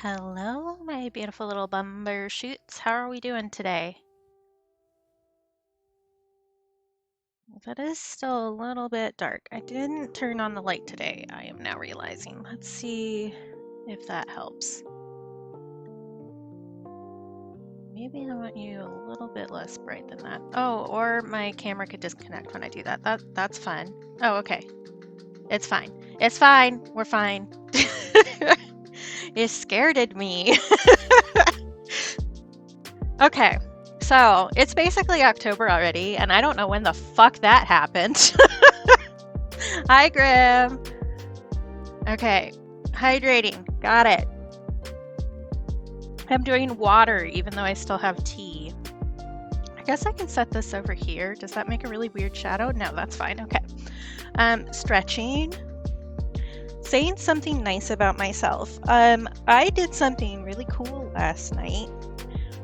Hello, my beautiful little bumbershoots. How are we doing today? That is still a little bit dark. I didn't turn on the light today, I am now realizing. Let's see if that helps. Maybe I want you a little bit less bright than that. Oh, or my camera could disconnect when I do that. That's fine. Oh, okay. It's fine. It's fine. We're fine. It scared me. Okay, so it's basically October already, and I don't know when the fuck that happened. Hi, Grim. Okay, hydrating. Got it. I'm doing water, even though I still have tea. I guess I can set this over here. Does that make a really weird shadow? No, that's fine. Okay. Stretching. Saying something nice about myself. I did something really cool last night,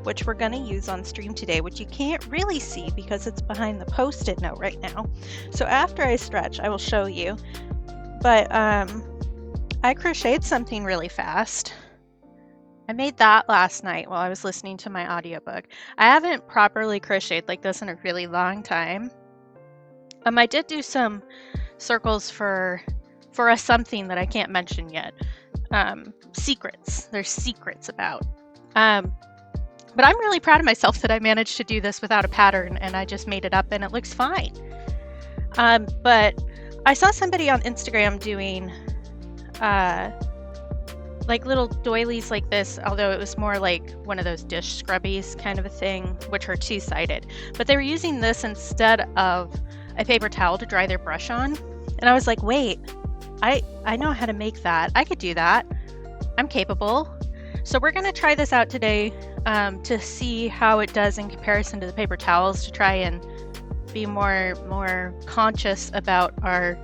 which we're going to use on stream today, which you can't really see because it's behind the Post-it note right now. So after I stretch, I will show you. But I crocheted something really fast. I made that last night while I was listening to my audiobook. I haven't properly crocheted like this in a really long time. I did do some circles for a something that I can't mention yet. Secrets. There's secrets about. But I'm really proud of myself that I managed to do this without a pattern, and I just made it up and it looks fine. But I saw somebody on Instagram doing like little doilies like this, although it was more like one of those dish scrubbies kind of a thing, which are two-sided. But they were using this instead of a paper towel to dry their brush on. And I was like, wait, I know how to make that. I could do that. I'm capable. So we're going to try this out today to see how it does in comparison to the paper towels, to try and be more conscious about our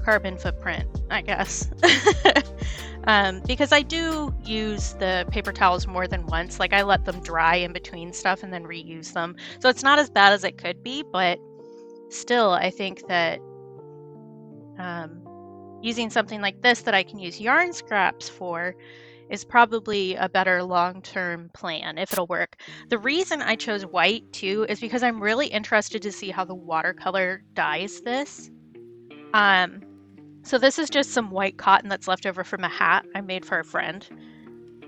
carbon footprint, I guess. Because I do use the paper towels more than once. Like I let them dry in between stuff and then reuse them. So it's not as bad as it could be, but still I think that using something like this that I can use yarn scraps for is probably a better long-term plan if it'll work. The reason I chose white too is because I'm really interested to see how the watercolor dyes this. So this is just some white cotton that's left over from a hat I made for a friend.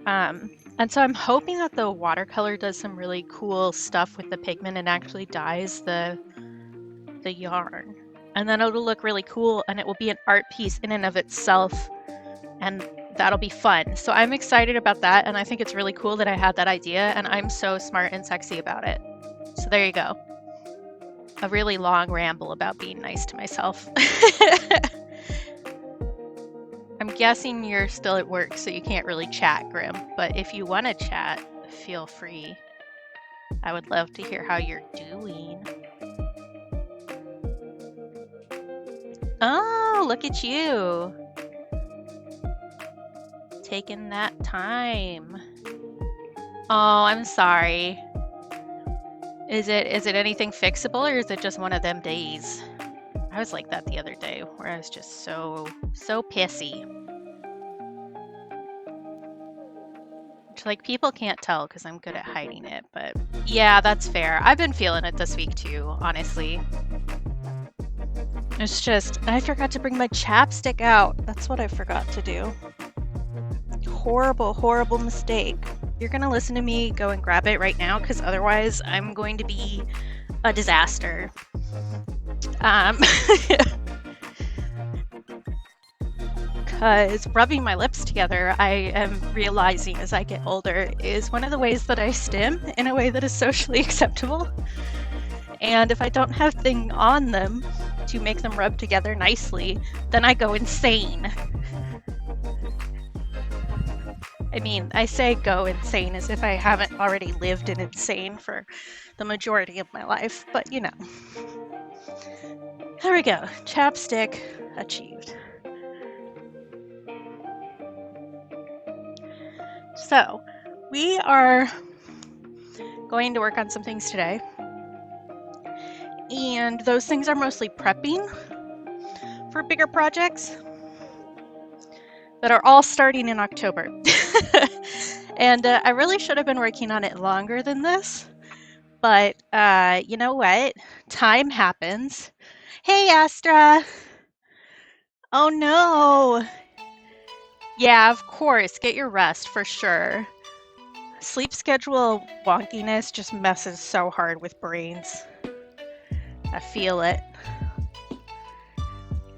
And so I'm hoping that the watercolor does some really cool stuff with the pigment and actually dyes the yarn. And then it'll look really cool and it will be an art piece in and of itself. And that'll be fun. So I'm excited about that, and I think it's really cool that I had that idea, and I'm so smart and sexy about it. So there you go. A really long ramble about being nice to myself. I'm guessing you're still at work, so you can't really chat, Grim, but if you want to chat, feel free. I would love to hear how you're doing. Oh, look at you. Taking that time. Oh, I'm sorry. Is it anything fixable, or is it just one of them days? I was like that the other day where I was just so pissy. Which, like, people can't tell because I'm good at hiding it, but yeah, that's fair. I've been feeling it this week too, honestly. It's just, I forgot to bring my chapstick out. That's what I forgot to do. Horrible, horrible mistake. You're gonna listen to me go and grab it right now, because otherwise I'm going to be a disaster. Because rubbing my lips together, I am realizing as I get older, is one of the ways that I stim in a way that is socially acceptable. And if I don't have things on them to make them rub together nicely, then I go insane. I mean, I say go insane as if I haven't already lived in insane for the majority of my life, but you know. There we go. Chapstick achieved. So, we are going to work on some things today. And those things are mostly prepping for bigger projects that are all starting in October. And I really should have been working on it longer than this, but you know what? Time happens. Hey, Astra! Oh no! Yeah, of course. Get your rest for sure. Sleep schedule wonkiness just messes so hard with brains. I feel it.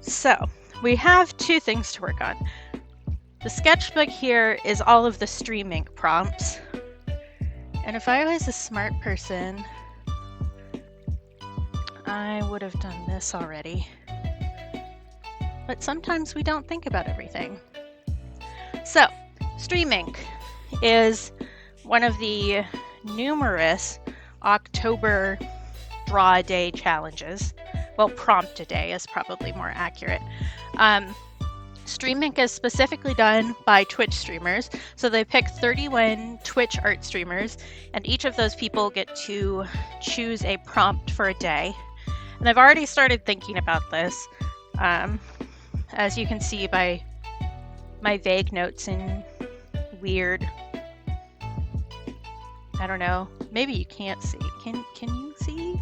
So, we have two things to work on. The sketchbook here is all of the streaming prompts. And if I was a smart person, I would have done this already. But sometimes we don't think about everything. So, streaming is one of the numerous October draw a day challenges. Well, prompt a day is probably more accurate. Streaming is specifically done by Twitch streamers. So they pick 31 Twitch art streamers, and each of those people get to choose a prompt for a day. And I've already started thinking about this, as you can see by my vague notes and weird, I don't know, maybe you can't see. Can you see?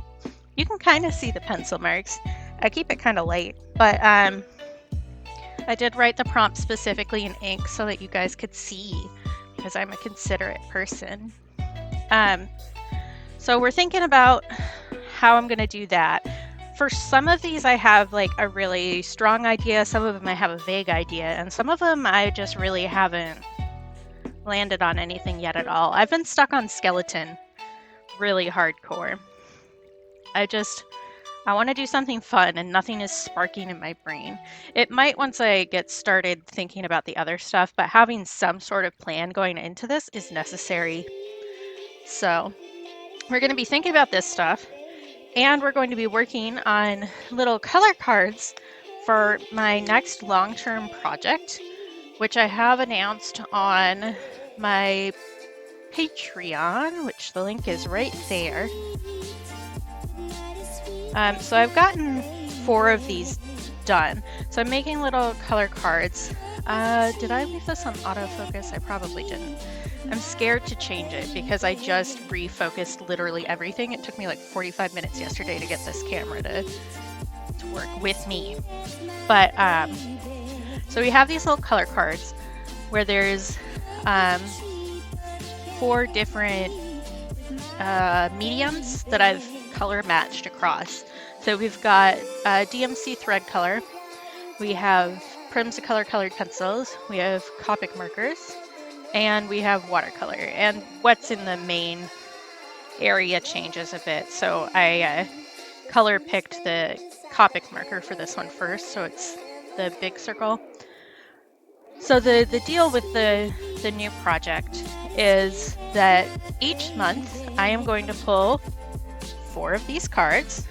You can kind of see the pencil marks. I keep it kind of light, but I did write the prompt specifically in ink so that you guys could see, because I'm a considerate person. So we're thinking about how I'm going to do that. For some of these, I have like a really strong idea. Some of them I have a vague idea, and some of them I just really haven't landed on anything yet at all. I've been stuck on skeleton really hardcore. I want to do something fun, and nothing is sparking in my brain. It might once I get started thinking about the other stuff, but having some sort of plan going into this is necessary. So we're going to be thinking about this stuff, and we're going to be working on little color cards for my next long-term project, which I have announced on my Patreon, which the link is right there. So I've gotten 4 of these done. So I'm making little color cards. Did I leave this on autofocus? I probably didn't. I'm scared to change it because I just refocused literally everything. It took me like 45 minutes yesterday to get this camera to work with me. But so we have these little color cards where there's 4 different mediums that I've color matched across. So we've got DMC thread color, we have Primzacolor colored pencils, we have Copic markers, and we have watercolor. And what's in the main area changes a bit. So I color picked the Copic marker for this one first, so it's the big circle. So the deal with the new project is that each month I am going to pull 4 of these cards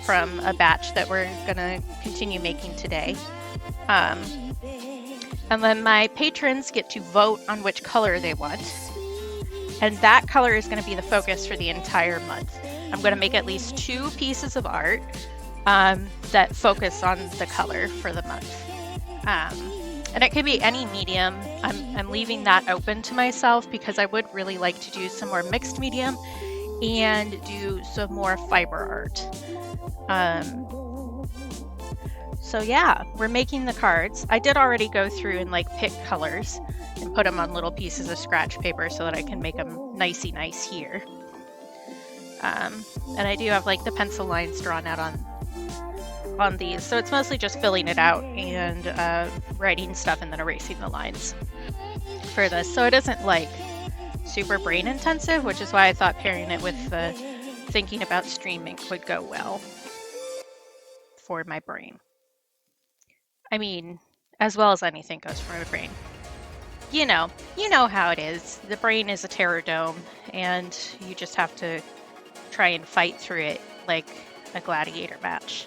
from a batch that we're going to continue making today. And then my patrons get to vote on which color they want. And that color is going to be the focus for the entire month. I'm going to make at least 2 pieces of art that focus on the color for the month. And it could be any medium. I'm leaving that open to myself because I would really like to do some more mixed medium and do some more fiber art. So yeah, we're making the cards. I did already go through and like pick colors and put them on little pieces of scratch paper so that I can make them nicey nice here. And I do have like the pencil lines drawn out on these, so it's mostly just filling it out and writing stuff and then erasing the lines for this. So it isn't like super brain intensive, which is why I thought pairing it with the thinking about streaming would go well for my brain. I mean, as well as anything goes for my brain. You know how it is. The brain is a terror dome, and you just have to try and fight through it like a gladiator match.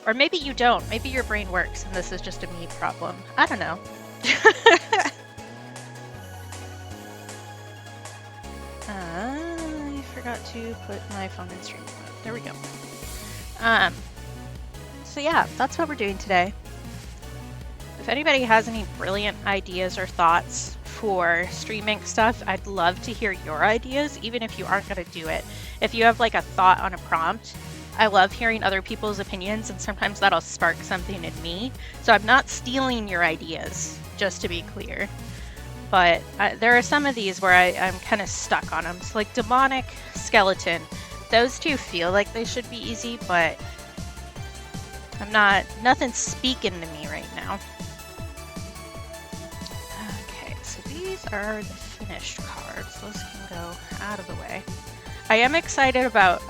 Or maybe you don't. Maybe your brain works and this is just a me problem. I don't know. I forgot to put my phone in stream mode. There we go. So yeah, that's what we're doing today. If anybody has any brilliant ideas or thoughts for Stream Ink stuff, I'd love to hear your ideas, even if you aren't going to do it. If you have like a thought on a prompt, I love hearing other people's opinions, and sometimes that'll spark something in me. So I'm not stealing your ideas, just to be clear. But there are some of these where I'm kind of stuck on them. So like Demonic, Skeleton, those two feel like they should be easy, but nothing's speaking to me right now. Okay, so these are the finished cards. Those can go out of the way. I am excited about,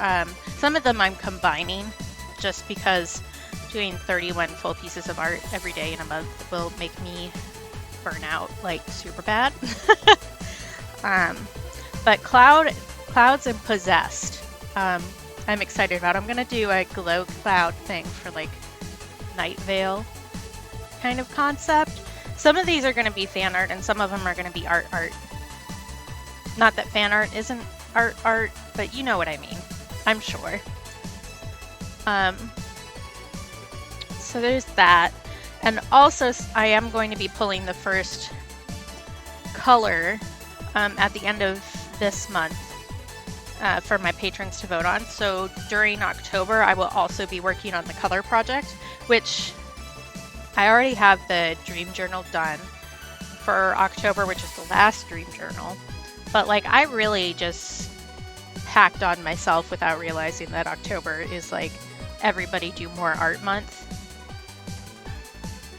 some of them I'm combining just because doing 31 full pieces of art every day in a month will make me burn out like super bad. But Clouds and Possessed, I'm excited about. I'm gonna do a glow cloud thing for like Night Veil kind of concept. Some of these are gonna be fan art and some of them are gonna be art. Not that fan art isn't art, but you know what I mean, I'm sure. So there's that. And also I am going to be pulling the first color at the end of this month for my patrons to vote on. So during October, I will also be working on the color project, which I already have the dream journal done for October, which is the last dream journal. But like, I really just hacked on myself without realizing that October is like everybody do more art month.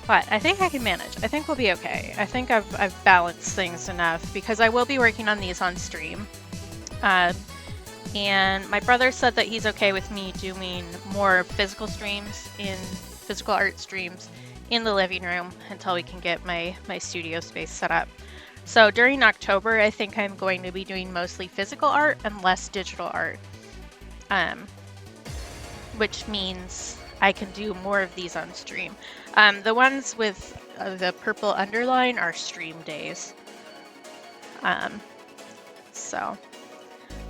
But I think I can manage. I think we'll be okay. I think I've balanced things enough because I will be working on these on stream. And my brother said that he's okay with me doing more physical art streams in the living room until we can get my studio space set up. So during October, I think I'm going to be doing mostly physical art and less digital art, which means I can do more of these on stream. The ones with the purple underline are stream days. So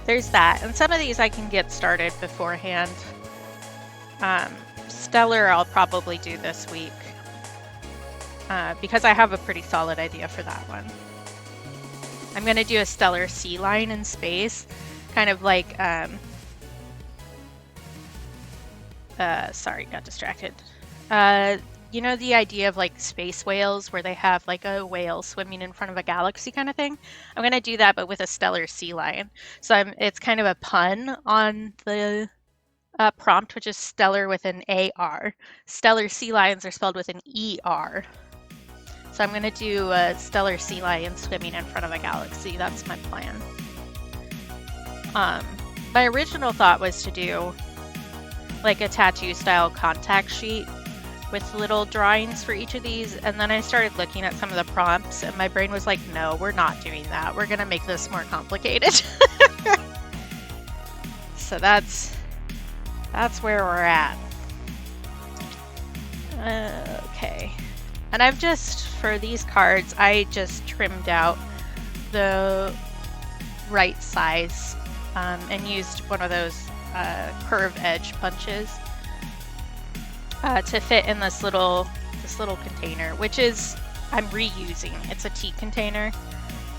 there's that. And some of these I can get started beforehand. Stellar I'll probably do this week because I have a pretty solid idea for that one. I'm going to do a Stellar Sea Lion in space, kind of like, sorry, got distracted. You know the idea of like space whales where they have like a whale swimming in front of a galaxy kind of thing? I'm going to do that, but with a Stellar Sea Lion. So it's kind of a pun on the prompt, which is stellar with an AR. Stellar Sea Lions are spelled with an ER. So I'm going to do a Stellar Sea Lion swimming in front of a galaxy. That's my plan. My original thought was to do like a tattoo style contact sheet with little drawings for each of these, and then I started looking at some of the prompts and my brain was like, no, we're not doing that. We're going to make this more complicated. So that's where we're at. Okay. And I've just, for these cards, I just trimmed out the right size and used one of those curve edge punches to fit in this little container, which is, I'm reusing. It's a tea container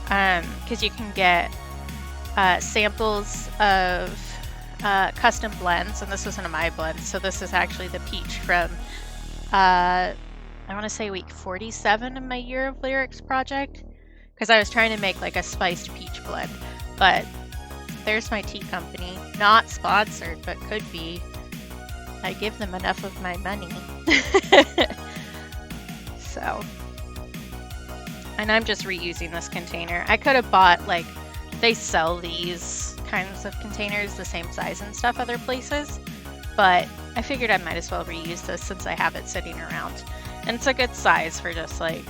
because you can get samples of custom blends, and this wasn't my blend, so this is actually the peach from I want to say week 47 of my Year of Lyrics project, because I was trying to make like a spiced peach blend. But there's my tea company, not sponsored, but could be. I give them enough of my money. So, and I'm just reusing this container. I could have bought, like, they sell these kinds of containers the same size and stuff other places, but I figured I might as well reuse this since I have it sitting around. And it's a good size for just like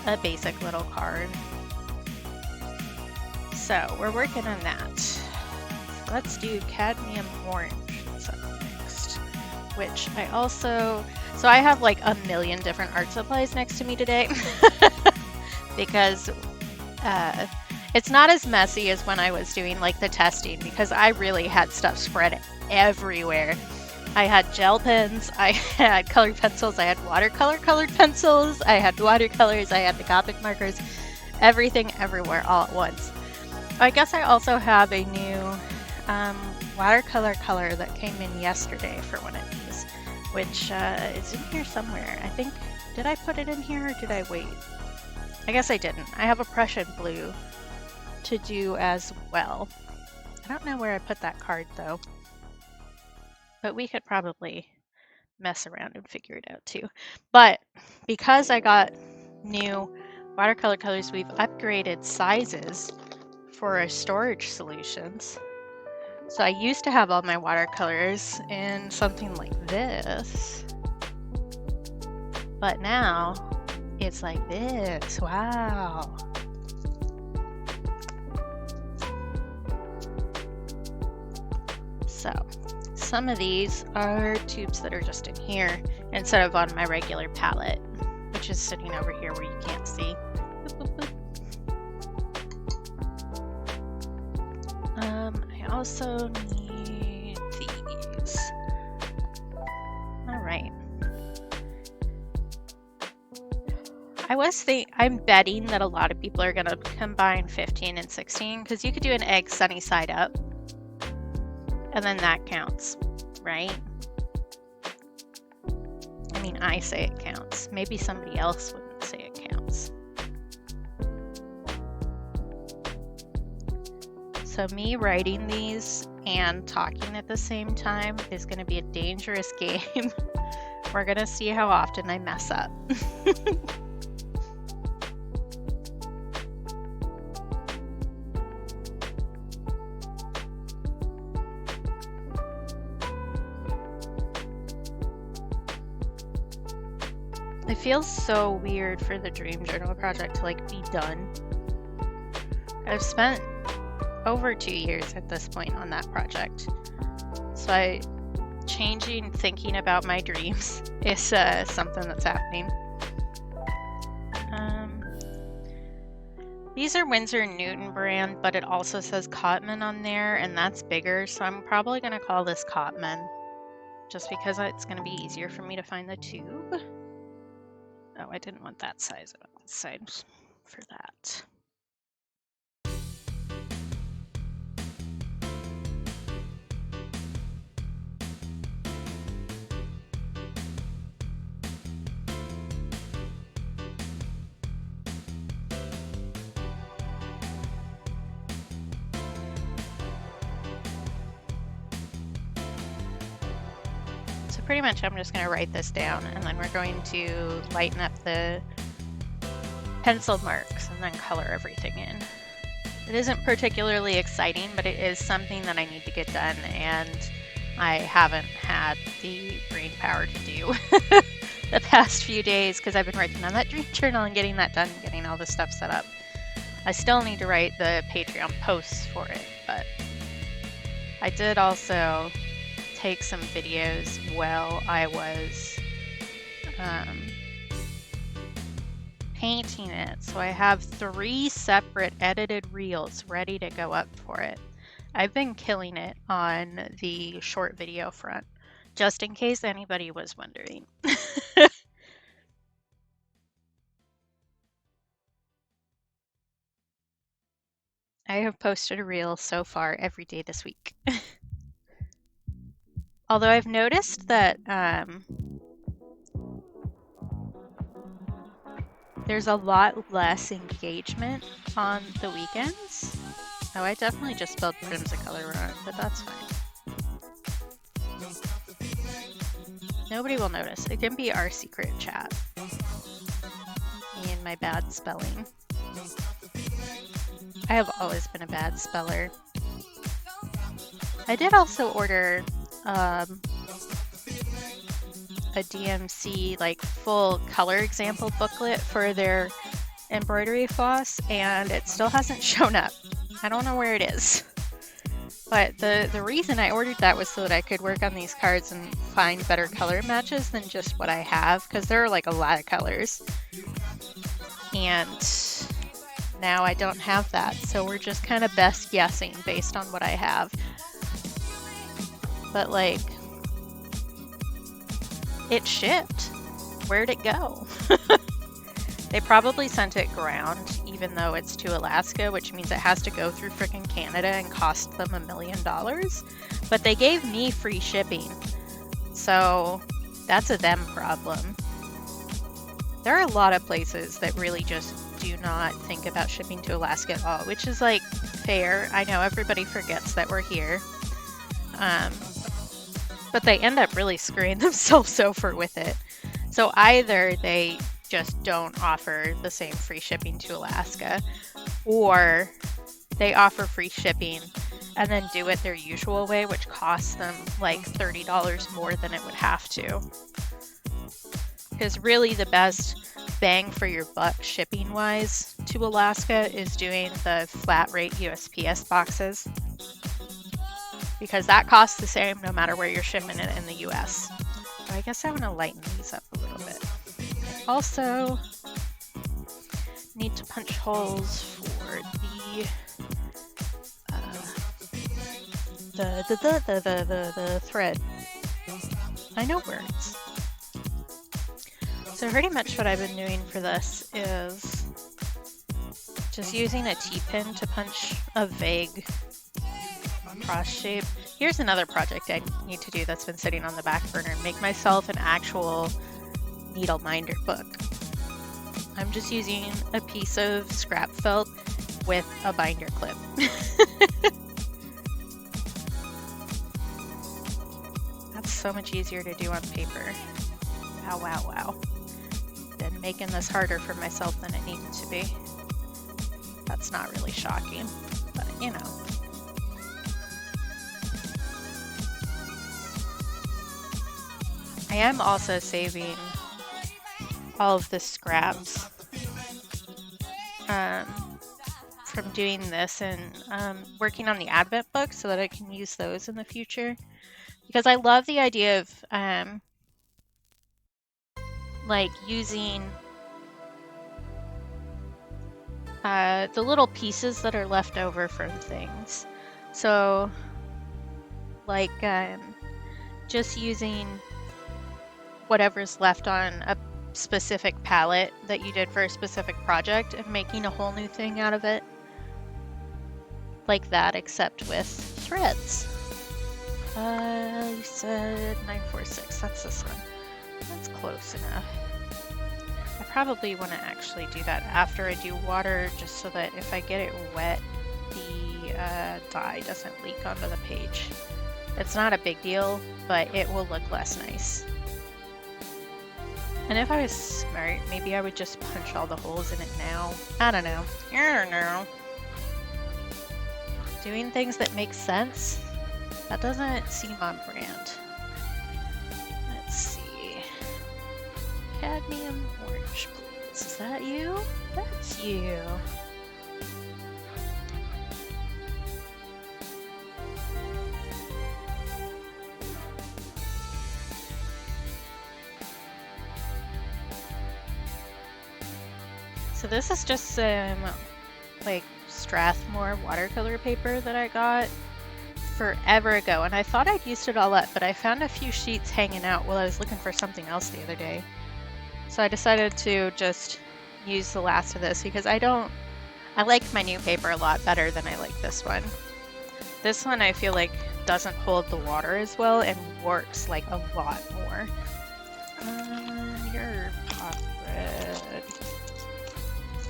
a basic little card. So we're working on that. Let's do Cadmium Orange next, which I also, so I have like a million different art supplies next to me today because it's not as messy as when I was doing like the testing, because I really had stuff spread everywhere. I had gel pens, I had colored pencils, I had watercolor colored pencils, I had watercolors, I had the Copic markers. everything everywhere all at once. I guess I also have a new watercolor color that came in yesterday for one of these, which is in here somewhere. I think, did I put it in here or did I wait? I guess I didn't. I have a Prussian blue to do as well. I don't know where I put that card though, but we could probably mess around and figure it out too. But because I got new watercolor colors, we've upgraded sizes for our storage solutions. So I used to have all my watercolors in something like this, but now it's like this. Wow. So some of these are tubes that are just in here instead of on my regular palette, which is sitting over here where you can't see. I also need these. All right. I'm betting that a lot of people are going to combine 15 and 16 because you could do an egg sunny side up and then that counts, right? I mean, I say it counts. Maybe somebody else wouldn't say it counts. So me writing these and talking at the same time is going to be a dangerous game. We're going to see how often I mess up. It feels so weird for the Dream Journal project to like be done. I've spent over 2 years at this point on that project. So thinking about my dreams is something that's happening. These are Winsor & Newton brand, but it also says Cotman on there, and that's bigger, so I'm probably going to call this Cotman, just because it's going to be easier for me to find the tube. Oh, I didn't want that size. I want this size for that. Pretty much I'm just going to write this down and then we're going to lighten up the pencil marks and then color everything in. It isn't particularly exciting, but it is something that I need to get done and I haven't had the brain power to do the past few days because I've been working on that dream journal and getting that done and getting all this stuff set up. I still need to write the Patreon posts for it, but I did also take some videos while I was painting it. So I have 3 separate edited reels ready to go up for it. I've been killing it on the short video front, just in case anybody was wondering. I have posted a reel so far every day this week. Although I've noticed that there's a lot less engagement on the weekends. Oh, I definitely just spelled Crimsacolor wrong, but that's fine. Nobody will notice. It can be our secret chat. Me and my bad spelling. I have always been a bad speller. I did also order a DMC like full color example booklet for their embroidery floss, and it still hasn't shown up. I don't know where it is. But the reason I ordered that was so that I could work on these cards and find better color matches than just what I have, because there are like a lot of colors. And now I don't have that, so we're just kind of best guessing based on what I have. But like, it shipped. Where'd it go? They probably sent it ground, even though it's to Alaska, which means it has to go through frickin' Canada and cost them $1 million. But they gave me free shipping, so that's a them problem. There are a lot of places that really just do not think about shipping to Alaska at all, which is like fair. I know everybody forgets that we're here. But they end up really screwing themselves over with it. So either they just don't offer the same free shipping to Alaska, or they offer free shipping and then do it their usual way, which costs them like $30 more than it would have to. Because really the best bang for your buck shipping wise to Alaska is doing the flat rate USPS boxes, because that costs the same no matter where you're shipping it in the US. So I guess I want to lighten these up a little bit. I also need to punch holes for the thread. I know words. So pretty much what I've been doing for this is just using a T-pin to punch a vague cross shape. Here's another project I need to do that's been sitting on the back burner: make myself an actual needle minder book. I'm just using a piece of scrap felt with a binder clip. That's so much easier to do on paper. Wow, wow, wow. Been making this harder for myself than it needed to be. That's not really shocking, but you know. I am also saving all of the scraps from doing this and working on the Advent book so that I can use those in the future. Because I love the idea of like using the little pieces that are left over from things. So like just using whatever's left on a specific palette that you did for a specific project and making a whole new thing out of it. Like that, except with threads. You said 946, that's this one. That's close enough. I probably want to actually do that after I do water, just so that if I get it wet, the dye doesn't leak onto the page. It's not a big deal, but it will look less nice. And if I was smart, maybe I would just punch all the holes in it now. I don't know. Doing things that make sense? That doesn't seem on brand. Let's see. Cadmium orange, please. Is that you? That's you. So this is just some like Strathmore watercolor paper that I got forever ago, and I thought I'd used it all up, but I found a few sheets hanging out while I was looking for something else the other day. So I decided to just use the last of this because I like my new paper a lot better than I like this one. This one I feel like doesn't hold the water as well and works like a lot more. Your pot red.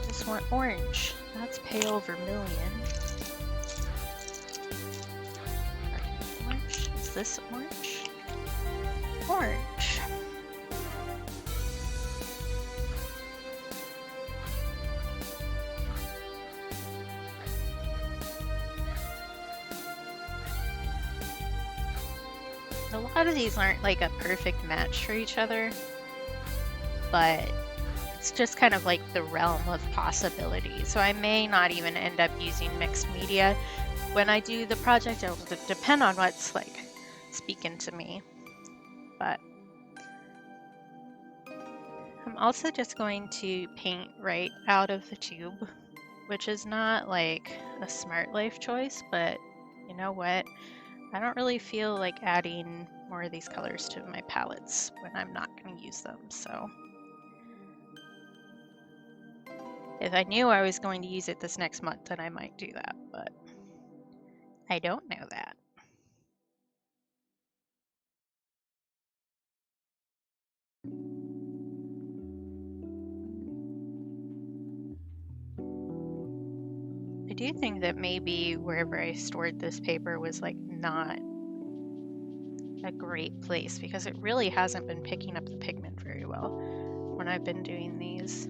Just want orange. That's pale vermilion. Orange? Is this orange? Orange. A lot of these aren't like a perfect match for each other, but it's just kind of like the realm of possibility. So I may not even end up using mixed media when I do the project. It'll depend on what's like speaking to me. But I'm also just going to paint right out of the tube, which is not like a smart life choice, but you know what? I don't really feel like adding more of these colors to my palettes when I'm not going to use them, so. If I knew I was going to use it this next month, then I might do that, but I don't know that. I do think that maybe wherever I stored this paper was like not a great place because it really hasn't been picking up the pigment very well when I've been doing these.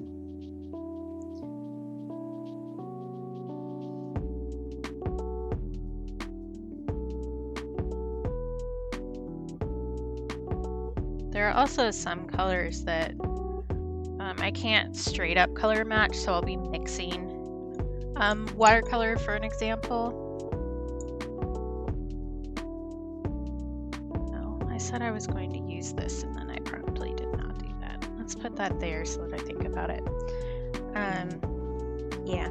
There are also some colors that I can't straight up color match, so I'll be mixing watercolor for an example. No, I said I was going to use this and then I promptly did not do that. Let's put that there so that I think about it. Yeah.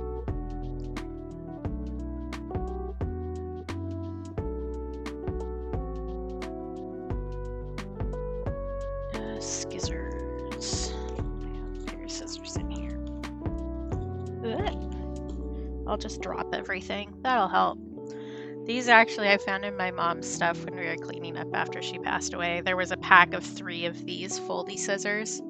Scissors. I have a pair of scissors in here. Ugh. I'll just drop everything. That'll help. These actually I found in my mom's stuff when we were cleaning up after she passed away. There was a pack of 3 of these foldy scissors.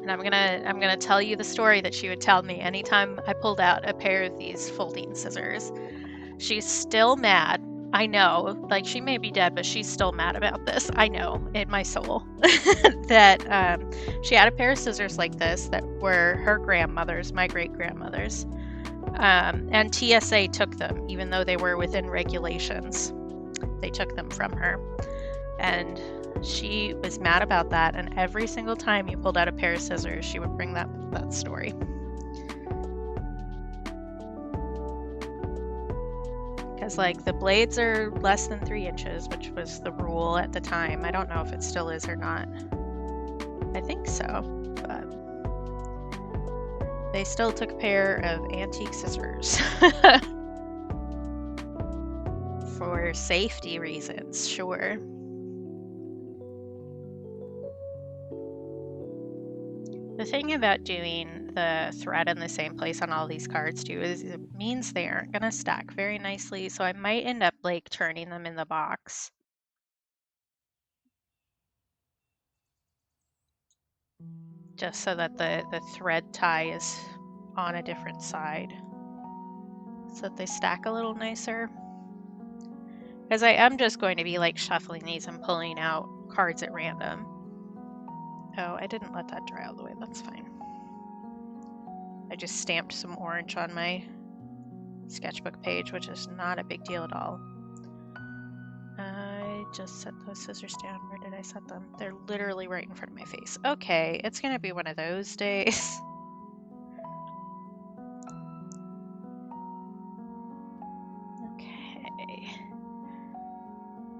And I'm gonna tell you the story that she would tell me anytime I pulled out a pair of these folding scissors. She's still mad. I know, like she may be dead, but she's still mad about this. I know in my soul that she had a pair of scissors like this that were her grandmother's, my great-grandmother's. And TSA took them, even though they were within regulations. They took them from her. And she was mad about that. And every single time you pulled out a pair of scissors, she would bring that story. Because like the blades are less than 3 inches, which was the rule at the time. I don't know if it still is or not. I think so, but they still took a pair of antique scissors for safety reasons, sure. The thing about doing the thread in the same place on all these cards too is it means they aren't going to stack very nicely, so I might end up like turning them in the box. Just so that the thread tie is on a different side, so that they stack a little nicer. Because I am just going to be like shuffling these and pulling out cards at random. Oh, I didn't let that dry all the way, that's fine. I just stamped some orange on my sketchbook page, which is not a big deal at all. I just set those scissors down. Where did I set them? They're literally right in front of my face. Okay, it's gonna be one of those days. Okay.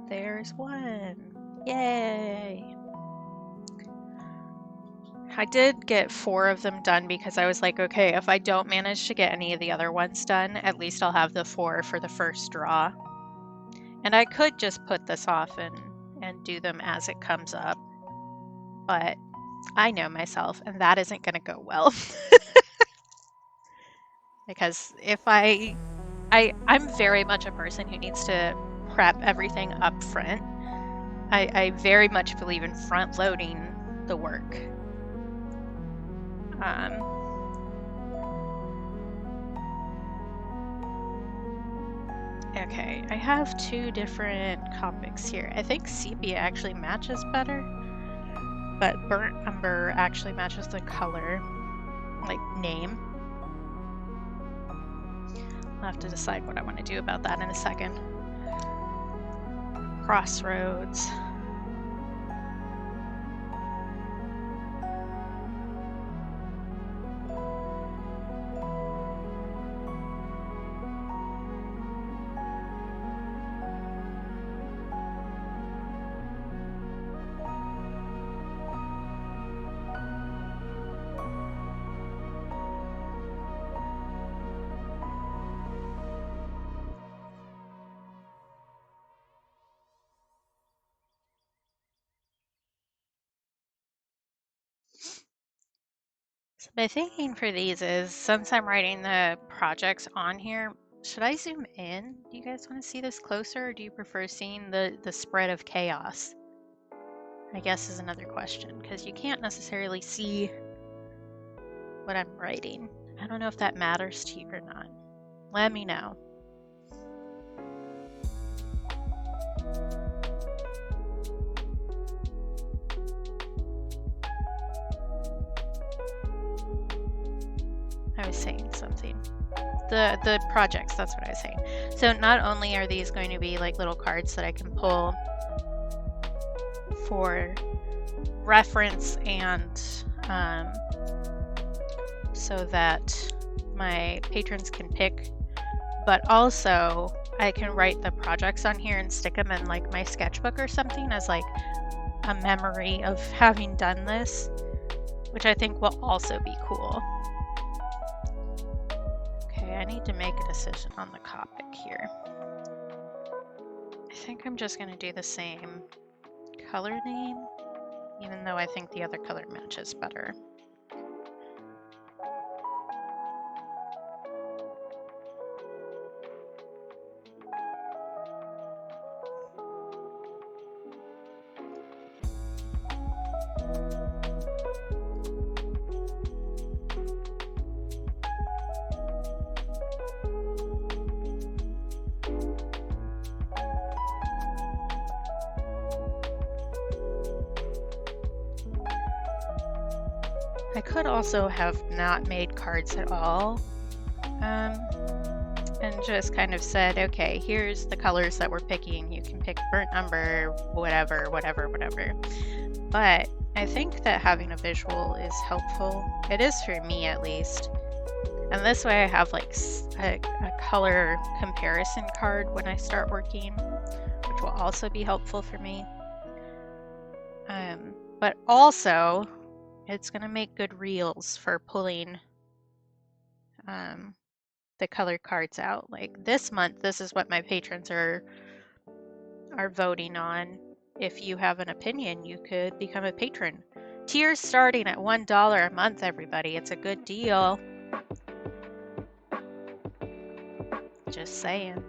There's one. Yay! I did get 4 of them done because I was like, okay, if I don't manage to get any of the other ones done, at least I'll have the 4 for the first draw. And I could just put this off and do them as it comes up, but I know myself and that isn't going to go well. Because if I'm very much a person who needs to prep everything up front. I very much believe in front loading the work. Okay, I have 2 different Copics here. I think sepia actually matches better, but burnt umber actually matches the color, like name. I'll have to decide what I want to do about that in a second. Crossroads. My thinking for these is, since I'm writing the projects on here, should I zoom in? Do you guys want to see this closer, or do you prefer seeing the spread of chaos? I guess is another question, because you can't necessarily see what I'm writing. I don't know if that matters to you or not. Let me know. I was saying something. The projects, that's what I was saying. So not only are these going to be like little cards that I can pull for reference and so that my patrons can pick, but also I can write the projects on here and stick them in like my sketchbook or something as like a memory of having done this, which I think will also be cool. Okay, I need to make a decision on the topic here. I think I'm just going to do the same color name, even though I think the other color matches better. I could also have not made cards at all, and just kind of said, okay, here's the colors that we're picking. You can pick burnt umber, whatever. But I think that having a visual is helpful. It is for me, at least. And this way I have like a color comparison card when I start working, which will also be helpful for me. But also, it's going to make good reels for pulling the color cards out. Like this month, this is what my patrons are voting on. If you have an opinion, you could become a patron. Tiers starting at $1 a month, everybody. It's a good deal. Just saying.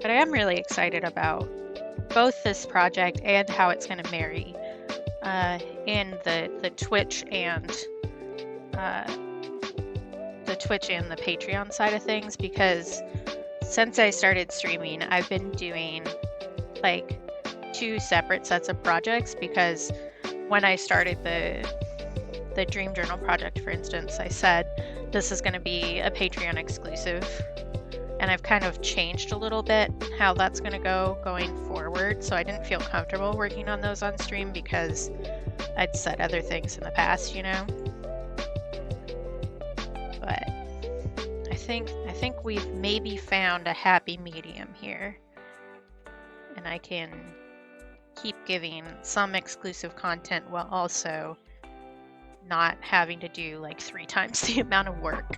But I am really excited about both this project and how it's going to marry in the Twitch and the Patreon side of things, because since I started streaming, I've been doing like 2 separate sets of projects, because when I started the Dream Journal project, for instance, I said this is going to be a Patreon exclusive. And I've kind of changed a little bit how that's going to go going forward. So I didn't feel comfortable working on those on stream because I'd said other things in the past, you know. But I think we've maybe found a happy medium here. And I can keep giving some exclusive content while also not having to do like 3 times the amount of work.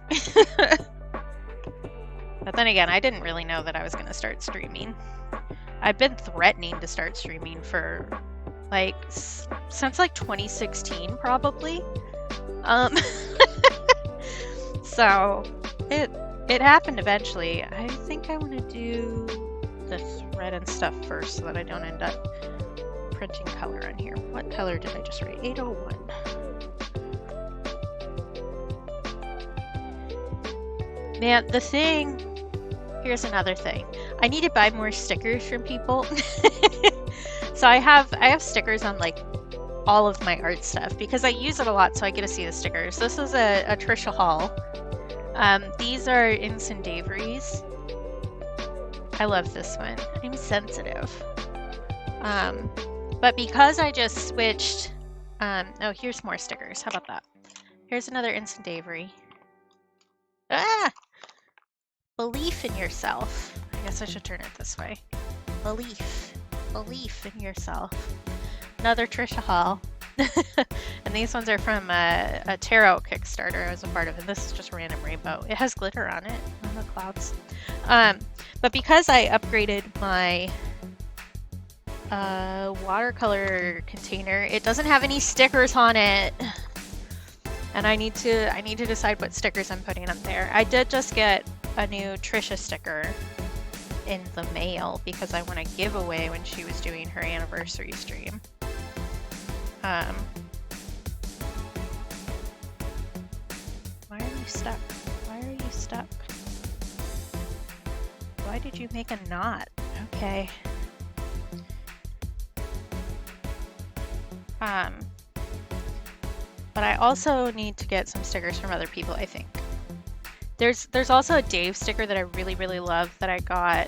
But then again, I didn't really know that I was going to start streaming. I've been threatening to start streaming for like since like 2016 probably. So it happened eventually. I think I want to do the thread and stuff first so that I don't end up printing color on here. What color did I just write? 801. Man, the thing, here's another thing. I need to buy more stickers from people. So I have stickers on like all of my art stuff because I use it a lot, so I get to see the stickers. This is a Trisha Hall. These are Incendiaries. I love this one. I'm sensitive. But because I just switched, oh, here's more stickers. How about that? Here's another Incendiary. Ah! Belief in yourself. I guess I should turn it this way. Belief in yourself. Another Trisha Hall. And these ones are from a tarot Kickstarter I was a part of, and this is just random rainbow. It has glitter on it, on the clouds. But because I upgraded my watercolor container. It doesn't have any stickers on it. And I need to decide what stickers I'm putting on there. I did just get a new Trisha sticker in the mail because I want to give away when she was doing her anniversary stream. Why are you stuck? Why are you stuck? Why did you make a knot? Okay. But I also need to get some stickers from other people, I think. There's also a Dave sticker that I really, really love that I got.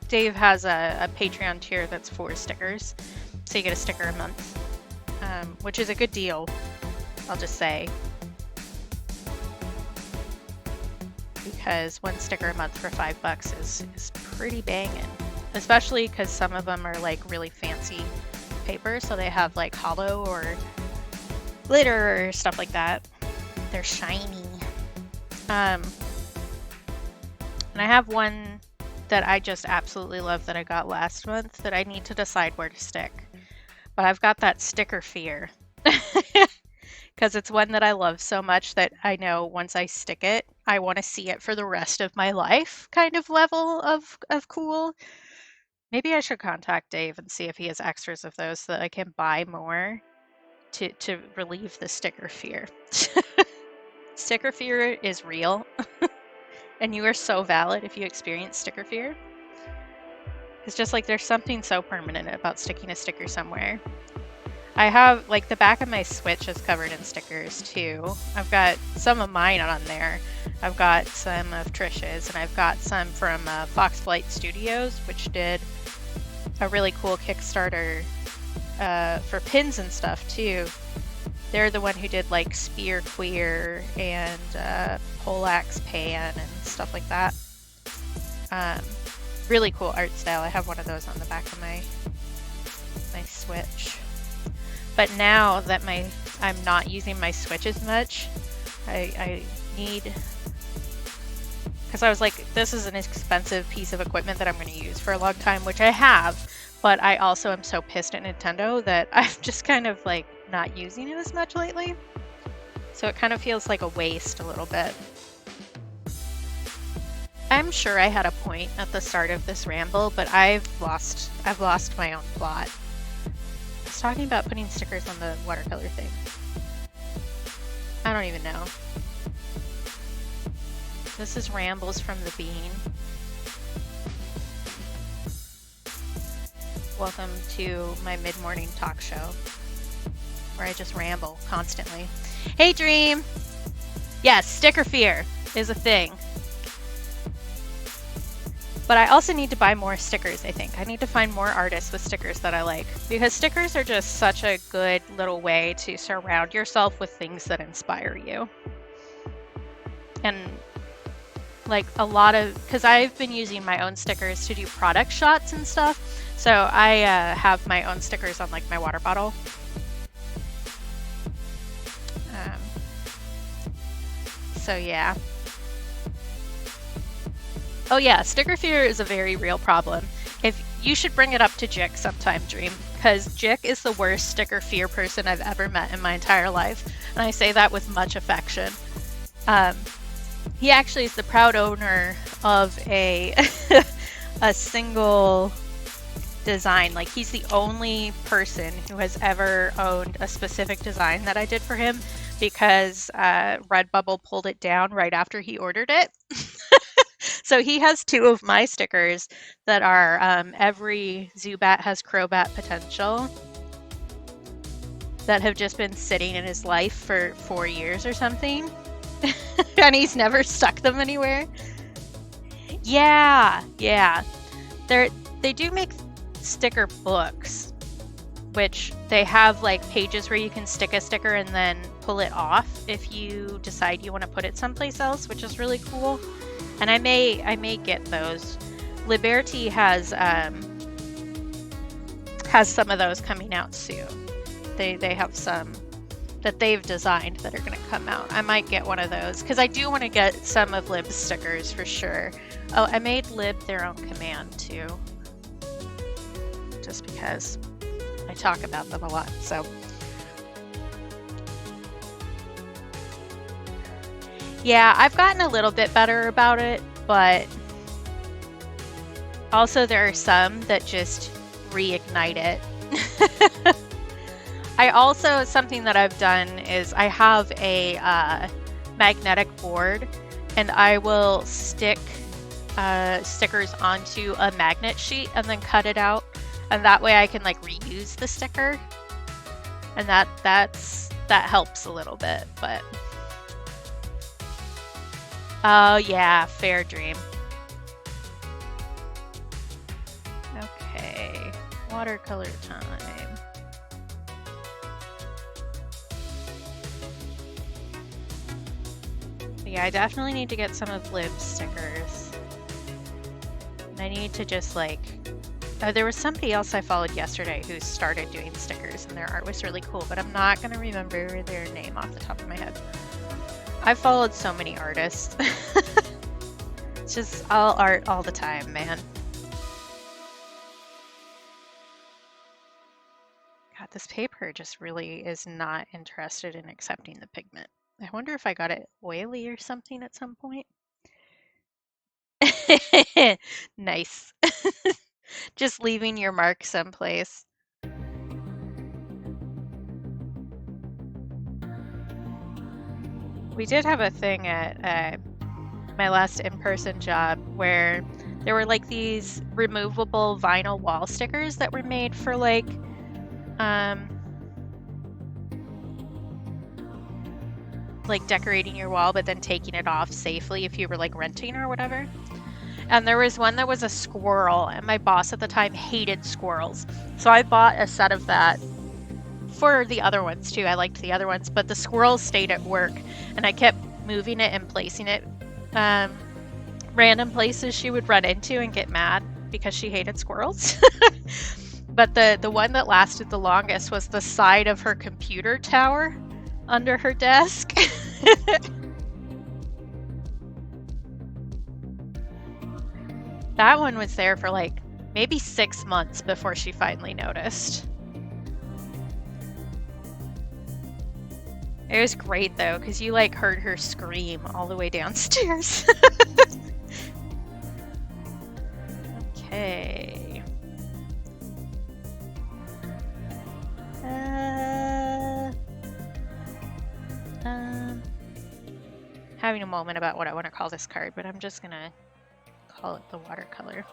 Dave has a Patreon tier that's 4 stickers. So you get a sticker a month, which is a good deal, I'll just say. Because 1 sticker a month for $5 is pretty banging. Especially because some of them are like really fancy paper, so they have like hollow or glitter or stuff like that. They're shiny. And I have one that I just absolutely love that I got last month that I need to decide where to stick. But I've got that sticker fear. Because it's one that I love so much that I know once I stick it, I want to see it for the rest of my life kind of level of cool. Maybe I should contact Dave and see if he has extras of those so that I can buy more to relieve the sticker fear. Sticker fear is real. And you are so valid if you experience sticker fear. It's just like there's something so permanent about sticking a sticker somewhere. I have, like, the back of my Switch is covered in stickers too. I've got some of mine on there. I've got some of Trisha's, and I've got some from Fox Flight Studios, which did a really cool Kickstarter for pins and stuff too. They're the one who did like Spear Queer and Poleaxe Pan and stuff like that. Really cool art style. I have one of those on the back of my Switch. But now that I'm not using my Switch as much, I need, because I was like, this is an expensive piece of equipment that I'm going to use for a long time, which I have, but I also am so pissed at Nintendo that I'm just kind of like not using it as much lately. So it kind of feels like a waste a little bit. I'm sure I had a point at the start of this ramble, but I've lost my own plot. I was talking about putting stickers on the watercolor thing. I don't even know. This is Rambles from the Bean. Welcome to my mid-morning talk show, where I just ramble constantly. Hey, Dream! Yes, sticker fear is a thing. But I also need to buy more stickers, I think. I need to find more artists with stickers that I like. Because stickers are just such a good little way to surround yourself with things that inspire you. And like a lot of, because I've been using my own stickers to do product shots and stuff. So I have my own stickers on like my water bottle. So yeah. Oh yeah, sticker fear is a very real problem. If you should bring it up to Jick sometime, Dream, because Jick is the worst sticker fear person I've ever met in my entire life, and I say that with much affection. He actually is the proud owner of a single design. Like, he's the only person who has ever owned a specific design that I did for him, because Redbubble pulled it down right after he ordered it. So he has 2 of my stickers that are every Zubat has Crobat potential, that have just been sitting in his life for 4 years or something. And he's never stuck them anywhere. Yeah. They do make sticker books, which they have like pages where you can stick a sticker and then pull it off if you decide you want to put it someplace else, which is really cool. And I may get those. Liberty has some of those coming out soon. They have some that they've designed that are going to come out. I might get one of those because I do want to get some of Lib's stickers for sure. Oh, I made Lib their own command too. just because I talk about them a lot. So yeah, I've gotten a little bit better about it, but also there are some that just reignite it. I also, something that I've done is I have a magnetic board, and I will stick stickers onto a magnet sheet and then cut it out, and that way I can like reuse the sticker, and that helps a little bit. But oh yeah, fair dream. Okay, watercolor time. Yeah, I definitely need to get some of Liv's stickers. And I need to just like... there was somebody else I followed yesterday who started doing stickers, and their art was really cool, but I'm not going to remember their name off the top of my head. I've followed so many artists. It's just all art all the time, man. God, this paper just really is not interested in accepting the pigment. I wonder if I got it oily or something at some point. Nice. Just leaving your mark someplace. We did have a thing at my last in-person job where there were like these removable vinyl wall stickers that were made for like decorating your wall, but then taking it off safely if you were like renting or whatever. And there was one that was a squirrel, and my boss at the time hated squirrels. So I bought a set of that for the other ones too. I liked the other ones, but the squirrels stayed at work, and I kept moving it and placing it random places she would run into and get mad because she hated squirrels. But the one that lasted the longest was the side of her computer tower under her desk. That one was there for like maybe 6 months before she finally noticed. It was great though, because you like heard her scream all the way downstairs. Okay. Having a moment about what I want to call this card, but I'm just gonna call it the watercolor.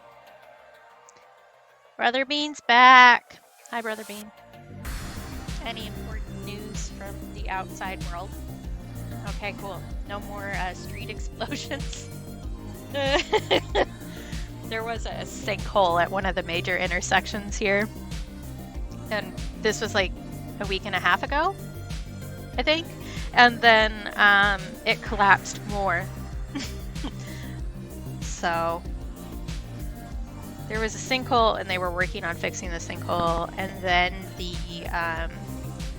Brother Bean's back. Hi, Brother Bean. Any important news from the outside world? Okay, cool. No more street explosions. There was a sinkhole at one of the major intersections here, and this was like a week and a half ago, I think, and then it collapsed more. So there was a sinkhole, and they were working on fixing the sinkhole, and then the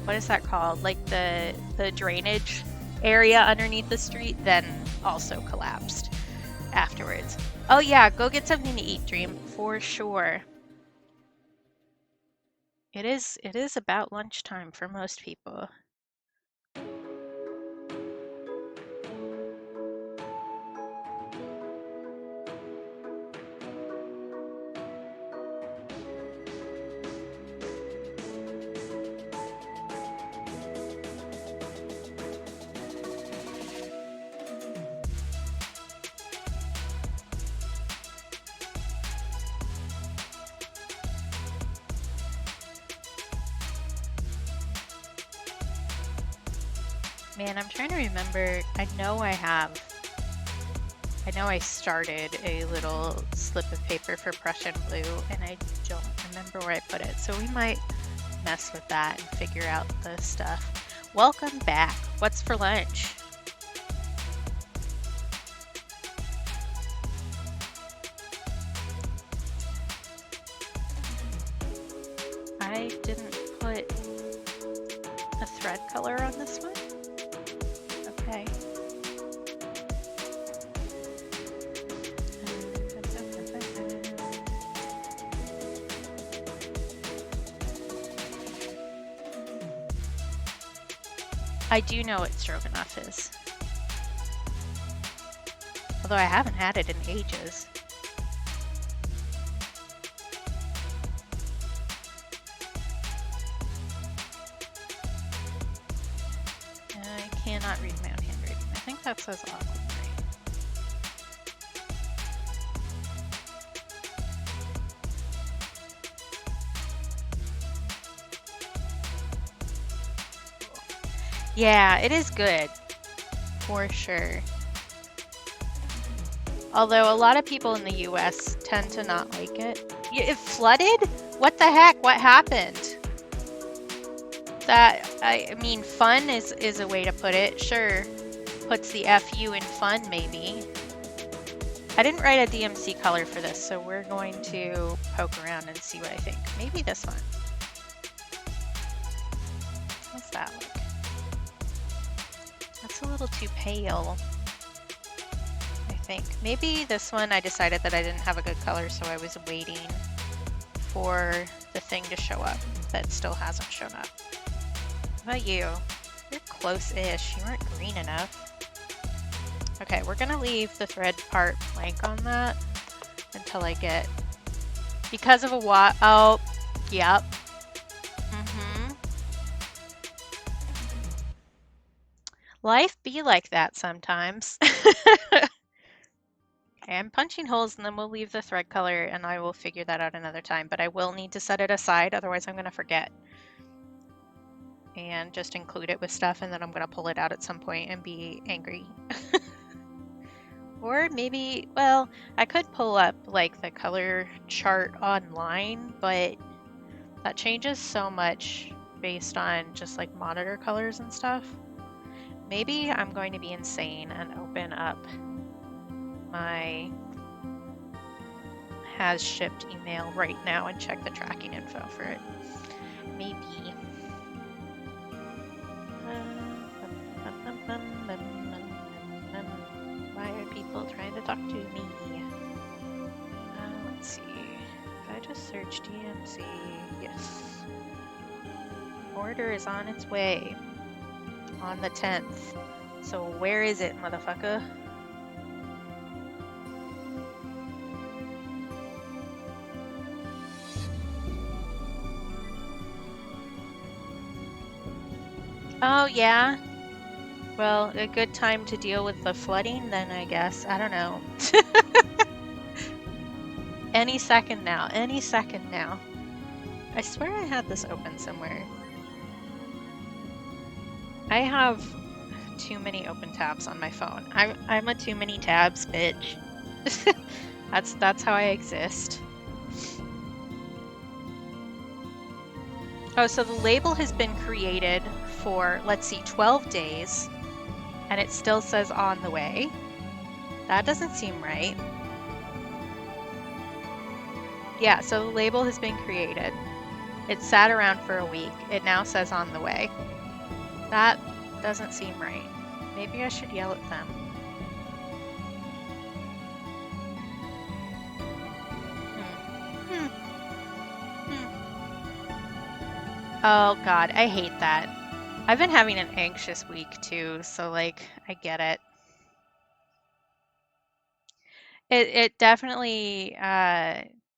what is that called? Like the drainage area underneath the street then also collapsed afterwards. Oh yeah, go get something to eat, Dream, for sure. It is about lunchtime for most people. Man, I'm trying to remember. I know I started a little slip of paper for Prussian blue, and I don't remember where I put it. So we might mess with that and figure out the stuff. Welcome back. What's for lunch? I didn't put a thread color on this one. Okay. I do know what stroganoff is. Although I haven't had it in ages. I cannot read my own handwriting. I think that says aquamarine. Yeah, it is good. For sure. Although a lot of people in the US tend to not like it. It flooded? What the heck? What happened? That, I mean, fun is a way to put it. Sure, puts the FU in fun, maybe. I didn't write a DMC color for this, so we're going to poke around and see what I think. Maybe this one. What's that look? That's a little too pale, I think. Maybe this one I decided that I didn't have a good color, so I was waiting for the thing to show up that still hasn't shown up. How about you? You're close-ish. You weren't green enough. Okay, we're gonna leave the thread part blank on that until I get... Because of a what? Oh, yep. Life be like that sometimes. Okay, I'm punching holes and then we'll leave the thread color and I will figure that out another time, but I will need to set it aside, otherwise I'm gonna forget. And just include it with stuff and then I'm gonna pull it out at some point and be angry. Or maybe, well, I could pull up like the color chart online, but that changes so much based on just like monitor colors and stuff. Maybe I'm going to be insane and open up my has shipped email right now and check the tracking info for it. Maybe. Why are people trying to talk to me? Let's see. If I just search DMC, yes. Order is on its way. On the 10th. So where is it, motherfucker? Oh, yeah. Well, a good time to deal with the flooding then, I guess. I don't know. Any second now. Any second now. I swear I had this open somewhere. I have too many open tabs on my phone. I'm a too many tabs bitch. That's how I exist. Oh, so the label has been created for, let's see, 12 days, and it still says on the way. That doesn't seem right. Yeah, so the label has been created. It sat around for a week. It now says on the way. That doesn't seem right. Maybe I should yell at them. Oh god, I hate that. I've been having an anxious week too, so like, I get it. It definitely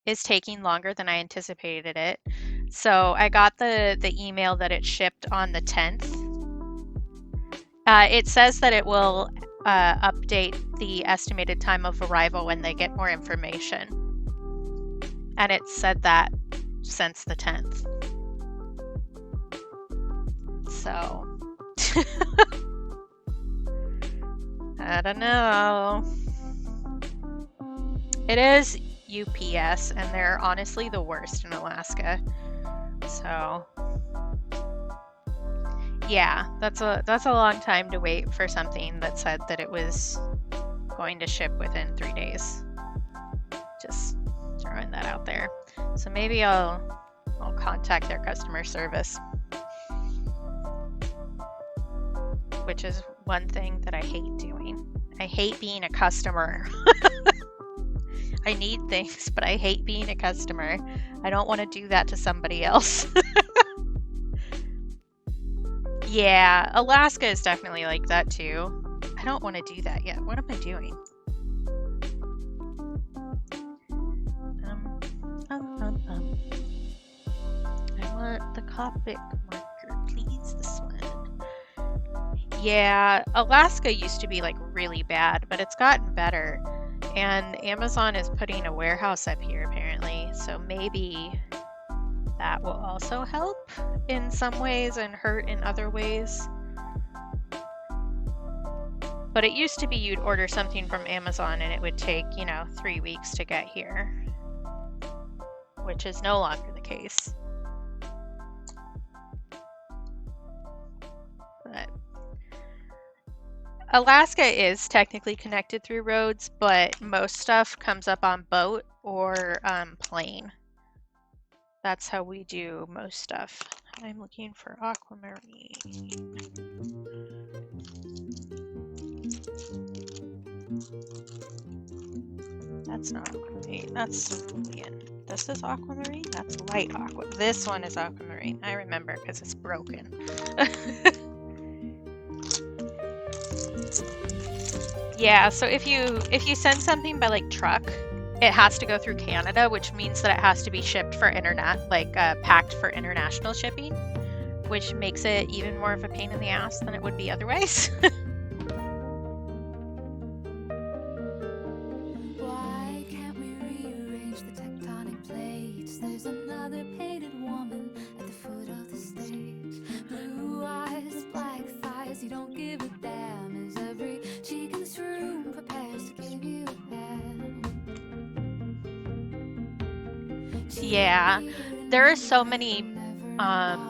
is taking longer than I anticipated it. So I got the email that it shipped on the 10th. It says that it will update the estimated time of arrival when they get more information. And it said that since the 10th. So, I don't know. It is UPS, and they're honestly the worst in Alaska. So, yeah, that's a long time to wait for something that said that it was going to ship within 3 days. Just throwing that out there. So maybe I'll contact their customer service. Which is one thing that I hate doing. I hate being a customer. I need things, but I hate being a customer. I don't want to do that to somebody else. Yeah, Alaska is definitely like that too. I don't want to do that yet. What am I doing? I want the Copic marker, please. This one. Yeah, Alaska used to be like really bad, but it's gotten better. And Amazon is putting a warehouse up here apparently, so maybe that will also help in some ways and hurt in other ways. But it used to be you'd order something from Amazon and it would take, 3 weeks to get here, which is no longer the case. But Alaska is technically connected through roads, but most stuff comes up on boat or plane. That's how we do most stuff. I'm looking for aquamarine. That's not aquamarine, that's cerulean. This is aquamarine? That's light aqua. This one is aquamarine. I remember because it's broken. Yeah, so if you send something by like truck, it has to go through Canada, which means that it has to be shipped for packed for international shipping, which makes it even more of a pain in the ass than it would be otherwise. Why can't we rearrange the tectonic plates? There's another painted woman at the foot of the stage. Blue eyes, black thighs, you don't give a damn. As every cheek in this room prepares to give you a hand. Yeah, there are so many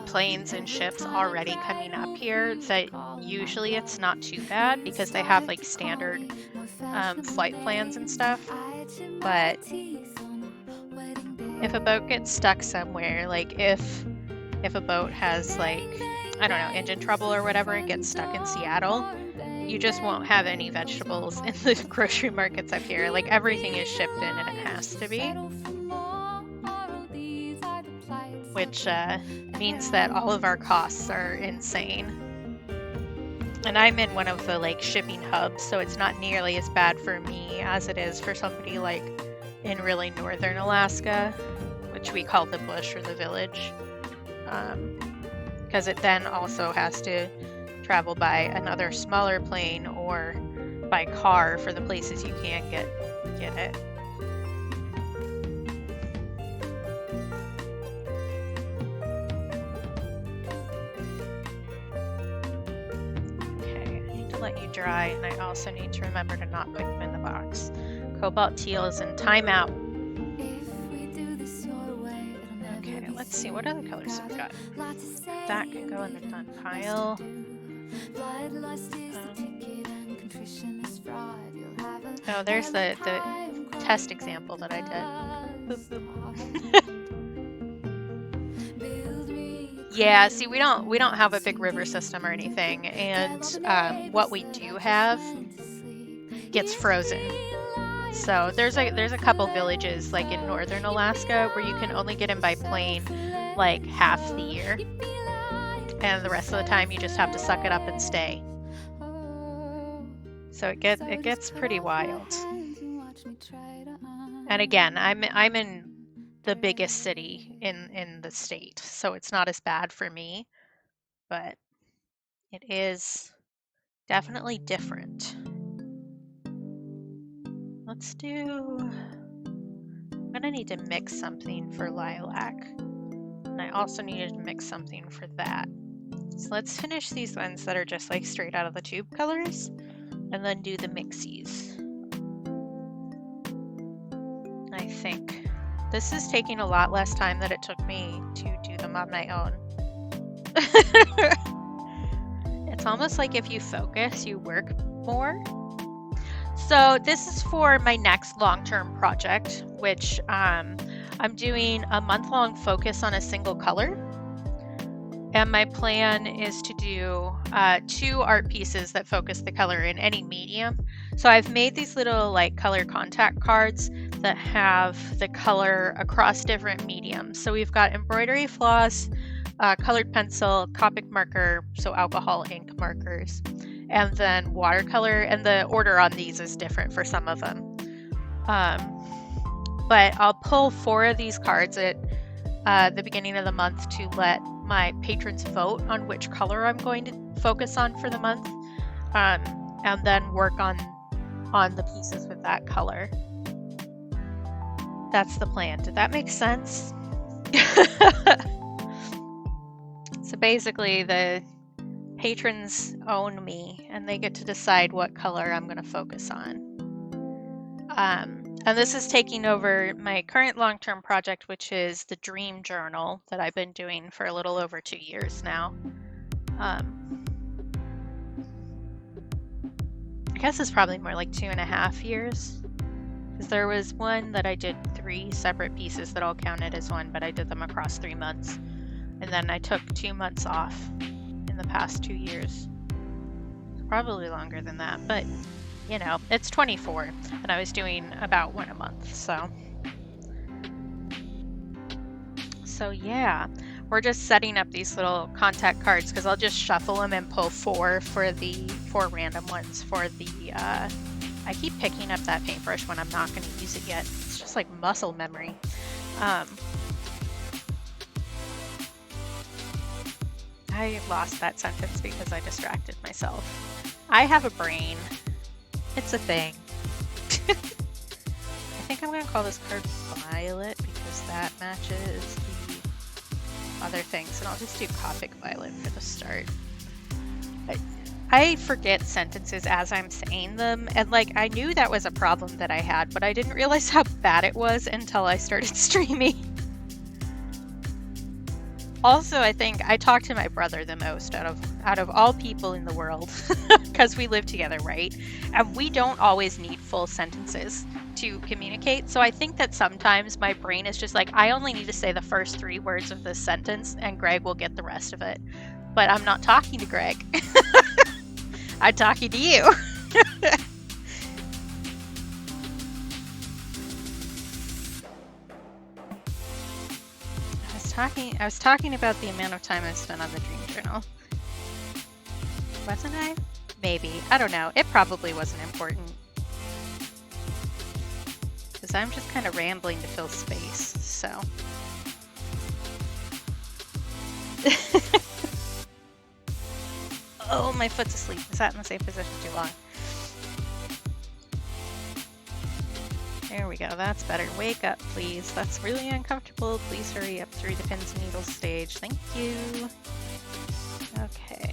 planes and ships already coming up here that usually it's not too bad because they have like standard flight plans and stuff. But if a boat gets stuck somewhere, like if a boat has like, I don't know, engine trouble or whatever, and gets stuck in Seattle, you just won't have any vegetables in the grocery markets up here. Like everything is shipped in and it has to be. Which means that all of our costs are insane. And I'm in one of the like shipping hubs, so it's not nearly as bad for me as it is for somebody like in really northern Alaska, which we call the bush or the village, because it then also has to travel by another smaller plane or by car for the places you can get it. Let you dry, and I also need to remember to not put them in the box. Cobalt teal is in timeout. Okay, let's see, what other colors have we got? That can go in the done pile. Oh, there's the test example that I did. Boop, boop. Yeah, see, we don't have a big river system or anything, and what we do have gets frozen. So there's a couple villages like in northern Alaska where you can only get in by plane like half the year, and the rest of the time you just have to suck it up and stay. So it gets pretty wild. And again, I'm in the biggest city in the state, so it's not as bad for me, but it is definitely different. I'm gonna need to mix something for lilac, and I also needed to mix something for that. So let's finish these ones that are just like straight out of the tube colors and then do the mixies. I think this is taking a lot less time than it took me to do them on my own. It's almost like if you focus, you work more. So this is for my next long-term project, which I'm doing a month-long focus on a single color. And my plan is to do 2 art pieces that focus the color in any medium. So I've made these little like color contact cards that have the color across different mediums. So we've got embroidery floss, colored pencil, Copic marker, so alcohol ink markers, and then watercolor. And the order on these is different for some of them. But I'll pull 4 of these cards at the beginning of the month to let my patrons vote on which color I'm going to focus on for the month, and then work on the pieces with that color. That's the plan. Did that make sense? So basically, the patrons own me, and they get to decide what color I'm going to focus on. And this is taking over my current long-term project, which is the Dream Journal that I've been doing for a little over 2 years now. I guess it's probably more like 2.5 years, because there was one that I did 3 separate pieces that all counted as one, but I did them across 3 months. And then I took 2 months off in the past 2 years. Probably longer than that, but you know, it's 24, and I was doing about 1 a month, so yeah, we're just setting up these little contact cards, because I'll just shuffle them and pull 4 for the 4 random ones for the, I keep picking up that paintbrush when I'm not going to use it yet. It's just like muscle memory. I lost that sentence because I distracted myself. I have a brain. It's a thing. I think I'm going to call this card Violet because that matches the other things. And I'll just do Copic Violet for the start. I forget sentences as I'm saying them. And like, I knew that was a problem that I had, but I didn't realize how bad it was until I started streaming. Also, I think I talk to my brother the most out of all people in the world, because we live together, right? And we don't always need full sentences to communicate. So I think that sometimes my brain is just like, I only need to say the first 3 words of this sentence and Greg will get the rest of it. But I'm not talking to Greg. I'm talking to you. I was talking about the amount of time I spent on the Dream Journal. Wasn't I? Maybe. I don't know. It probably wasn't important. Because I'm just kind of rambling to fill space, so. Oh, my foot's asleep. I sat in the same position too long. There we go, that's better. Wake up, please. That's really uncomfortable. Please hurry up through the pins and needles stage. Thank you. Okay.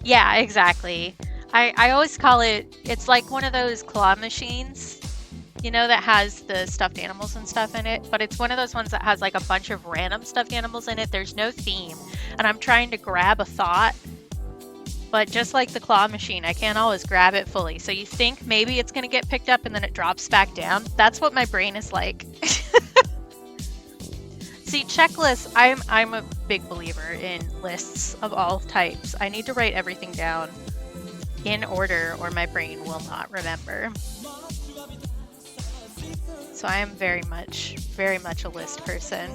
Yeah, exactly. I always call it's like one of those claw machines, you know, that has the stuffed animals and stuff in it, but it's one of those ones that has like a bunch of random stuffed animals in it. There's no theme, and I'm trying to grab a thought, but just like the claw machine, I can't always grab it fully. So you think maybe it's going to get picked up and then it drops back down. That's what my brain is like. See, checklists, I'm a big believer in lists of all types. I need to write everything down in order or my brain will not remember. So I am very much a list person.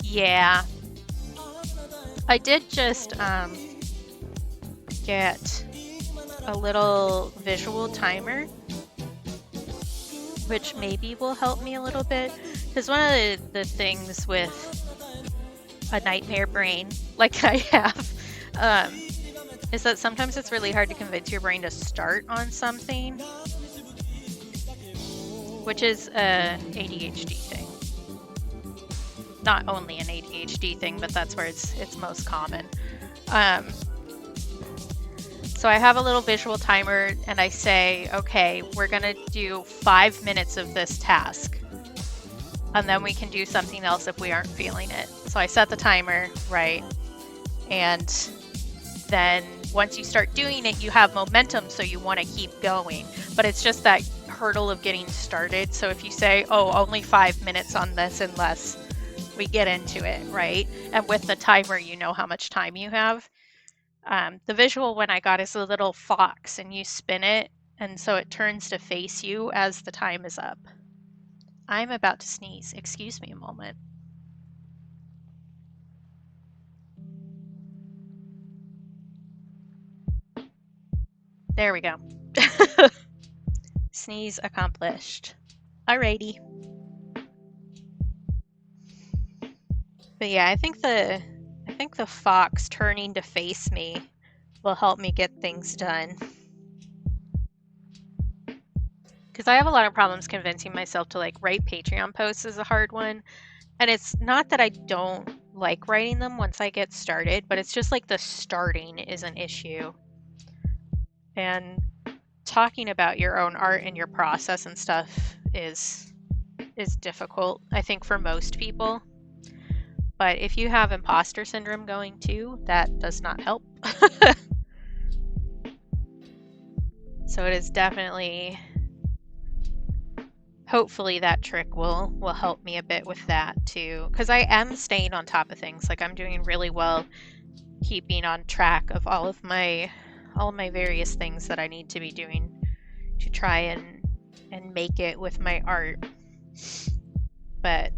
Yeah. I did just get a little visual timer, which maybe will help me a little bit. Because one of the things with a nightmare brain, like I have, is that sometimes it's really hard to convince your brain to start on something, which is an ADHD thing. Not only an ADHD thing, but that's where it's most common. So I have a little visual timer and I say, okay, we're gonna do 5 minutes of this task. And then we can do something else if we aren't feeling it. So I set the timer, right? And then once you start doing it, you have momentum, so you want to keep going. But it's just that hurdle of getting started. So if you say, oh, only 5 minutes on this unless we get into it, right? And with the timer, you know how much time you have. The visual one I got is a little fox, and you spin it, and so it turns to face you as the time is up. I'm about to sneeze. Excuse me a moment. There we go. Sneeze accomplished. Alrighty. But yeah, I think the fox turning to face me will help me get things done. Because I have a lot of problems convincing myself to like write Patreon posts is a hard one. And it's not that I don't like writing them once I get started, but it's just like the starting is an issue. And talking about your own art and your process and stuff is difficult, I think, for most people. But if you have imposter syndrome going too, that does not help. So it is definitely, hopefully that trick will help me a bit with that too, because I am staying on top of things. Like I'm doing really well keeping on track of all of my various things that I need to be doing to try and make it with my art. But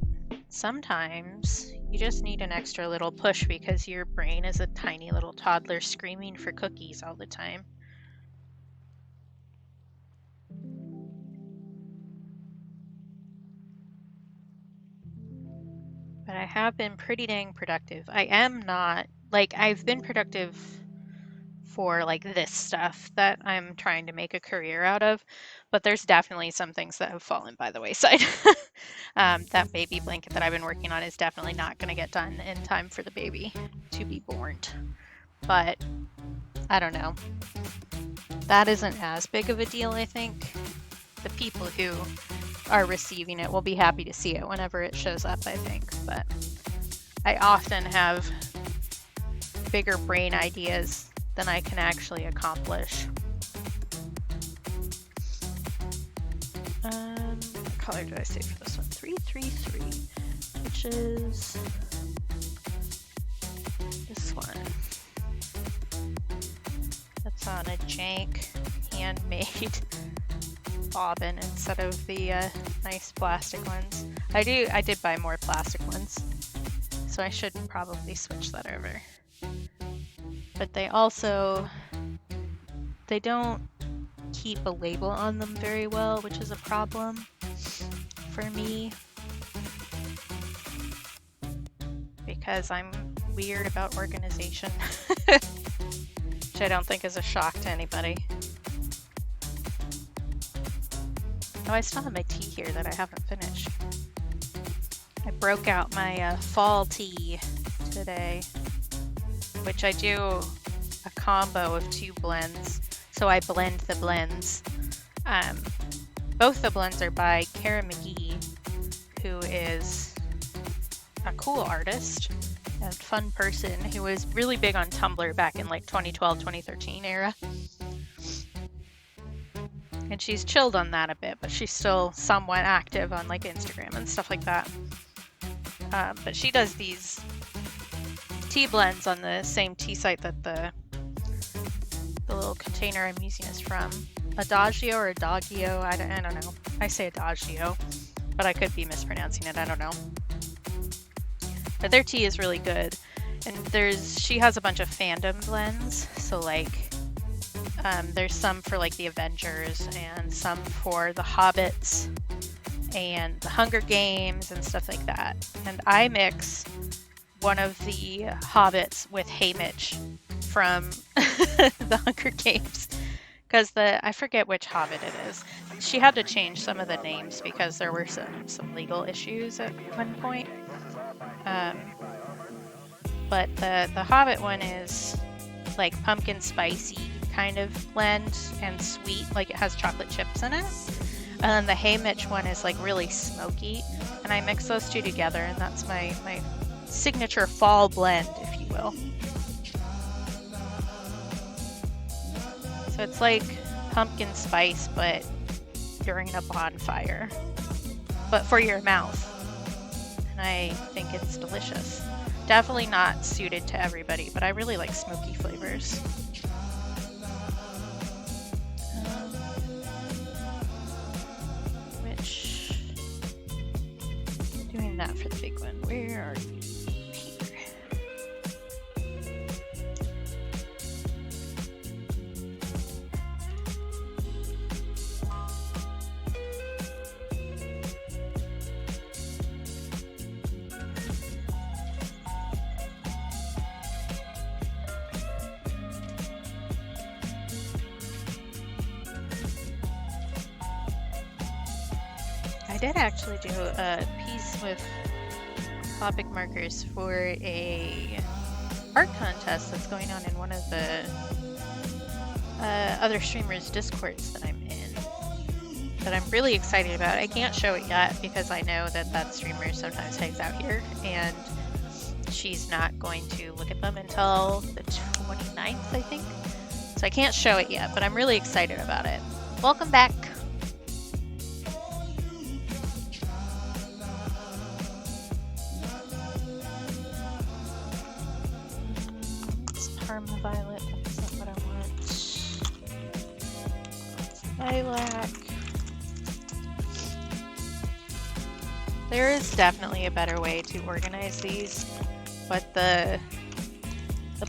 sometimes you just need an extra little push because your brain is a tiny little toddler screaming for cookies all the time. But I have been pretty dang productive. I am not, like, I've been productive for like this stuff that I'm trying to make a career out of, but there's definitely some things that have fallen by the wayside. That baby blanket that I've been working on is definitely not going to get done in time for the baby to be born. But I don't know. That isn't as big of a deal, I think. The people who are receiving it will be happy to see it whenever it shows up, I think. But I often have bigger brain ideas than I can actually accomplish. What color did I say for this one? 333, which is this one. That's on a jank handmade bobbin instead of the nice plastic ones. I did buy more plastic ones, so I should probably switch that over. But they don't keep a label on them very well, which is a problem for me because I'm weird about organization, which I don't think is a shock to anybody. Oh, I still have my tea here that I haven't finished. I broke out my fall tea today, which I do a combo of 2 blends. So I blend the blends. Both the blends are by Kara McGee, who is a cool artist and fun person who was really big on Tumblr back in like 2012, 2013 era. And she's chilled on that a bit, but she's still somewhat active on like Instagram and stuff like that. But she does these tea blends on the same tea site that the little container I'm using is from. Adagio or Adagio, I don't know. I say Adagio, but I could be mispronouncing it, I don't know. But their tea is really good. And she has a bunch of fandom blends, so like there's some for like the Avengers and some for the Hobbits and the Hunger Games and stuff like that. And I mix one of the Hobbits with Haymitch from the Hunger Games, because I forget which Hobbit it is. She had to change some of the names because there were some legal issues at one point. But the Hobbit one is like pumpkin spicy kind of blend and sweet, like it has chocolate chips in it. And then the Haymitch one is like really smoky, and I mix those two together, and that's my signature fall blend, if you will. So it's like pumpkin spice, but during a bonfire, but for your mouth. And I think it's delicious. definitely not suited to everybody, but I really like smoky flavors. Doing that for the big one. Where are you? Here. I did actually do a piece with Copic markers for a art contest that's going on in one of the other streamers' discords that I'm in, that I'm really excited about. I can't show it yet because I know that that streamer sometimes hangs out here and she's not going to look at them until the 29th, I think. So I can't show it yet, but I'm really excited about it. Welcome back. Parma violet, that's not what I want. Lilac. There is definitely a better way to organize these, but the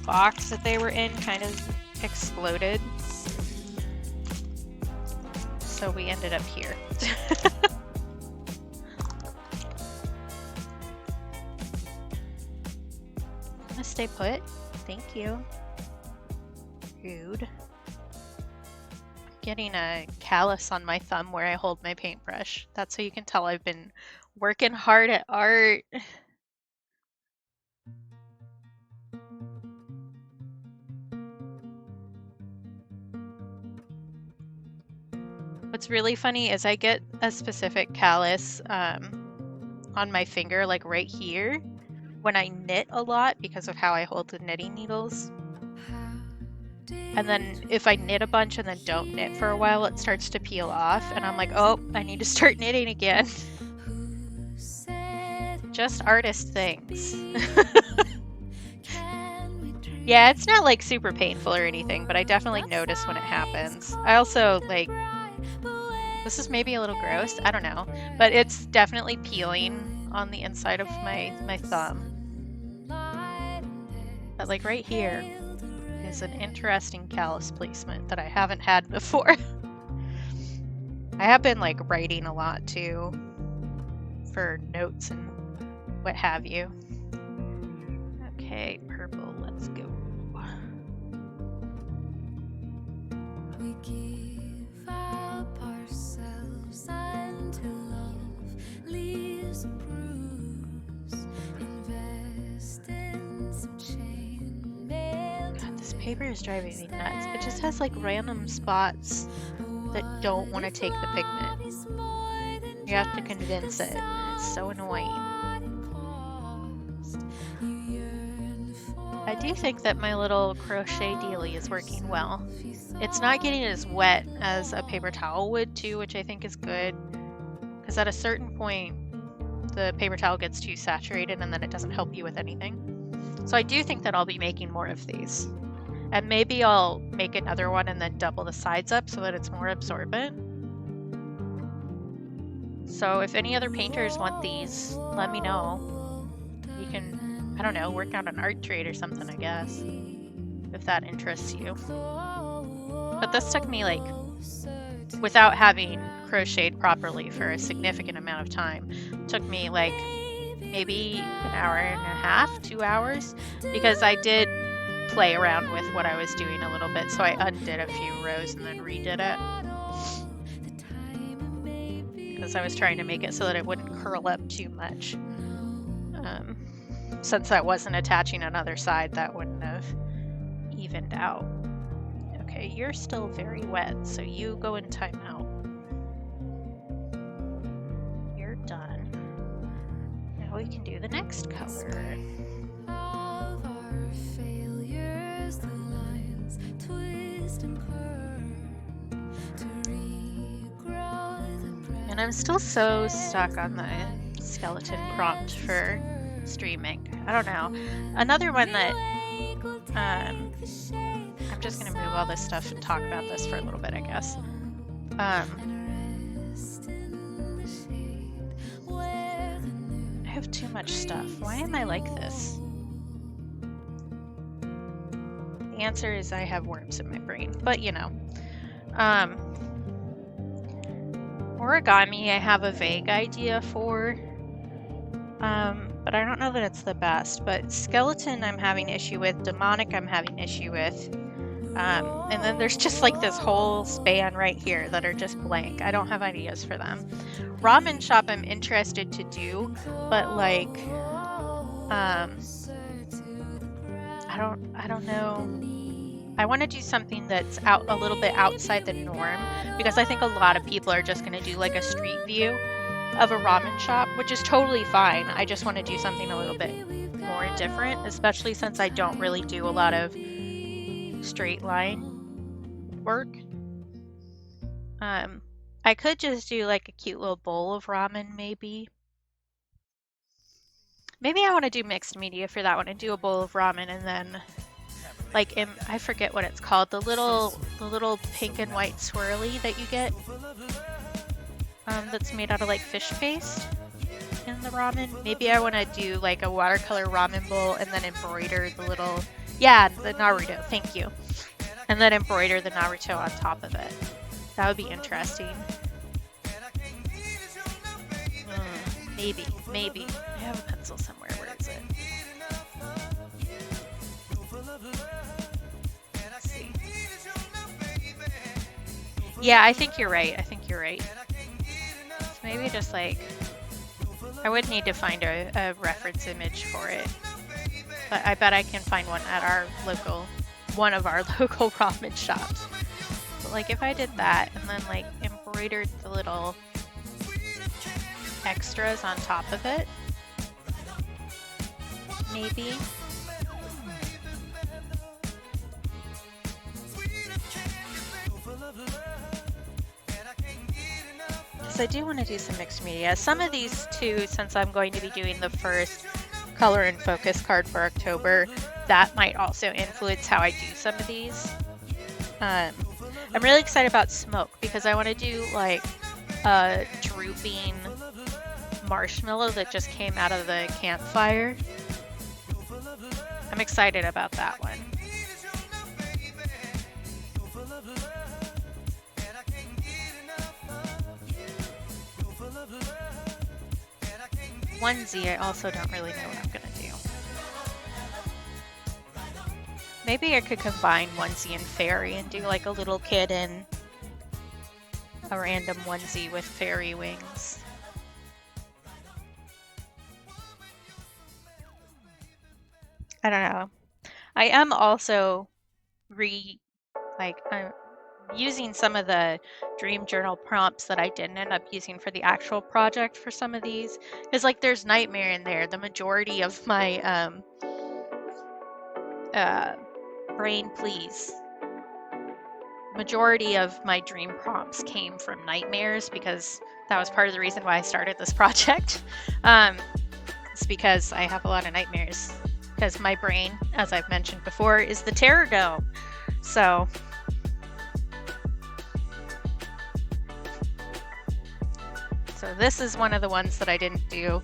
box that they were in kind of exploded, so we ended up here. I'm gonna stay put. Thank you. Rude. I'm getting a callus on my thumb where I hold my paintbrush. That's how you can tell I've been working hard at art. What's really funny is I get a specific callus on my finger, like right here, when I knit a lot because of how I hold the knitting needles. And then if I knit a bunch and then don't knit for a while, it starts to peel off and I'm like, oh, I need to start knitting again. Just artist things. Yeah, it's not like super painful or anything, but I definitely notice when it happens. I also like, this is maybe a little gross, I don't know, but it's definitely peeling on the inside of my thumb. But like right here is an interesting callus placement that I haven't had before. I have been like writing a lot too for notes and what have you. Okay, purple, let's go. We give up ourselves until love leaves a bruise. Invest in some chain. God, this paper is driving me nuts. It just has like random spots that don't want to take the pigment. You have to convince it. It's so annoying. I do think that my little crochet dealie is working well. It's not getting as wet as a paper towel would too, which I think is good. Because at a certain point, the paper towel gets too saturated and then it doesn't help you with anything. So I do think that I'll be making more of these. And maybe I'll make another one and then double the sides up so that it's more absorbent. So if any other painters want these, let me know. You can, I don't know, work out an art trade or something, I guess, if that interests you. But this took me like, without having crocheted properly for a significant amount of time, took me like maybe an hour and a half, 2 hours, because I did play around with what I was doing a little bit. So I undid a few rows and then redid it. Because I was trying to make it so that it wouldn't curl up too much. Since I wasn't attaching another side, that wouldn't have evened out. Okay, you're still very wet, so you go in timeout. You're done. Now we can do the next color. And I'm still so stuck on the skeleton prompt for streaming. I don't know. Another one that I'm just gonna move all this stuff and talk about this for a little bit, I guess. I have too much stuff. Why am I like this? The answer is I have worms in my brain, but you know. Origami I have a vague idea for, but I don't know that it's the best. But skeleton I'm having issue with, demonic I'm having issue with, and then there's just like this whole span right here that are just blank. I don't have ideas for them. Ramen shop I'm interested to do, but like, I don't know. I want to do something that's out a little bit outside the norm, because I think a lot of people are just going to do like a street view of a ramen shop, which is totally fine. I just want to do something a little bit more different, especially since I don't really do a lot of straight line work. I could just do like a cute little bowl of ramen, maybe. Maybe I want to do mixed media for that one and do a bowl of ramen, and then like I forget what it's called, the little pink and white swirly that you get, that's made out of like fish paste in the ramen. Maybe I want to do like a watercolor ramen bowl and then embroider the little, yeah, the Naruto, thank you, and then embroider the Naruto on top of it. That would be interesting. Maybe. I have a pencil somewhere. Where is it? Let's see. Yeah, I think you're right. So maybe just like, I would need to find a reference image for it, but I bet I can find one at one of our local ramen shops. But like if I did that and then like embroidered the little extras on top of it, maybe. Because I do want to do some mixed media. Some of these too, since I'm going to be doing the first color and focus card for October, that might also influence how I do some of these. I'm really excited about smoke because I want to do like a drooping marshmallow that just came out of the campfire. I'm excited about that one. Onesie, I also don't really know what I'm gonna do. Maybe I could combine onesie and fairy and do like a little kid in a random onesie with fairy wings. I don't know. I am also I'm using some of the dream journal prompts that I didn't end up using for the actual project for some of these. Because like there's nightmare in there. The majority of my brain please. Majority of my dream prompts came from nightmares because that was part of the reason why I started this project. It's because I have a lot of nightmares. Because my brain, as I've mentioned before, is the terror dome. So this is one of the ones that I didn't do,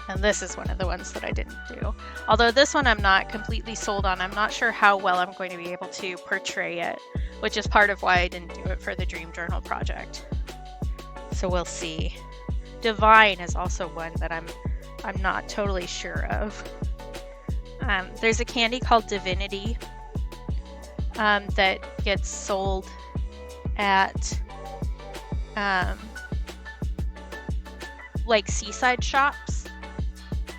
and this is one of the ones that I didn't do. Although this one I'm not completely sold on. I'm not sure how well I'm going to be able to portray it, which is part of why I didn't do it for the Dream Journal project. So we'll see. Divine is also one that I'm not totally sure of. There's a candy called Divinity that gets sold at like seaside shops.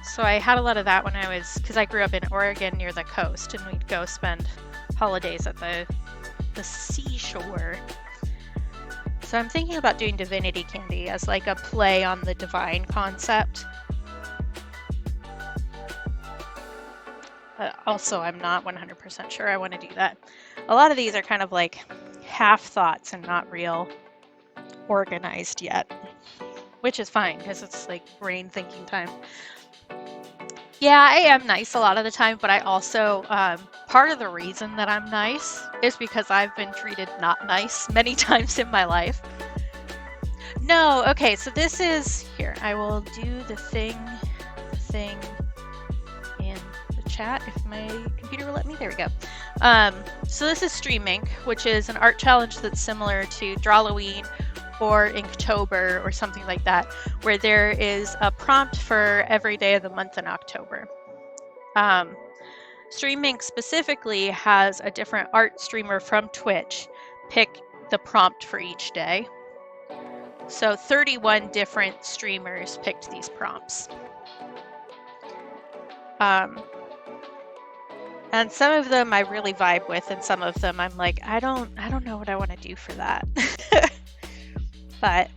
So I had a lot of that when because I grew up in Oregon near the coast, and we'd go spend holidays at the seashore. So I'm thinking about doing Divinity candy as like a play on the divine concept. But also I'm not 100% sure I want to do that. A lot of these are kind of like half thoughts and not real organized yet, which is fine because it's like brain thinking time. Yeah, I am nice a lot of the time, but I also, part of the reason that I'm nice is because I've been treated not nice many times in my life. No, okay, so this is, here, I will do the thing in the chat if my computer will let me. There we go. So this is Stream Ink, which is an art challenge that's similar to Drawloween or Inktober or something like that, where there is a prompt for every day of the month in October. Stream Ink specifically has a different art streamer from Twitch pick the prompt for each day. So 31 different streamers picked these prompts. And some of them I really vibe with, and some of them I'm like, I don't know what I want to do for that. But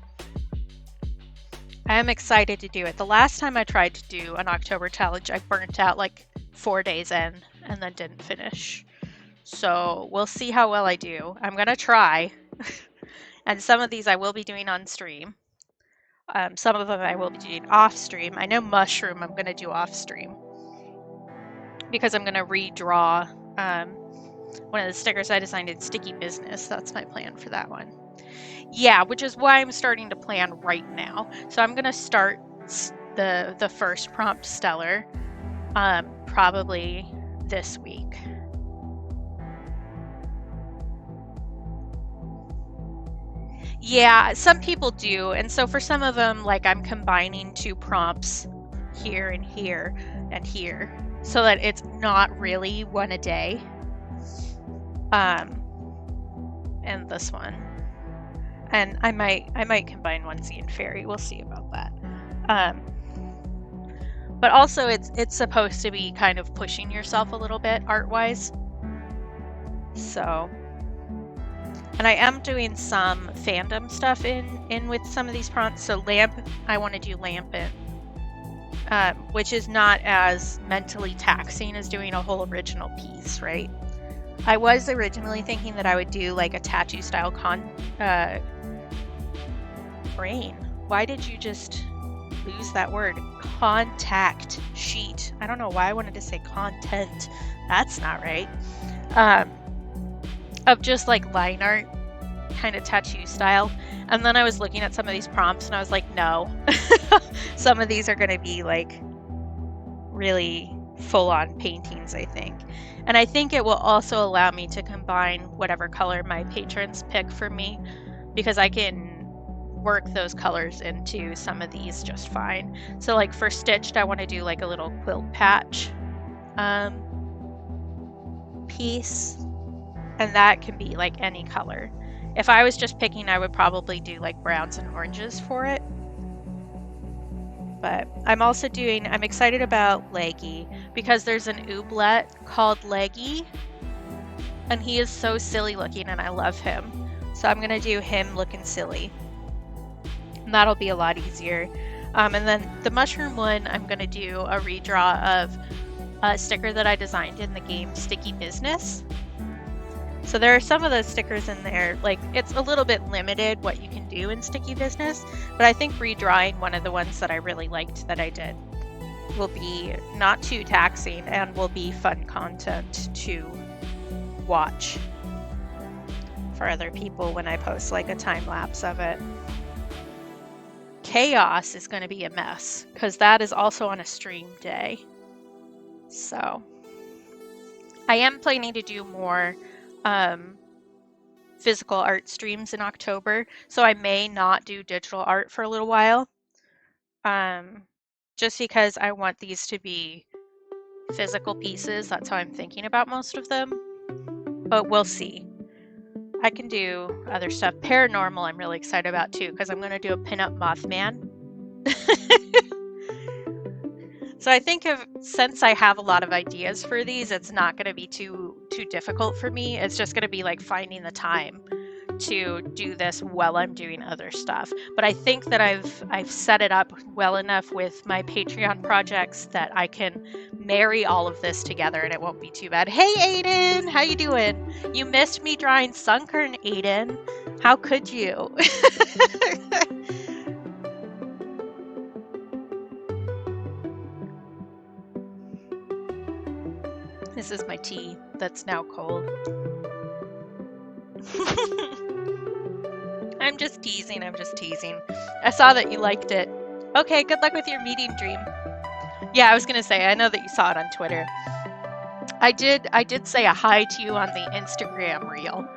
I am excited to do it. The last time I tried to do an October challenge, I burnt out like 4 days in and then didn't finish. So we'll see how well I do. I'm gonna try. And some of these I will be doing on stream. Some of them I will be doing off stream. I know Mushroom I'm gonna do off stream, because I'm going to redraw one of the stickers I designed in Sticky Business. That's my plan for that one. Yeah, which is why I'm starting to plan right now. So I'm going to start the first prompt Stellar probably this week. Yeah, some people do. And so for some of them, like I'm combining 2 prompts here and here and here, so that it's not really one a day. And this one. And I might combine Onesie and Fairy. We'll see about that. But also it's supposed to be kind of pushing yourself a little bit art-wise. So, and I am doing some fandom stuff in with some of these prompts. So Lamp, I want to do Lampin, which is not as mentally taxing as doing a whole original piece, right? I was originally thinking that I would do like a tattoo style brain. Why did you just lose that word? Contact sheet. I don't know why I wanted to say content. That's not right. Of just like line art, kind of tattoo style. And then I was looking at some of these prompts and I was like, no. Some of these are going to be like really full-on paintings, I think. And I think it will also allow me to combine whatever color my patrons pick for me, because I can work those colors into some of these just fine. So like for Stitched, I want to do like a little quilt patch piece, and that can be like any color. If I was just picking, I would probably do like browns and oranges for it. But I'm excited about Leggy, because there's an ooblet called Leggy, and he is so silly looking and I love him. So I'm gonna do him looking silly, and that'll be a lot easier. And then the mushroom one, I'm gonna do a redraw of a sticker that I designed in the game Sticky Business. So there are some of those stickers in there, like it's a little bit limited what you can do in Sticky Business, but I think redrawing one of the ones that I really liked that I did will be not too taxing and will be fun content to watch for other people when I post like a time lapse of it. Chaos is going to be a mess because that is also on a stream day. So I am planning to do more physical art streams in October, so I may not do digital art for a little while, just because I want these to be physical pieces. That's how I'm thinking about most of them, but we'll see. I can do other stuff. Paranormal I'm really excited about too, because I'm going to do a pinup Mothman. So I think since I have a lot of ideas for these, it's not going to be too difficult for me. It's just going to be like finding the time to do this while I'm doing other stuff. But I think that I've set it up well enough with my Patreon projects that I can marry all of this together and it won't be too bad. Hey Aiden, how you doing? You missed me drawing Sunkern, Aiden. How could you? This is my tea that's now cold. I'm just teasing, I'm just teasing. I saw that you liked it. Okay, good luck with your meeting, Dream. Yeah, I was gonna say, I know that you saw it on Twitter. I did say a hi to you on the Instagram reel.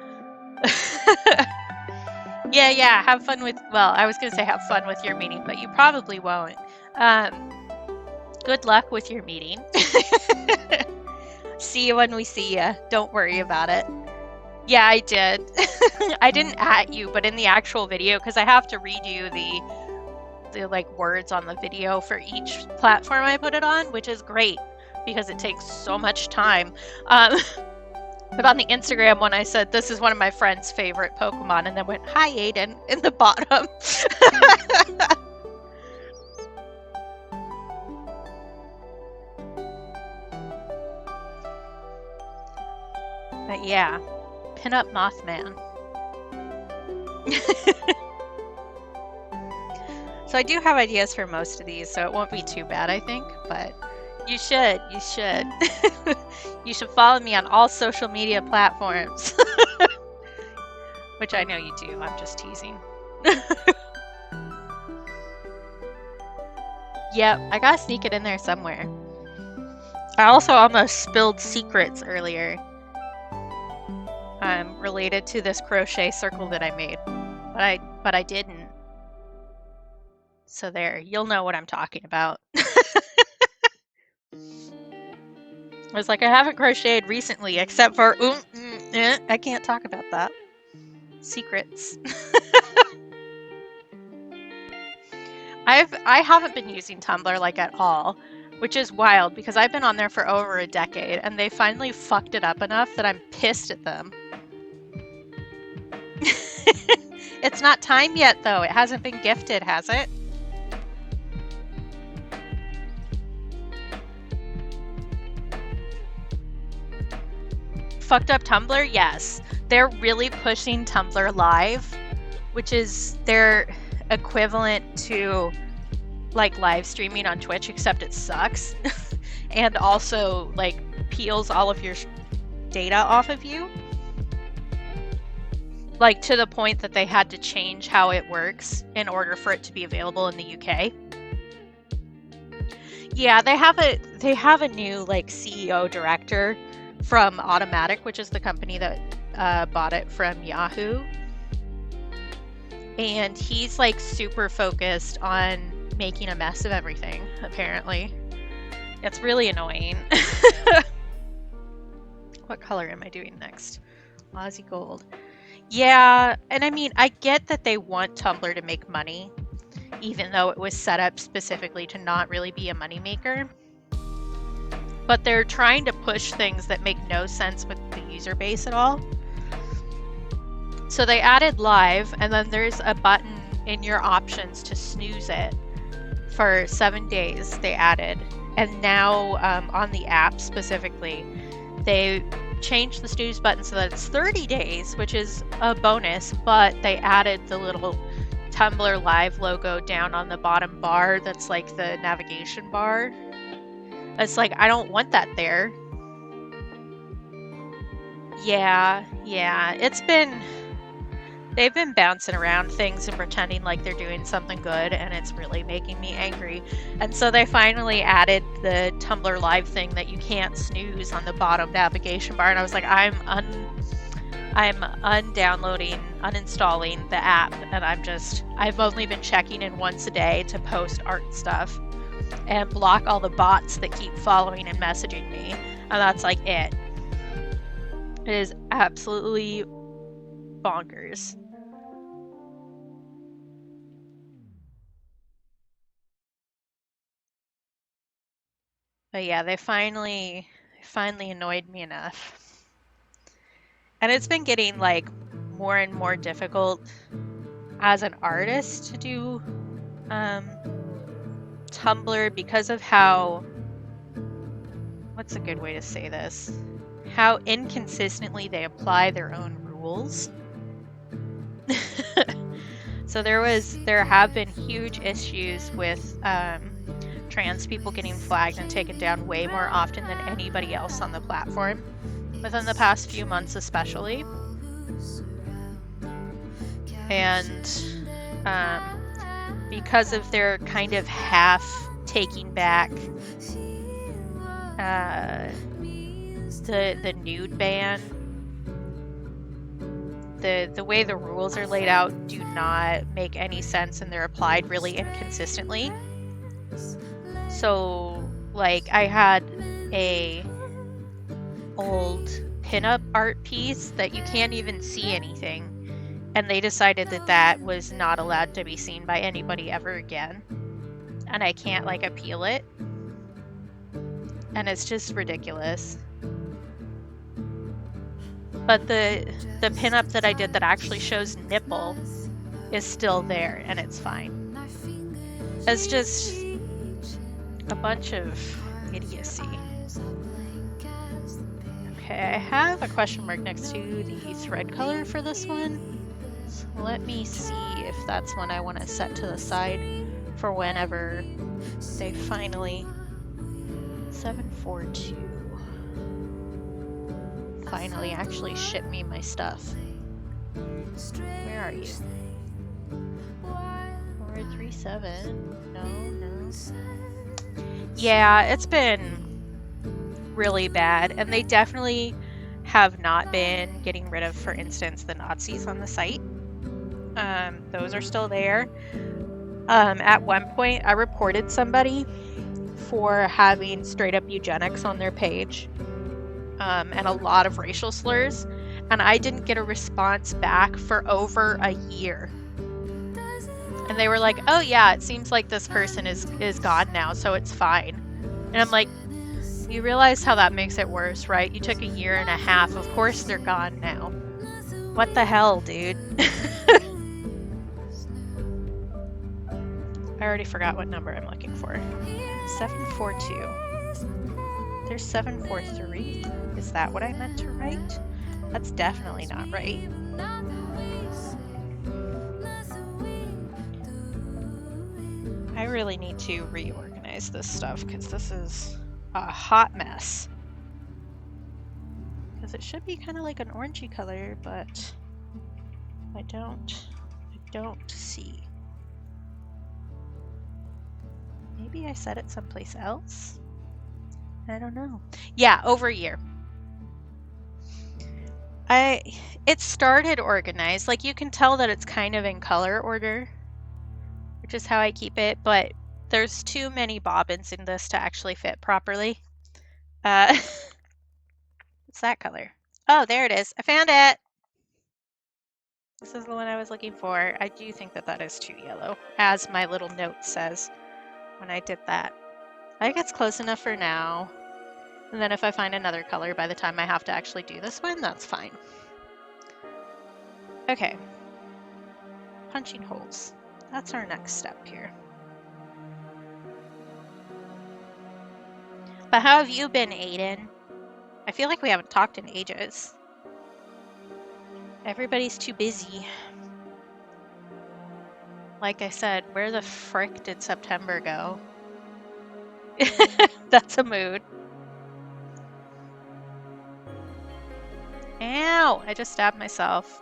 Yeah, have fun with, well, I was gonna say have fun with your meeting, but you probably won't. Good luck with your meeting. See you when we see you. Don't worry about it. Yeah, I did. I didn't at you, but in the actual video, because I have to redo the like words on the video for each platform I put it on, which is great because it takes so much time. But on the Instagram one, I said, this is one of my friend's favorite Pokemon, and then went, hi, Aiden, in the bottom. But yeah, pin up Mothman. So I do have ideas for most of these, so it won't be too bad, I think, but you should. You should follow me on all social media platforms. Which I know you do, I'm just teasing. Yep, I gotta sneak it in there somewhere. I also almost spilled secrets earlier. Related to this crochet circle that I made, but I didn't. So there, you'll know what I'm talking about. I was like, I haven't crocheted recently, except for I can't talk about that. Secrets. I haven't been using Tumblr like at all, which is wild because I've been on there for over a decade, and they finally fucked it up enough that I'm pissed at them. It's not time yet, though. It hasn't been gifted, has it? Fucked up Tumblr? Yes. They're really pushing Tumblr Live, which is their equivalent to like live streaming on Twitch, except it sucks. And also like peels all of your data off of you. Like to the point that they had to change how it works in order for it to be available in the UK. Yeah, they have a new like CEO director from Automatic, which is the company that bought it from Yahoo. And he's like super focused on making a mess of everything, apparently. It's really annoying. What color am I doing next? Aussie Gold. Yeah, and I mean, I get that they want Tumblr to make money, even though it was set up specifically to not really be a moneymaker. But they're trying to push things that make no sense with the user base at all. So they added live, and then there's a button in your options to snooze it for 7 days they added. And now on the app specifically, they changed the snooze button so that it's 30 days, which is a bonus, but they added the little Tumblr Live logo down on the bottom bar that's like the navigation bar. It's like, I don't want that there. Yeah, they've been bouncing around things and pretending like they're doing something good, and it's really making me angry. And so they finally added the Tumblr Live thing that you can't snooze on the bottom navigation bar, and I was like, I'm undownloading, uninstalling the app, and I've only been checking in once a day to post art stuff and block all the bots that keep following and messaging me, and that's like it. It is absolutely bonkers. But yeah, they finally annoyed me enough. And it's been getting like more and more difficult as an artist to do Tumblr because of how, what's a good way to say this? How inconsistently they apply their own rules. So there have been huge issues with trans people getting flagged and taken down way more often than anybody else on the platform, within the past few months especially. And because of their kind of half taking back the nude ban, the way the rules are laid out do not make any sense, and they're applied really inconsistently. So, like, I had a old pinup art piece that you can't even see anything, and they decided that that was not allowed to be seen by anybody ever again, and I can't, like, appeal it, and it's just ridiculous. But the pinup that I did that actually shows nipple is still there, and it's fine. It's just a bunch of idiocy. Okay, I have a question mark next to the thread color for this one. So let me see if that's one I want to set to the side for whenever they finally 742 finally actually ship me my stuff. Where are you? 437. No. Yeah, it's been really bad, and they definitely have not been getting rid of, for instance, the Nazis on the site. Those are still there. At one point, I reported somebody for having straight up eugenics on their page, and a lot of racial slurs, and I didn't get a response back for over a year. And they were like, oh yeah, it seems like this person is gone now, so it's fine. And I'm like, you realize how that makes it worse, right? You took a year and a half. Of course they're gone now. What the hell, dude? I already forgot what number I'm looking for. 742. There's 743. Is that what I meant to write? That's definitely not right. I really need to reorganize this stuff because this is a hot mess. Because it should be kind of like an orangey color, but I don't see. Maybe I set it someplace else? I don't know. Yeah, over a year. It started organized. Like, you can tell that it's kind of in color order, which is how I keep it, but there's too many bobbins in this to actually fit properly. What's that color? Oh, there it is. I found it! This is the one I was looking for. I do think that that is too yellow, as my little note says when I did that. I think it's close enough for now. And then if I find another color by the time I have to actually do this one, that's fine. Okay. Punching holes. That's our next step here. But how have you been, Aiden? I feel like we haven't talked in ages. Everybody's too busy. Like I said, where the frick did September go? That's a mood. Ow! I just stabbed myself.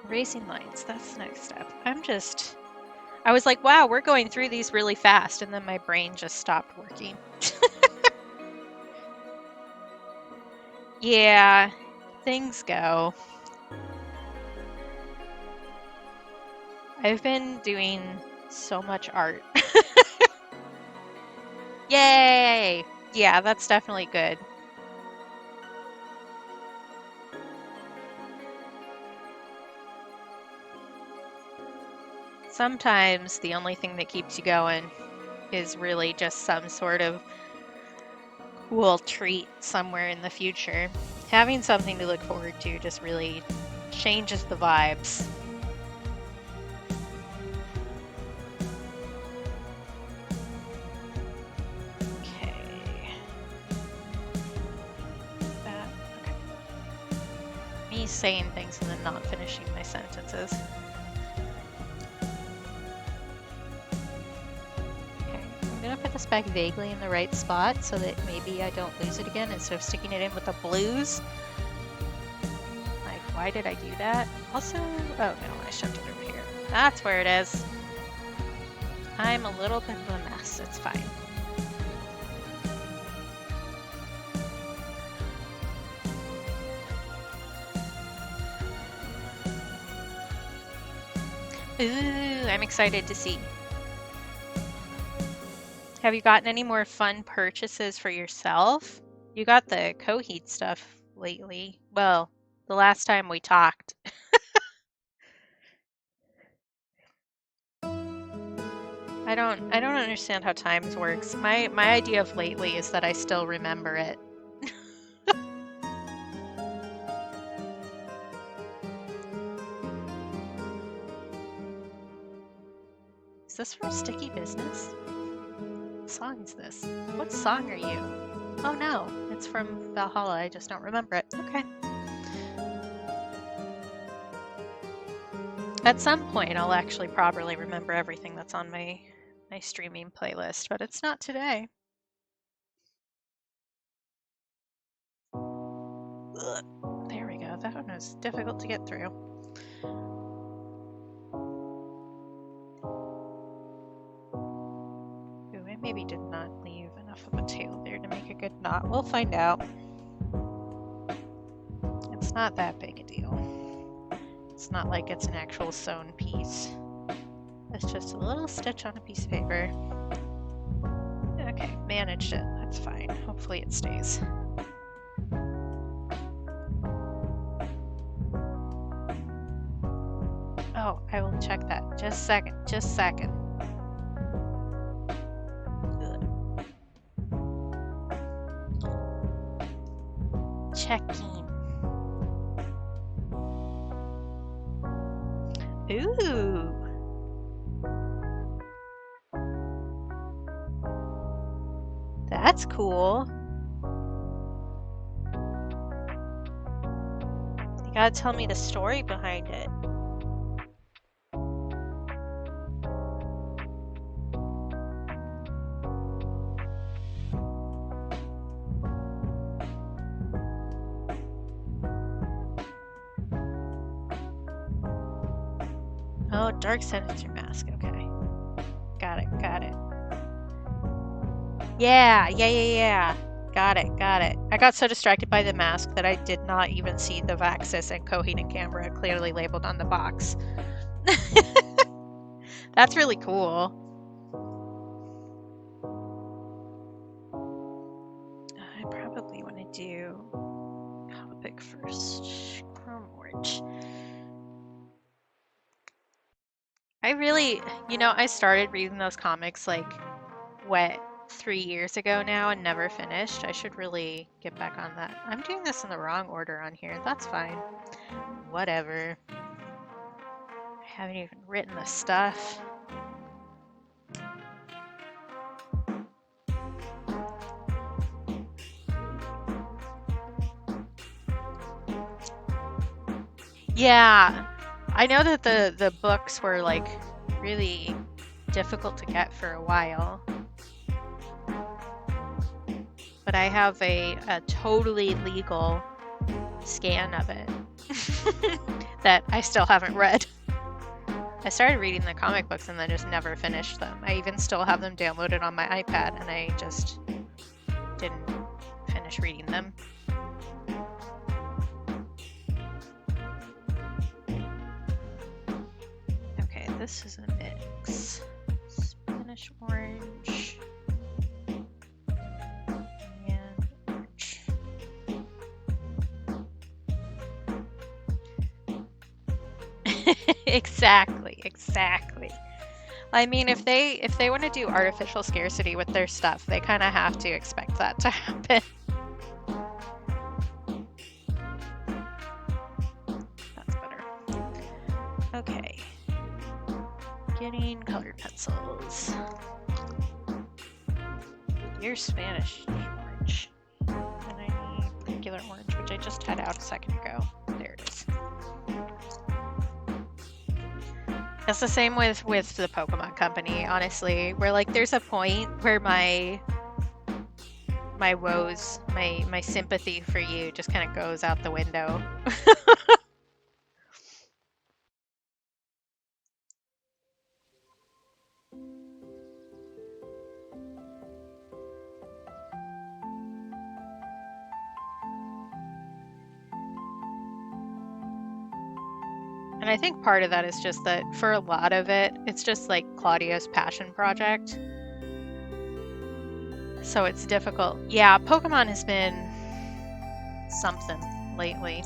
Racing lights, that's the next step. I was like, wow, we're going through these really fast, and then my brain just stopped working. Yeah, things go. I've been doing so much art. Yay! Yeah, that's definitely good. Sometimes the only thing that keeps you going is really just some sort of cool treat somewhere in the future. Having something to look forward to just really changes the vibes. Okay. saying things and then not finishing my sentences. Okay, I'm gonna put this back vaguely in the right spot so that maybe I don't lose it again instead of sticking it in with the blues. Like, why did I do that? Also, oh no, I shoved it over here. That's where it is. I'm a little bit of a mess, it's fine. Ooh, I'm excited to see. Have you gotten any more fun purchases for yourself? You got the Coheed stuff lately. Well, the last time we talked. I don't understand how times works. My idea of lately is that I still remember it. Is this from Sticky Business? What song is this? What song are you? Oh no, it's from Valhalla. I just don't remember it. Okay. At some point, I'll actually properly remember everything that's on my streaming playlist, but it's not today. Ugh. There we go. That one was difficult to get through. Ooh, I maybe did not leave enough of a tail there to make a good knot. We'll find out. It's not that big a deal. It's not like it's an actual sewn piece. It's just a little stitch on a piece of paper. Okay, managed it. That's fine. Hopefully it stays. Oh, I will check that. Just a second. Just a second. Checking. Ooh. That's cool. You gotta tell me the story behind it. Oh, Dark Senator mask. Okay. Got it. Got it. Yeah. Got it. I got so distracted by the mask that I did not even see the Vaxis and Coheed and Cambria clearly labeled on the box. That's really cool. I probably want to do Copic first. Chrome Orange. I really, I started reading those comics like, 3 years ago now and never finished. I should really get back on that. I'm doing this in the wrong order on here. That's fine. Whatever. I haven't even written the stuff. Yeah. I know that the books were like really difficult to get for a while. But I have a totally legal scan of it that I still haven't read. I started reading the comic books and then just never finished them. I even still have them downloaded on my iPad and I just didn't finish reading them. Okay, this is a mix. Spanish orange. Exactly. I mean, if they want to do artificial scarcity with their stuff, they kind of have to expect that to happen. That's better. Okay. Getting colored pencils. You're Spanish orange. And I need regular orange, which I just had out a second ago. There it is. It's the same with the Pokemon Company, honestly. Where like there's a point where my woes, my sympathy for you just kind of goes out the window. And I think part of that is just that for a lot of it, it's just like Claudio's passion project. So it's difficult. Yeah, Pokemon has been something lately.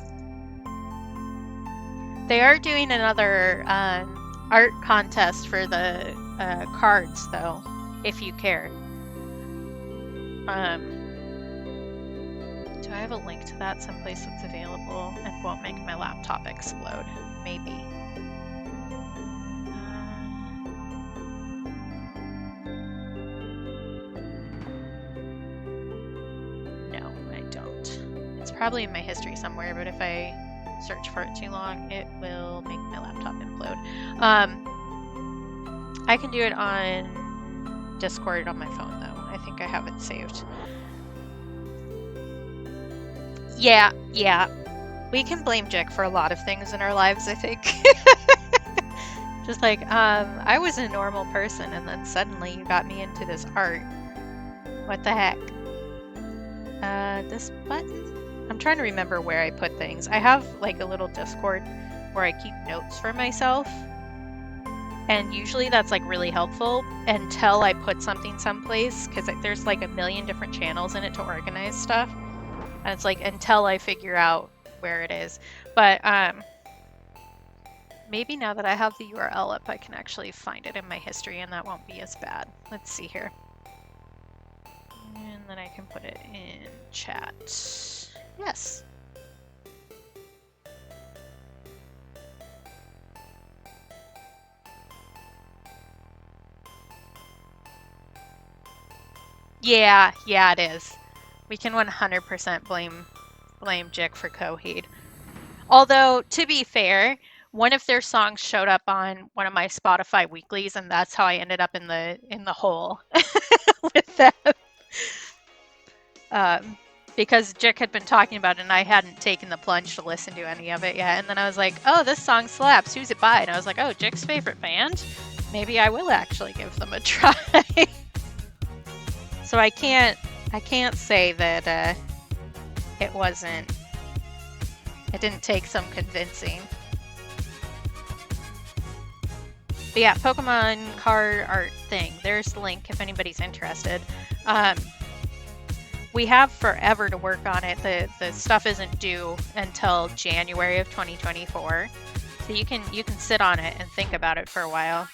They are doing another art contest for the cards, though, if you care. Do I have a link to that someplace that's available and won't make my laptop explode? Maybe. No, I don't. It's probably in my history somewhere, but if I search for it too long, it will make my laptop implode. I can do it on Discord on my phone, though. I think I have it saved. Yeah. We can blame Jick for a lot of things in our lives, I think. Just like, I was a normal person and then suddenly you got me into this art. What the heck? This button? I'm trying to remember where I put things. I have like a little Discord where I keep notes for myself. And usually that's like really helpful until I put something someplace, because there's like a million different channels in it to organize stuff. And it's like until I figure out where it is. But maybe now that I have the URL up, I can actually find it in my history and that won't be as bad. Let's see here. And then I can put it in chat. Yes. Yeah, it is. We can 100% blame Jick for Coheed. Although, to be fair, one of their songs showed up on one of my Spotify weeklies, and that's how I ended up in the hole with them. Because Jick had been talking about it, and I hadn't taken the plunge to listen to any of it yet. And then I was like, "Oh, this song slaps. Who's it by?" And I was like, "Oh, Jick's favorite band. Maybe I will actually give them a try." So I can't say that it wasn't. It didn't take some convincing. But yeah, Pokemon card art thing. There's the link if anybody's interested. We have forever to work on it. The stuff isn't due until January of 2024. So you can sit on it and think about it for a while.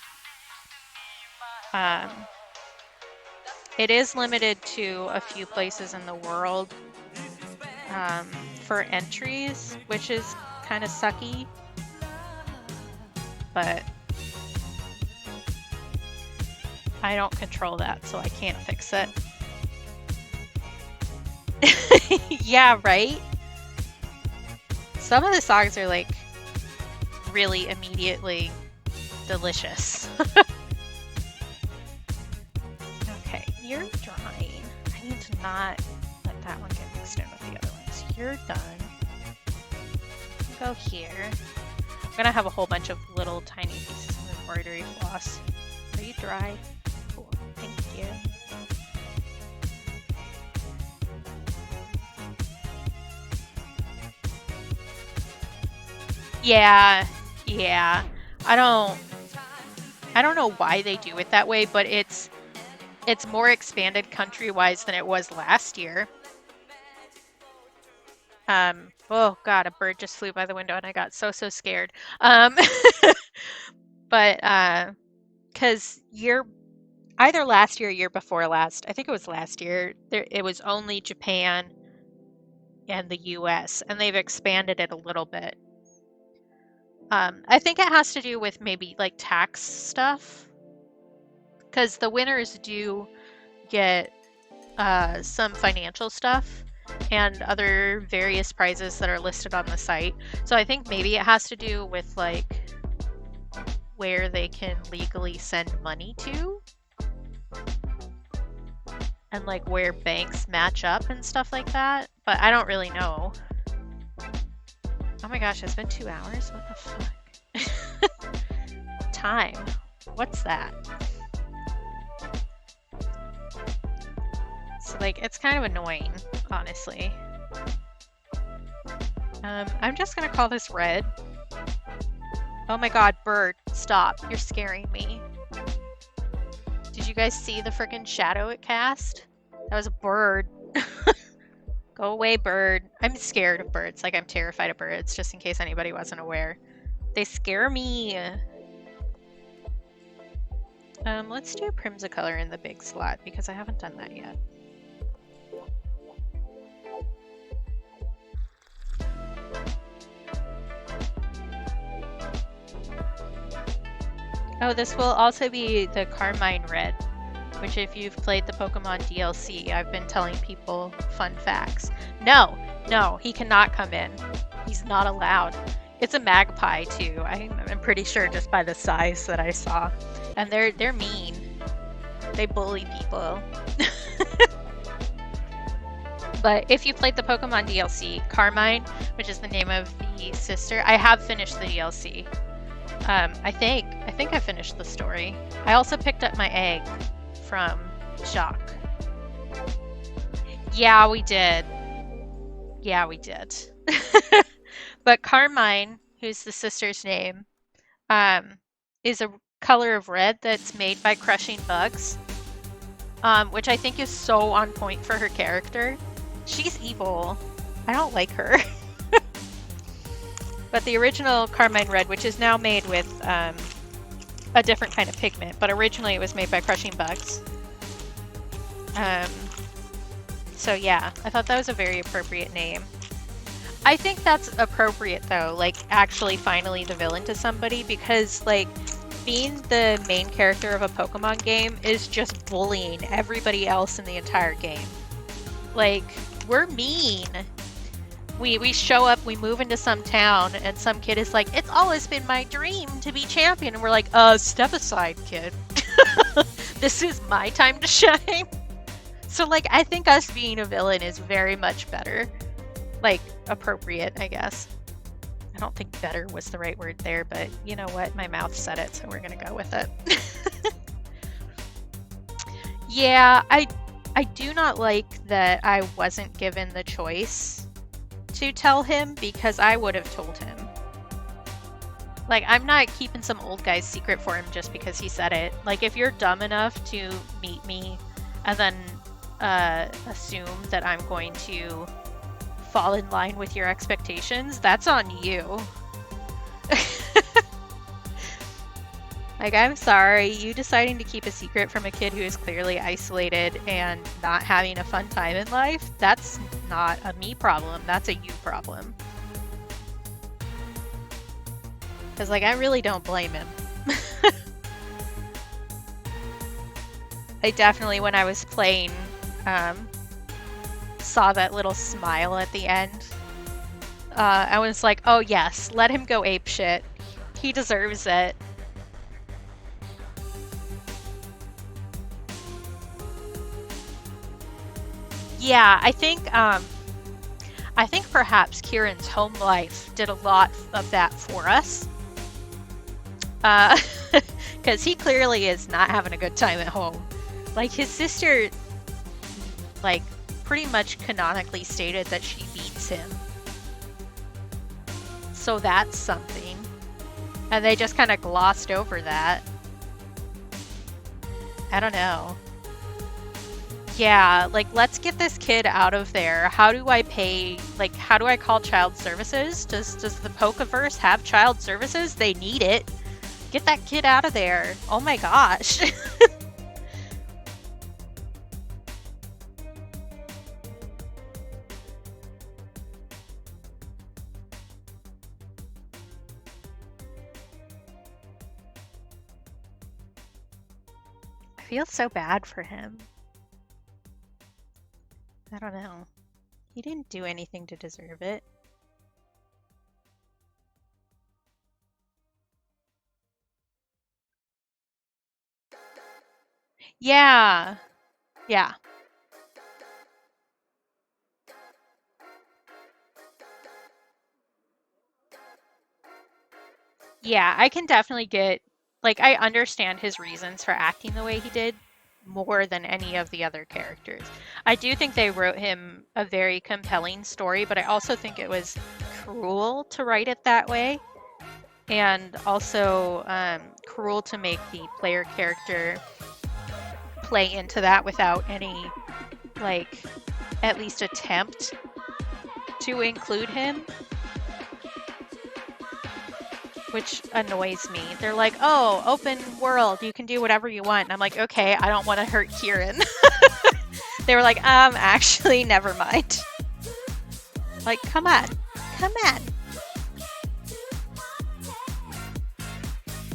It is limited to a few places in the world for entries, which is kind of sucky. But I don't control that, so I can't fix it. Yeah, right? Some of the songs are like really immediately delicious. Okay, you're drying. I need to not let that one get mixed in with the other ones. You're done. Go here. I'm gonna have a whole bunch of little tiny pieces of embroidery floss. Are you dry? Cool, thank you. Yeah. I don't know why they do it that way, but it's more expanded country-wise than it was last year. Oh god, a bird just flew by the window and I got so scared. But because either last year or year before last, I think it was last year, it was only Japan and the US, and they've expanded it a little bit. I think it has to do with maybe like tax stuff, because the winners do get some financial stuff and other various prizes that are listed on the site. So I think maybe it has to do with like where they can legally send money to. And like where banks match up and stuff like that. But I don't really know. Oh my gosh, it's been 2 hours? What the fuck? Time. What's that? So like, it's kind of annoying, honestly. I'm just gonna call this red. Oh my god, bird, stop. You're scaring me. Did you guys see the freaking shadow it cast? That was a bird. Go away, bird. I'm scared of birds. Like, I'm terrified of birds, just in case anybody wasn't aware. They scare me. Let's do Primzacolor in the big slot, because I haven't done that yet. Oh, this will also be the Carmine Red, which if you've played the Pokemon DLC, I've been telling people fun facts. No, he cannot come in. He's not allowed. It's a magpie too. I'm pretty sure just by the size that I saw. And they're mean. They bully people. But if you played the Pokemon DLC, Carmine, which is the name of the sister, I have finished the DLC. I think I finished the story. I also picked up my egg from Jacques. Yeah, we did. Yeah, we did. But Carmine, who's the sister's name, is a color of red that's made by crushing bugs, which I think is so on point for her character. She's evil. I don't like her. But the original Carmine Red, which is now made with a different kind of pigment, but originally it was made by crushing bugs. So yeah, I thought that was a very appropriate name. I think that's appropriate though, like actually finally the villain to somebody, because like being the main character of a Pokemon game is just bullying everybody else in the entire game. Like, we're mean. We show up, we move into some town, and some kid is like, it's always been my dream to be champion. And we're like, step aside, kid. This is my time to shine. So, like, I think us being a villain is very much better. Like, appropriate, I guess. I don't think better was the right word there, but you know what? My mouth said it, so we're gonna go with it. Yeah, I do not like that I wasn't given the choice to tell him, because I would have told him. Like, I'm not keeping some old guy's secret for him just because he said it. Like, if you're dumb enough to meet me and then assume that I'm going to fall in line with your expectations, that's on you. Like, I'm sorry, you deciding to keep a secret from a kid who is clearly isolated and not having a fun time in life, that's not a me problem, that's a you problem. Because, like, I really don't blame him. I definitely, when I was playing, saw that little smile at the end. I was like, oh yes, let him go apeshit. He deserves it. Yeah, I think perhaps Kieran's home life did a lot of that for us. Because he clearly is not having a good time at home. Like, his sister, like, pretty much canonically stated that she beats him. So that's something. And they just kind of glossed over that. I don't know. Yeah, like, let's get this kid out of there. How do I pay, like, how do I call child services? Does the Pokeverse have child services? They need it. Get that kid out of there. Oh my gosh. I feel so bad for him. I don't know. He didn't do anything to deserve it. Yeah. Yeah. Yeah, I can definitely get, like, I understand his reasons for acting the way he did more than any of the other characters. I do think they wrote him a very compelling story, but I also think it was cruel to write it that way, and also cruel to make the player character play into that without any, like, at least attempt to include him, which annoys me. They're like, oh, open world, you can do whatever you want. And I'm like, okay, I don't want to hurt Kieran. They were like, actually, never mind. Like, come on. Come on.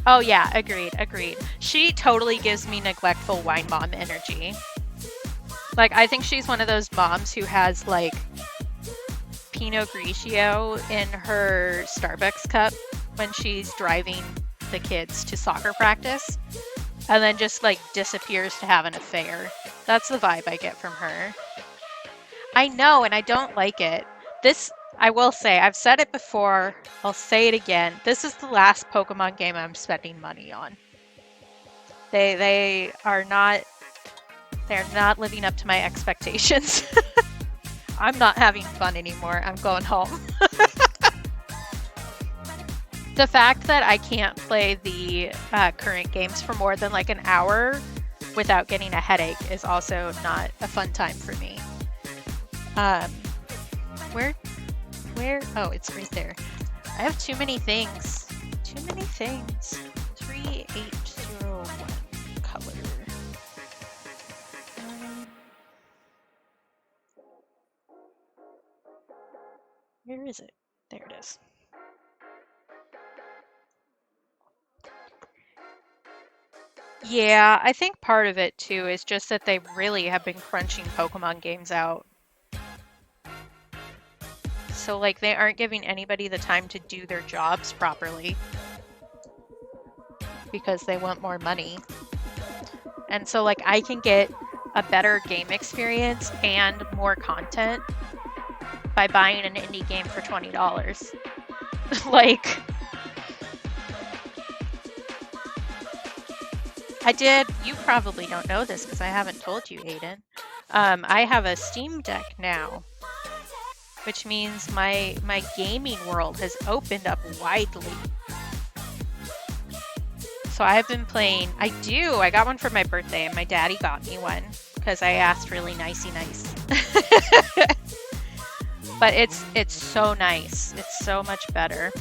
Oh, yeah, agreed. She totally gives me neglectful wine mom energy. Like, I think she's one of those moms who has, like, Pinot Grigio in her Starbucks cup when she's driving the kids to soccer practice, and then just, like, disappears to have an affair. That's the vibe I get from her. I know, and I don't like it. This, I will say, I've said it before, I'll say it again. This is the last Pokemon game I'm spending money on. They're not living up to my expectations. I'm not having fun anymore. I'm going home. The fact that I can't play the current games for more than like an hour without getting a headache is also not a fun time for me. Where? Oh, it's right there. I have too many things. 3801 color. Where is it? There it is. Yeah, I think part of it too is just that they really have been crunching Pokemon games out. So, like, they aren't giving anybody the time to do their jobs properly because they want more money. And so, like, I can get a better game experience and more content by buying an indie game for $20. Like, you probably don't know this because I haven't told you, Aiden. I have a Steam Deck now, which means my gaming world has opened up widely. So I've been playing, I got one for my birthday, and my daddy got me one because I asked really nice. But it's so nice. It's so much better.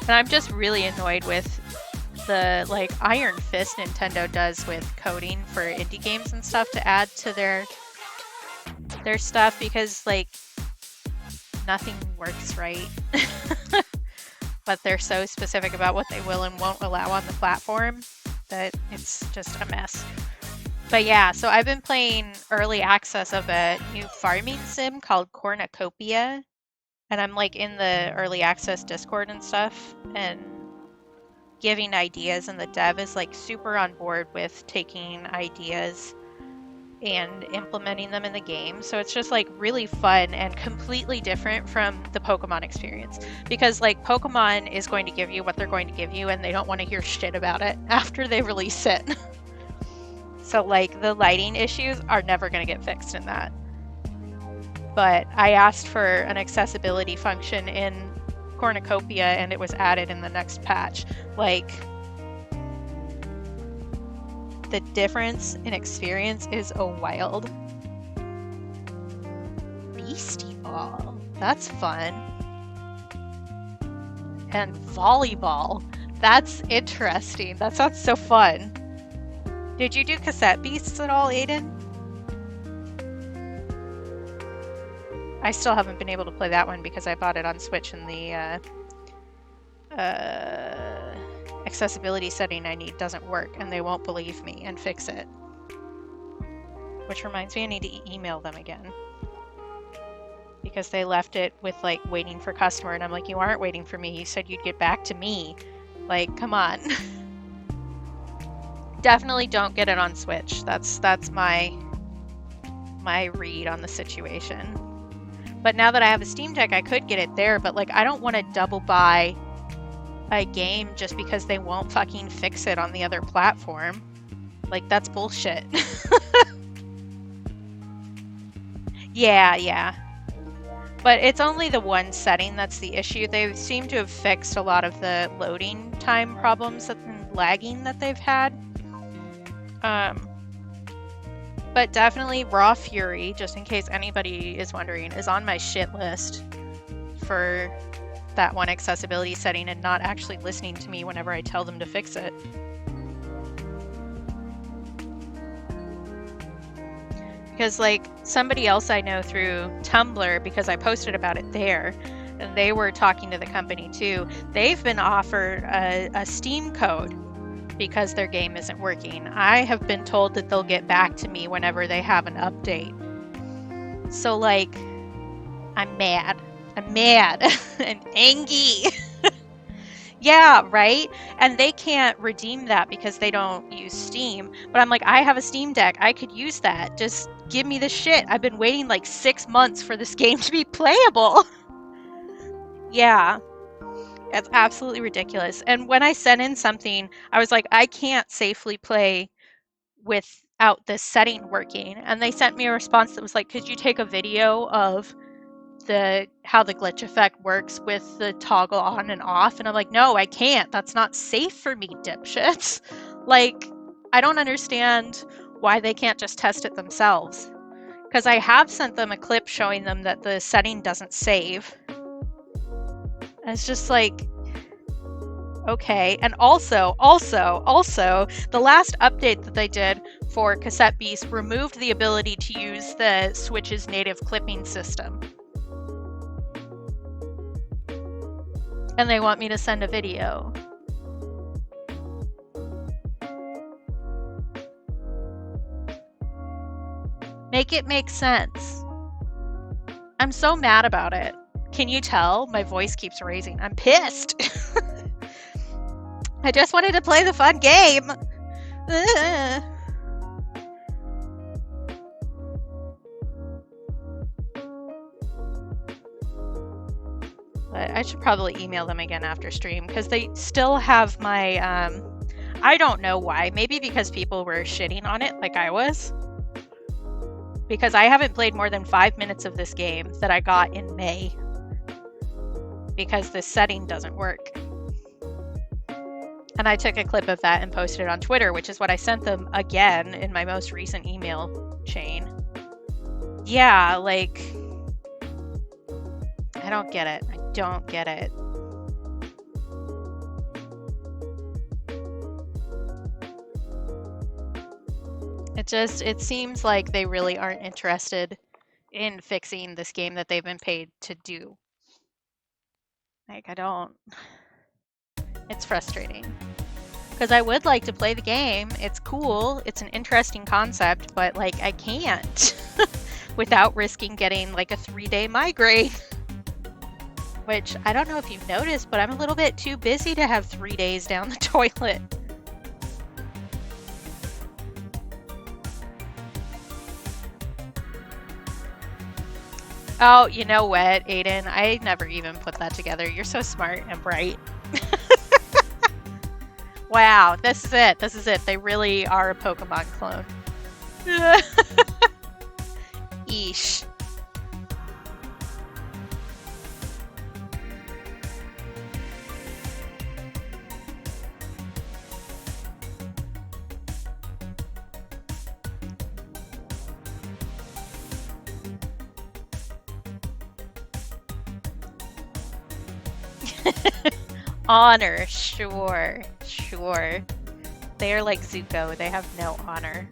And I'm just really annoyed with the, like, Iron Fist Nintendo does with coding for indie games and stuff to add to their stuff, because, like, nothing works right. But they're so specific about what they will and won't allow on the platform that it's just a mess. But yeah, so I've been playing early access of a new farming sim called Cornucopia, and I'm, like, in the early access Discord and stuff and giving ideas, and the dev is, like, super on board with taking ideas and implementing them in the game. So it's just, like, really fun and completely different from the Pokemon experience, because, like, Pokemon is going to give you what they're going to give you, and they don't want to hear shit about it after they release it. So, like, the lighting issues are never going to get fixed in that. But I asked for an accessibility function in Cornucopia, and it was added in the next patch. Like, the difference in experience is wild. Beastie Ball. That's fun. And volleyball. That's interesting. That sounds so fun. Did you do Cassette Beasts at all, Aiden? I still haven't been able to play that one because I bought it on Switch, and the accessibility setting I need doesn't work, and they won't believe me and fix it. Which reminds me, I need to email them again, because they left it with, like, waiting for customer, and I'm like, you aren't waiting for me. You said you'd get back to me. Like, come on. Definitely don't get it on Switch. That's my read on the situation. But now that I have a Steam Deck, I could get it there, but like I don't want to double buy a game just because they won't fucking fix it on the other platform. Like, that's bullshit. Yeah. But it's only the one setting that's the issue. They seem to have fixed a lot of the loading time problems and lagging that they've had. But definitely Raw Fury, just in case anybody is wondering, is on my shit list for that one accessibility setting and not actually listening to me whenever I tell them to fix it. Because like somebody else I know through Tumblr, because I posted about it there, and they were talking to the company too, they've been offered a Steam code because their game isn't working. I have been told that they'll get back to me whenever they have an update. So like, I'm mad and angry. Yeah, right? And they can't redeem that because they don't use Steam. But I'm like, I have a Steam Deck. I could use that. Just give me the shit. I've been waiting like 6 months for this game to be playable. Yeah. It's absolutely ridiculous. And when I sent in something, I was like, I can't safely play without this setting working. And they sent me a response that was like, could you take a video of how the glitch effect works with the toggle on and off? And I'm like, no, I can't. That's not safe for me, dipshits. Like, I don't understand why they can't just test it themselves. Because I have sent them a clip showing them that the setting doesn't save. And it's just like, okay. And also, the last update that they did for Cassette Beast removed the ability to use the Switch's native clipping system. And they want me to send a video. Make it make sense. I'm so mad about it. Can you tell? My voice keeps raising. I'm pissed. I just wanted to play the fun game. Ugh. But I should probably email them again after stream because they still have my, I don't know why. Maybe because people were shitting on it like I was. Because I haven't played more than 5 minutes of this game that I got in May. Because this setting doesn't work. And I took a clip of that and posted it on Twitter, which is what I sent them again in my most recent email chain. Yeah, like, I don't get it. I don't get it. It seems like they really aren't interested in fixing this game that they've been paid to do. Like, it's frustrating. Because I would like to play the game. It's cool. It's an interesting concept, but like, I can't without risking getting like a 3-day migraine. Which, I don't know if you've noticed, but I'm a little bit too busy to have 3 days down the toilet. Oh, you know what, Aiden? I never even put that together. You're so smart and bright. Wow, this is it. This is it. They really are a Pokemon clone. Eesh. Honor, sure. They are like Zuko, they have no honor.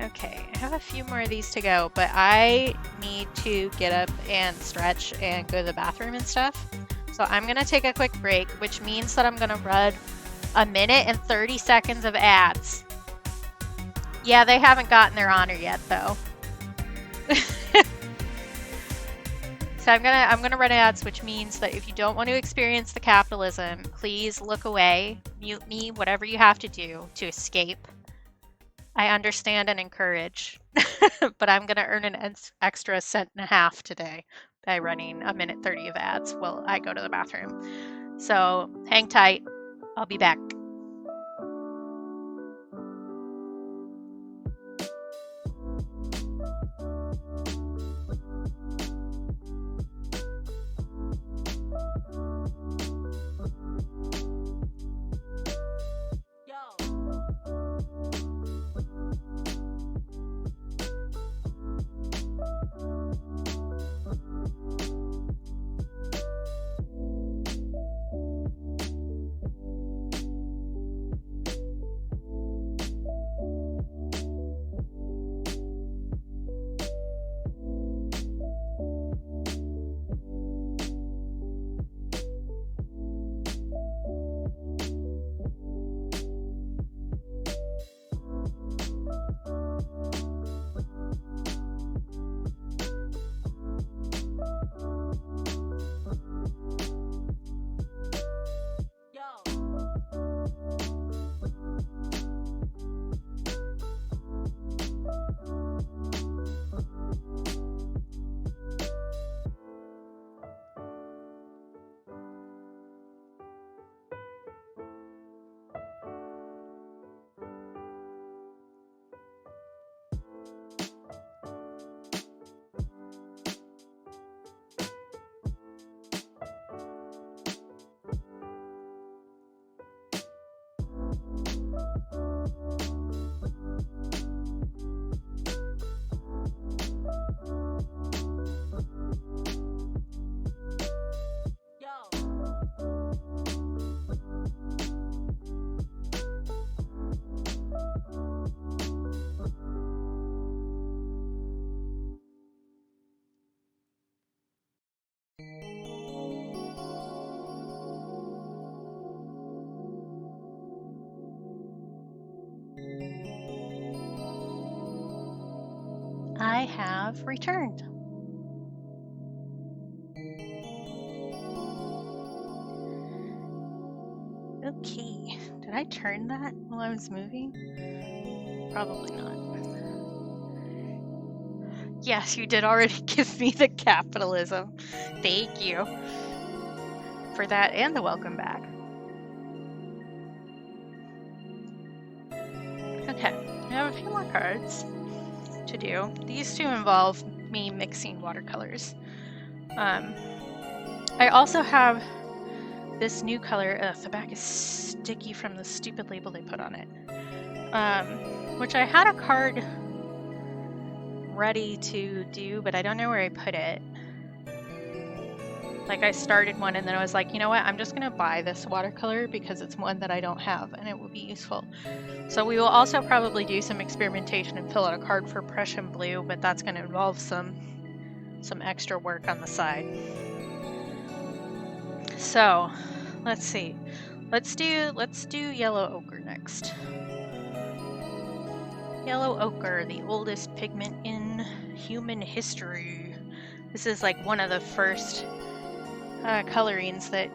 Okay, I have a few more of these to go, but I need to get up and stretch and go to the bathroom and stuff. So I'm gonna take a quick break, which means that I'm gonna run 1 minute and 30 seconds of ads. Yeah, they haven't gotten their honor yet, though. So I'm gonna run ads, which means that if you don't want to experience the capitalism, please look away, mute me, whatever you have to do to escape. I understand and encourage, but I'm gonna earn an extra 1.50 cents today by running 1:30 of ads while I go to the bathroom. So hang tight, I'll be back. I have returned. Okay, did I turn that while I was moving? Probably not. Yes, you did already give me the capitalism. Thank you for that and the welcome back. Okay, I have a few more cards to do. These two involve me mixing watercolors. I also have this new color. Ugh, the back is sticky from the stupid label they put on it. Which I had a card ready to do, but I don't know where I put it. Like, I started one and then I was like, you know what, I'm just gonna buy this watercolor because it's one that I don't have and it will be useful. So we will also probably do some experimentation and fill out a card for Prussian blue, but that's gonna involve some extra work on the side. So let's see. Let's do yellow ochre next. Yellow ochre, the oldest pigment in human history. This is like one of the first colorings that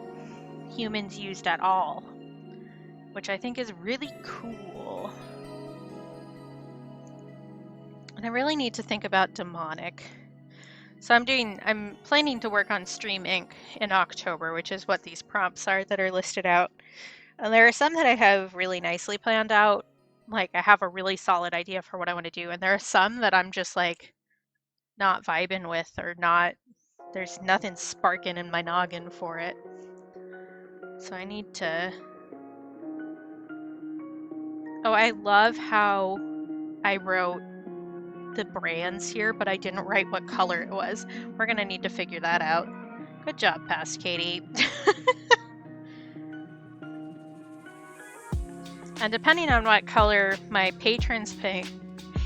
humans used at all, which I think is really cool. And I really need to think about demonic. So I'm planning to work on Stream Ink in October, which is what these prompts are that are listed out. And there are some that I have really nicely planned out. Like, I have a really solid idea for what I want to do. And there are some that I'm just like not vibing with, or not, there's nothing sparking in my noggin for it. So I need to... Oh, I love how I wrote the brands here, but I didn't write what color it was. We're gonna need to figure that out. Good job, Past Katie. And depending on what color my patrons pick,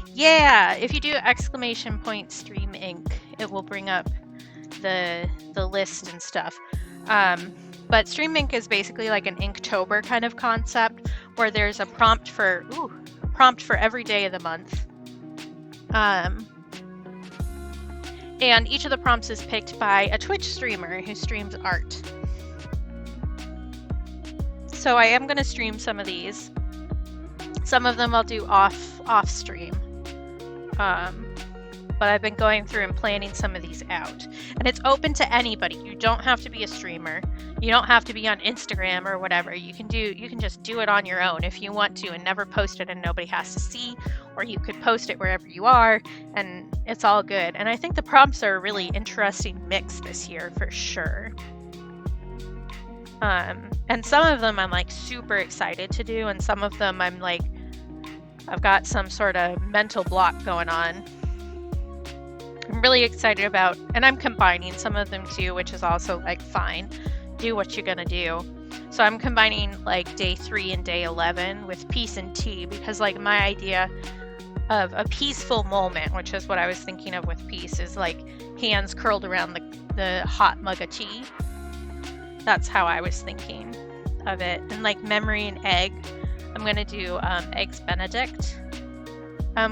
yeah, if you do ! Stream Ink, it will bring up the list and stuff. But Stream Ink is basically like an Inktober kind of concept, where there's a prompt for every day of the month. And each of the prompts is picked by a Twitch streamer who streams art. So I am going to stream some of these. Some of them I'll do off stream. But I've been going through and planning some of these out. And it's open to anybody. You don't have to be a streamer. You don't have to be on Instagram or whatever. You can just do it on your own if you want to and never post it and nobody has to see, or you could post it wherever you are and it's all good. And I think the prompts are a really interesting mix this year for sure. And some of them I'm like super excited to do, and some of them I'm like, I've got some sort of mental block going on. I'm really excited about, and I'm combining some of them too, which is also like fine. Do what you're gonna do. So I'm combining like day 3 and day 11 with peace and tea, because like my idea of a peaceful moment, which is what I was thinking of with peace, is like hands curled around the hot mug of tea. That's how I was thinking of it. And like memory and egg, I'm gonna do eggs Benedict,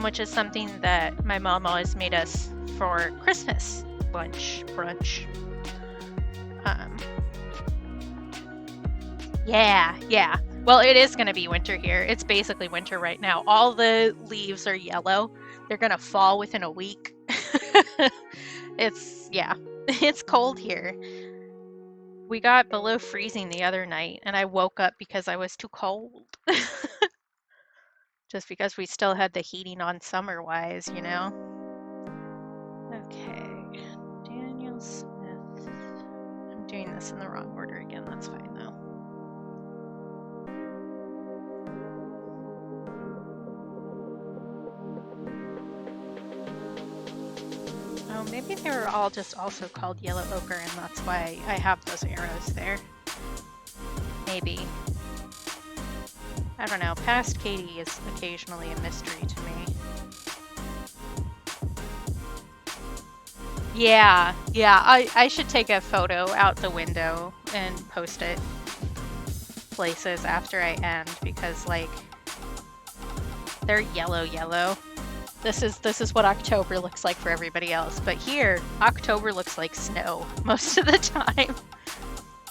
which is something that my mom always made us for Christmas brunch. Yeah. Well, it is going to be winter here. It's basically winter right now. All the leaves are yellow. They're going to fall within a week. It's cold here. We got below freezing the other night, and I woke up because I was too cold. Just because we still had the heating on summer-wise, you know? Okay, Daniel Smith. I'm doing this in the wrong order again. That's fine, though. Oh, maybe they were all just also called yellow ochre, and that's why I have those arrows there. Maybe. I don't know. Past Katie is occasionally a mystery to me. Yeah, I should take a photo out the window and post it places after I end, because like they're yellow. This is what October looks like for everybody else, but here October looks like snow most of the time.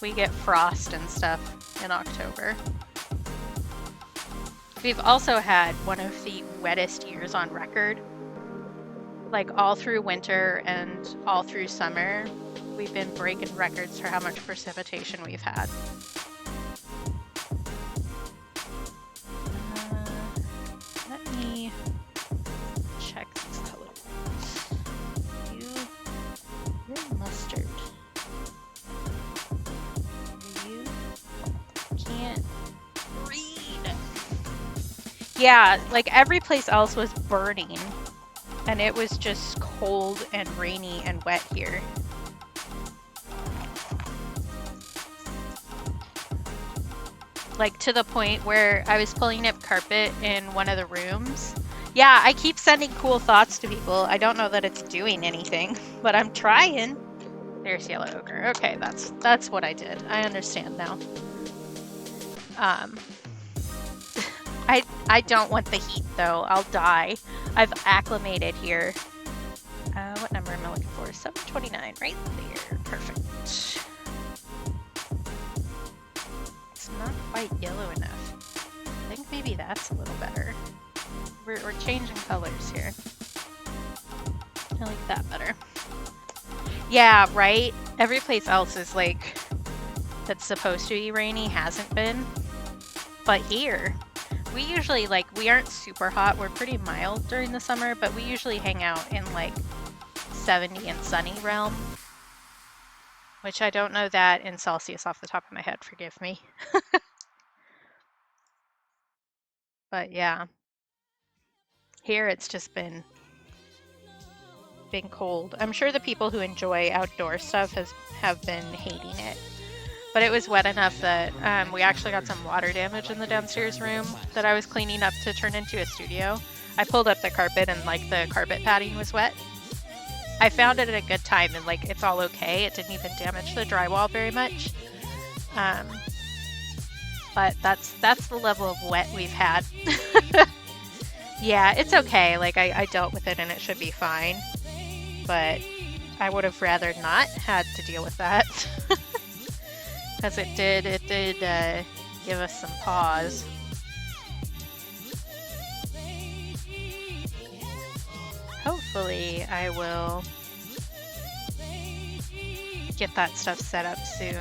We get frost and stuff in October. We've also had one of the wettest years on record. Like all through winter and all through summer, we've been breaking records for how much precipitation we've had. Let me check these colors. You're mustard. You can't read. Yeah, like every place else was burning. And it was just cold and rainy and wet here. Like to the point where I was pulling up carpet in one of the rooms. Yeah, I keep sending cool thoughts to people. I don't know that it's doing anything, but I'm trying. There's yellow ochre. Okay, that's what I did. I understand now. I don't want the heat though. I'll die. I've acclimated here. What number am I looking for? 729, right there. Perfect. It's not quite yellow enough. I think maybe that's a little better. We're changing colors here. I like that better. Yeah, right? Every place else is like, that's supposed to be rainy hasn't been. But here, we usually, like, we aren't super hot. We're pretty mild during the summer, but we usually hang out in, like, 70 and sunny realm. Which I don't know that in Celsius off the top of my head. Forgive me. But, yeah. Here, it's just been cold. I'm sure the people who enjoy outdoor stuff have been hating it. But it was wet enough that we actually got some water damage in the downstairs room that I was cleaning up to turn into a studio. I pulled up the carpet and like the carpet padding was wet. I found it at a good time and like it's all okay. It didn't even damage the drywall very much. But that's the level of wet we've had. Yeah, it's okay. Like I dealt with it and it should be fine. But I would have rather not had to deal with that. Because it did give us some pause. Hopefully I will get that stuff set up soon,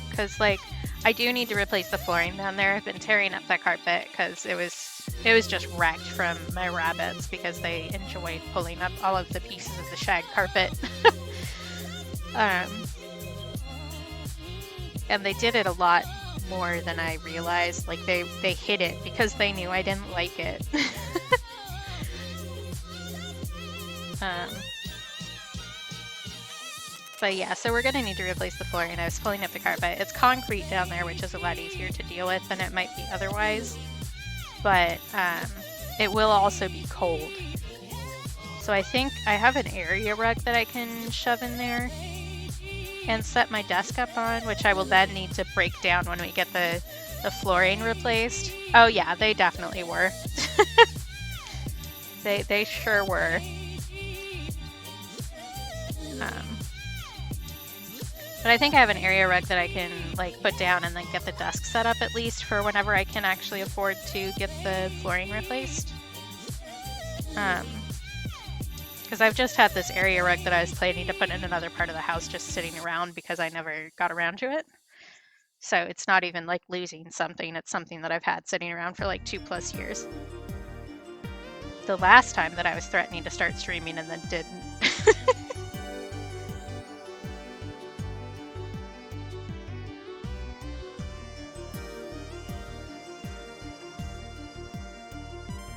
because like I do need to replace the flooring down there. I've been tearing up that carpet because it was just wrecked from my rabbits, because they enjoyed pulling up all of the pieces of the shag carpet. And they did it a lot more than I realized. Like they hid it because they knew I didn't like it. But yeah, so we're gonna need to replace the flooring. I was pulling up the carpet. It's concrete down there, which is a lot easier to deal with than it might be otherwise. But it will also be cold. So I think I have an area rug that I can shove in there and set my desk up on, which I will then need to break down when we get the flooring replaced. Oh yeah, they definitely were. They sure were. But I think I have an area rug that I can like put down and then get the desk set up at least for whenever I can actually afford to get the flooring replaced. Because I've just had this area rug that I was planning to put in another part of the house just sitting around because I never got around to it. So it's not even like losing something, it's something that I've had sitting around for like 2+ years. The last time that I was threatening to start streaming and then didn't.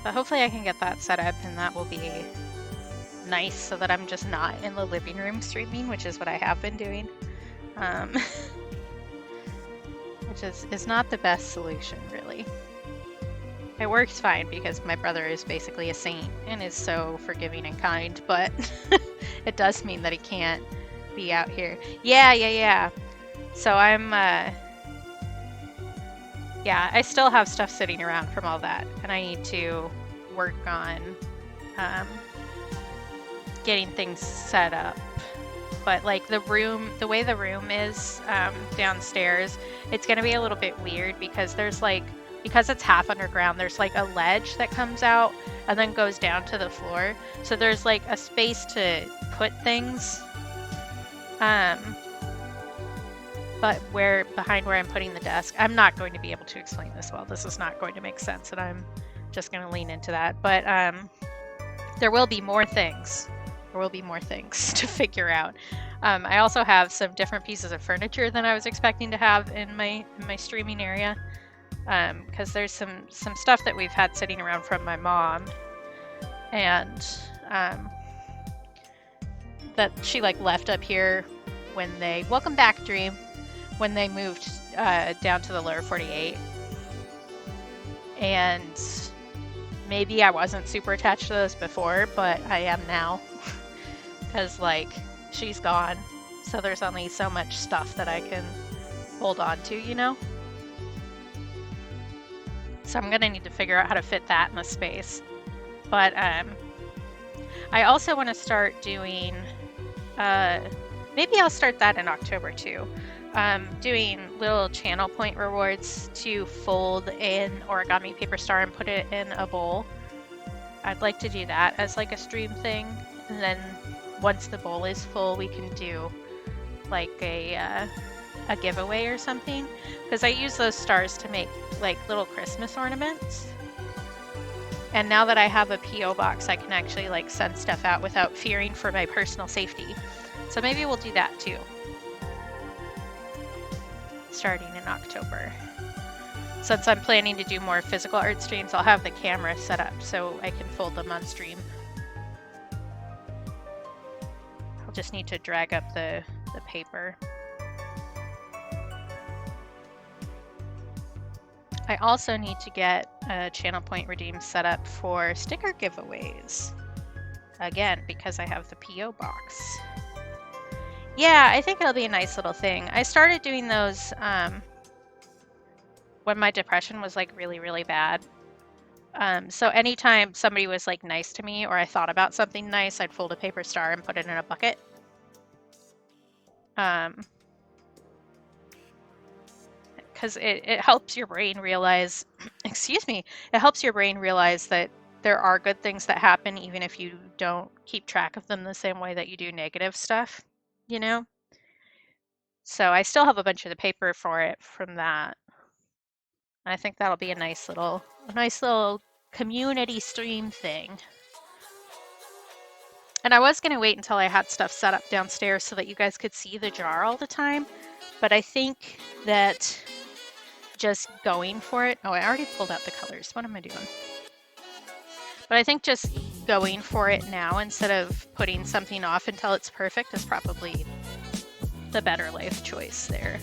But hopefully I can get that set up, and that will be nice so that I'm just not in the living room streaming, which is what I have been doing. Which is not the best solution, really. It works fine because my brother is basically a saint and is so forgiving and kind, but it does mean that he can't be out here. Yeah. So I'm, yeah, I still have stuff sitting around from all that, and I need to work on getting things set up. But like the way the room is downstairs, it's gonna be a little bit weird because there's like, because it's half underground, there's like a ledge that comes out and then goes down to the floor. So there's like a space to put things. But behind where I'm putting the desk, I'm not going to be able to explain this well. This is not going to make sense, and I'm just going to lean into that. But there will be more things. There will be more things to figure out. I also have some different pieces of furniture than I was expecting to have in my streaming area, because there's some stuff that we've had sitting around from my mom, and that she like left up here when they welcome back Dream. When they moved down to the lower 48. And maybe I wasn't super attached to those before, but I am now. Because, like, she's gone. So there's only so much stuff that I can hold on to, you know? So I'm going to need to figure out how to fit that in the space. But I also want to start doing... maybe I'll start that in October, too. Doing little channel point rewards to fold in origami paper star and put it in a bowl. I'd like to do that as like a stream thing, and then once the bowl is full, we can do like a giveaway or something, because I use those stars to make like little Christmas ornaments. And now that I have a PO box, I can actually like send stuff out without fearing for my personal safety. So maybe we'll do that too. Starting in October. Since I'm planning to do more physical art streams, I'll have the camera set up so I can fold them on stream. I'll just need to drag up the paper. I also need to get a channel point redeem set up for sticker giveaways. Again, because I have the PO box. Yeah, I think it'll be a nice little thing. I started doing those when my depression was like really, really bad. So anytime somebody was like nice to me or I thought about something nice, I'd fold a paper star and put it in a bucket. Because it helps your brain realize, excuse me, it helps your brain realize that there are good things that happen even if you don't keep track of them the same way that you do negative stuff, you know? So I still have a bunch of the paper for it from that. I think that'll be a nice little community stream thing. And I was going to wait until I had stuff set up downstairs so that you guys could see the jar all the time. But I think that just going for it. Oh, I already pulled out the colors. What am I doing? But I think just going for it now instead of putting something off until it's perfect is probably the better life choice there.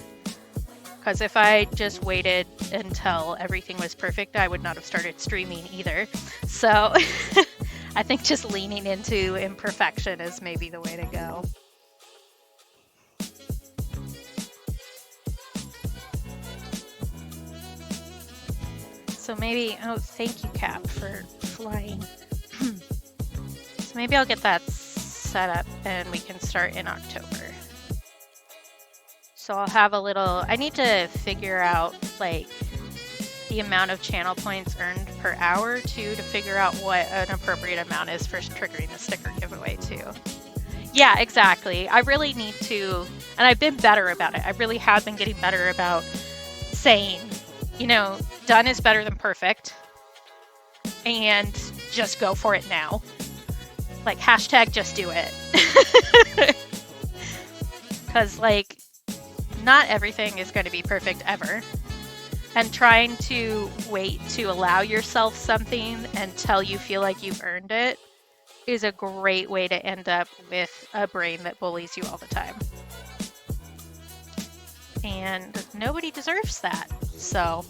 Because if I just waited until everything was perfect, I would not have started streaming either. So I think just leaning into imperfection is maybe the way to go. So maybe, oh, thank you, Cap, for flying. So maybe I'll get that set up and we can start in October. So I'll have a little, I need to figure out like the amount of channel points earned per hour too, to figure out what an appropriate amount is for triggering the sticker giveaway too. Yeah, exactly. I really need to, and I've been better about it. I really have been getting better about saying, you know, done is better than perfect, and just go for it now. Like hashtag just do it. Because like not everything is going to be perfect ever. And trying to wait to allow yourself something until you feel like you've earned it is a great way to end up with a brain that bullies you all the time. And nobody deserves that. So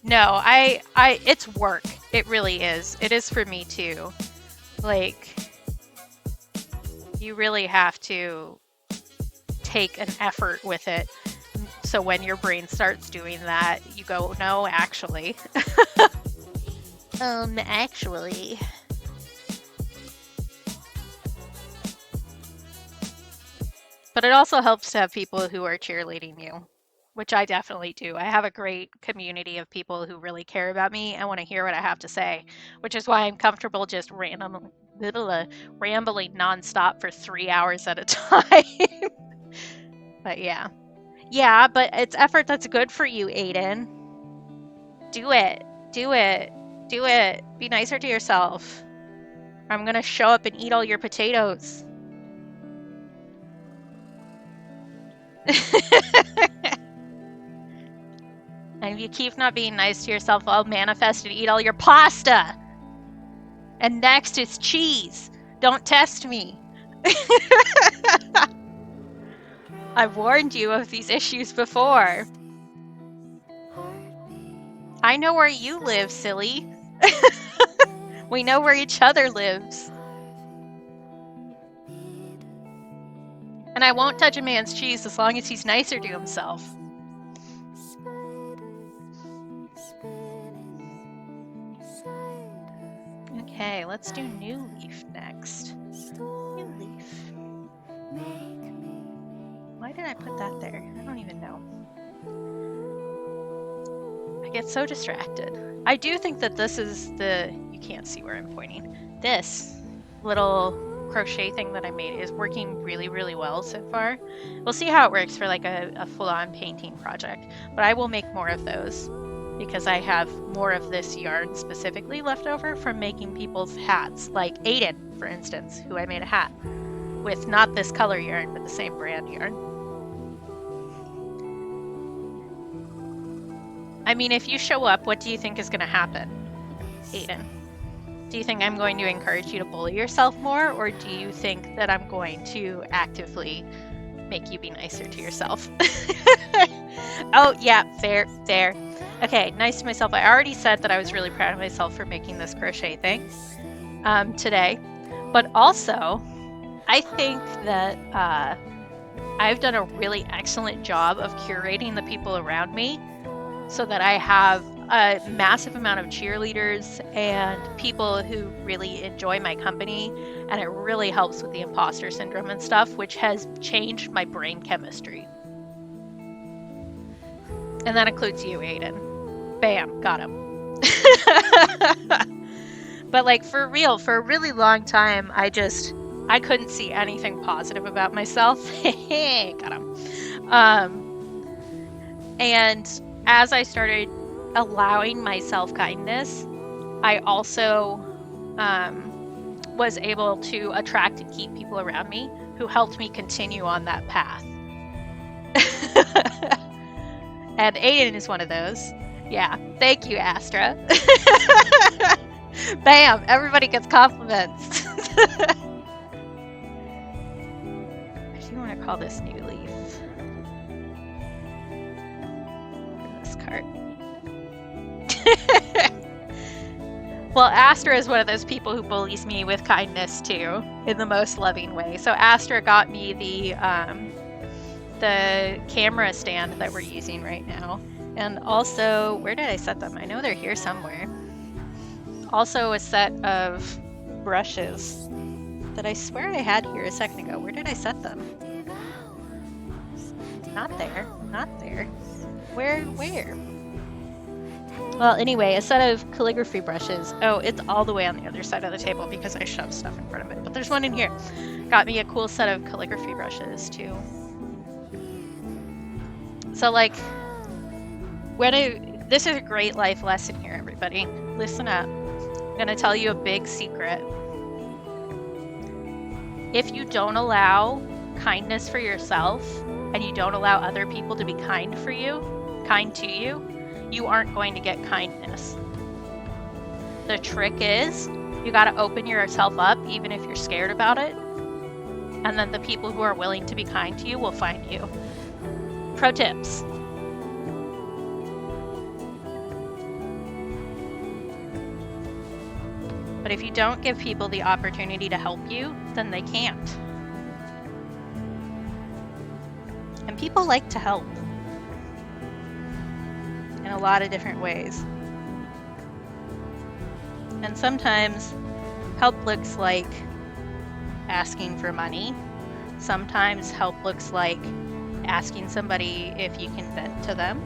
no, it's work. It really is. It is for me too. Like, you really have to take an effort with it. So when your brain starts doing that, you go, no, actually. Actually. But it also helps to have people who are cheerleading you, which I definitely do. I have a great community of people who really care about me and want to hear what I have to say, which is why I'm comfortable just rambling nonstop for 3 hours at a time. But yeah. Yeah, but it's effort that's good for you, Aiden. Do it. Do it. Do it. Be nicer to yourself. I'm gonna show up and eat all your potatoes. And if you keep not being nice to yourself, I'll manifest and eat all your pasta. And next is cheese. Don't test me. I've warned you of these issues before. I know where you live, silly. We know where each other lives. And I won't touch a man's cheese as long as he's nicer to himself. Okay, let's do New Leaf next. New Leaf. Why did I put that there? I don't even know. I get so distracted. I do think that this is you can't see where I'm pointing. This little crochet thing that I made is working really, really well so far. We'll see how it works for like a full-on painting project, but I will make more of those because I have more of this yarn specifically left over from making people's hats, like Aiden, for instance, who I made a hat with not this color yarn, but the same brand yarn. I mean, if you show up, what do you think is going to happen, Aiden? Do you think I'm going to encourage you to bully yourself more, or do you think that I'm going to actively make you be nicer to yourself? Oh, yeah, fair. Okay, nice to myself. I already said that I was really proud of myself for making this crochet thing today. But also, I think that I've done a really excellent job of curating the people around me so that I have a massive amount of cheerleaders and people who really enjoy my company, and it really helps with the imposter syndrome and stuff, which has changed my brain chemistry. And that includes you, Aiden. Bam, got him. But like, for real, for a really long time, I couldn't see anything positive about myself. Got him. And as I started allowing myself kindness, I also was able to attract and keep people around me who helped me continue on that path. And Aiden is one of those. Yeah, thank you, Astra. Bam, everybody gets compliments. I do want to call this New Leaf. This card. Well, Astra is one of those people who bullies me with kindness too, in the most loving way. So Astra got me the camera stand that we're using right now. And also, where did I set them? I know they're here somewhere. Also a set of brushes that I swear I had here a second ago. Where did I set them? Not there. Not there. Where? Well, anyway, a set of calligraphy brushes. Oh, it's all the way on the other side of the table because I shoved stuff in front of it. But there's one in here. Got me a cool set of calligraphy brushes, too. So, like, this is a great life lesson here, everybody. Listen up. I'm going to tell you a big secret. If you don't allow kindness for yourself, and you don't allow other people to be kind to you, you aren't going to get kindness. The trick is, you got to open yourself up, even if you're scared about it, and then the people who are willing to be kind to you will find you. Pro tips. But if you don't give people the opportunity to help you, then they can't. And people like to help in a lot of different ways. And sometimes help looks like asking for money. Sometimes help looks like asking somebody if you can vent to them.